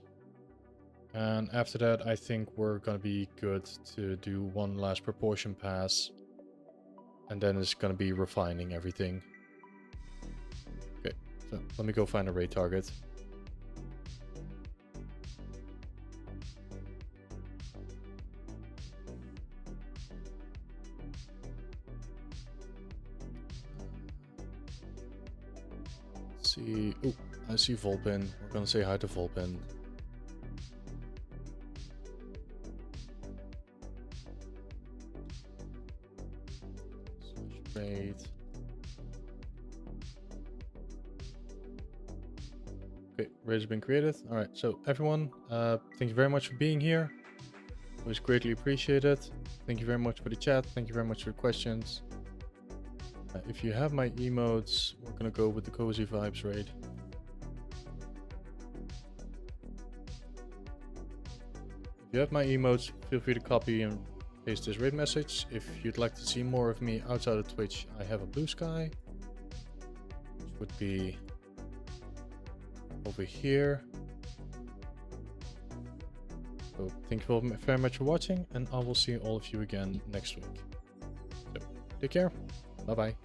And after that, I think we're gonna be good to do one last proportion pass. And then it's gonna be refining everything. Okay, so let me go find a raid target. See, oh, I see Volpin. We're gonna say hi to Volpin. Slash raid. Okay, raid has been created. All right, so everyone, thank you very much for being here. It was greatly appreciated. Thank you very much for the chat. Thank you very much for the questions. If you have my emotes, we're gonna go with the Cozy Vibes raid. If you have my emotes, feel free to copy and paste this raid message. If you'd like to see more of me outside of Twitch, I have a Blue Sky, which would be over here. So thank you very much for watching, and I will see all of you again next week. So take care. Bye bye.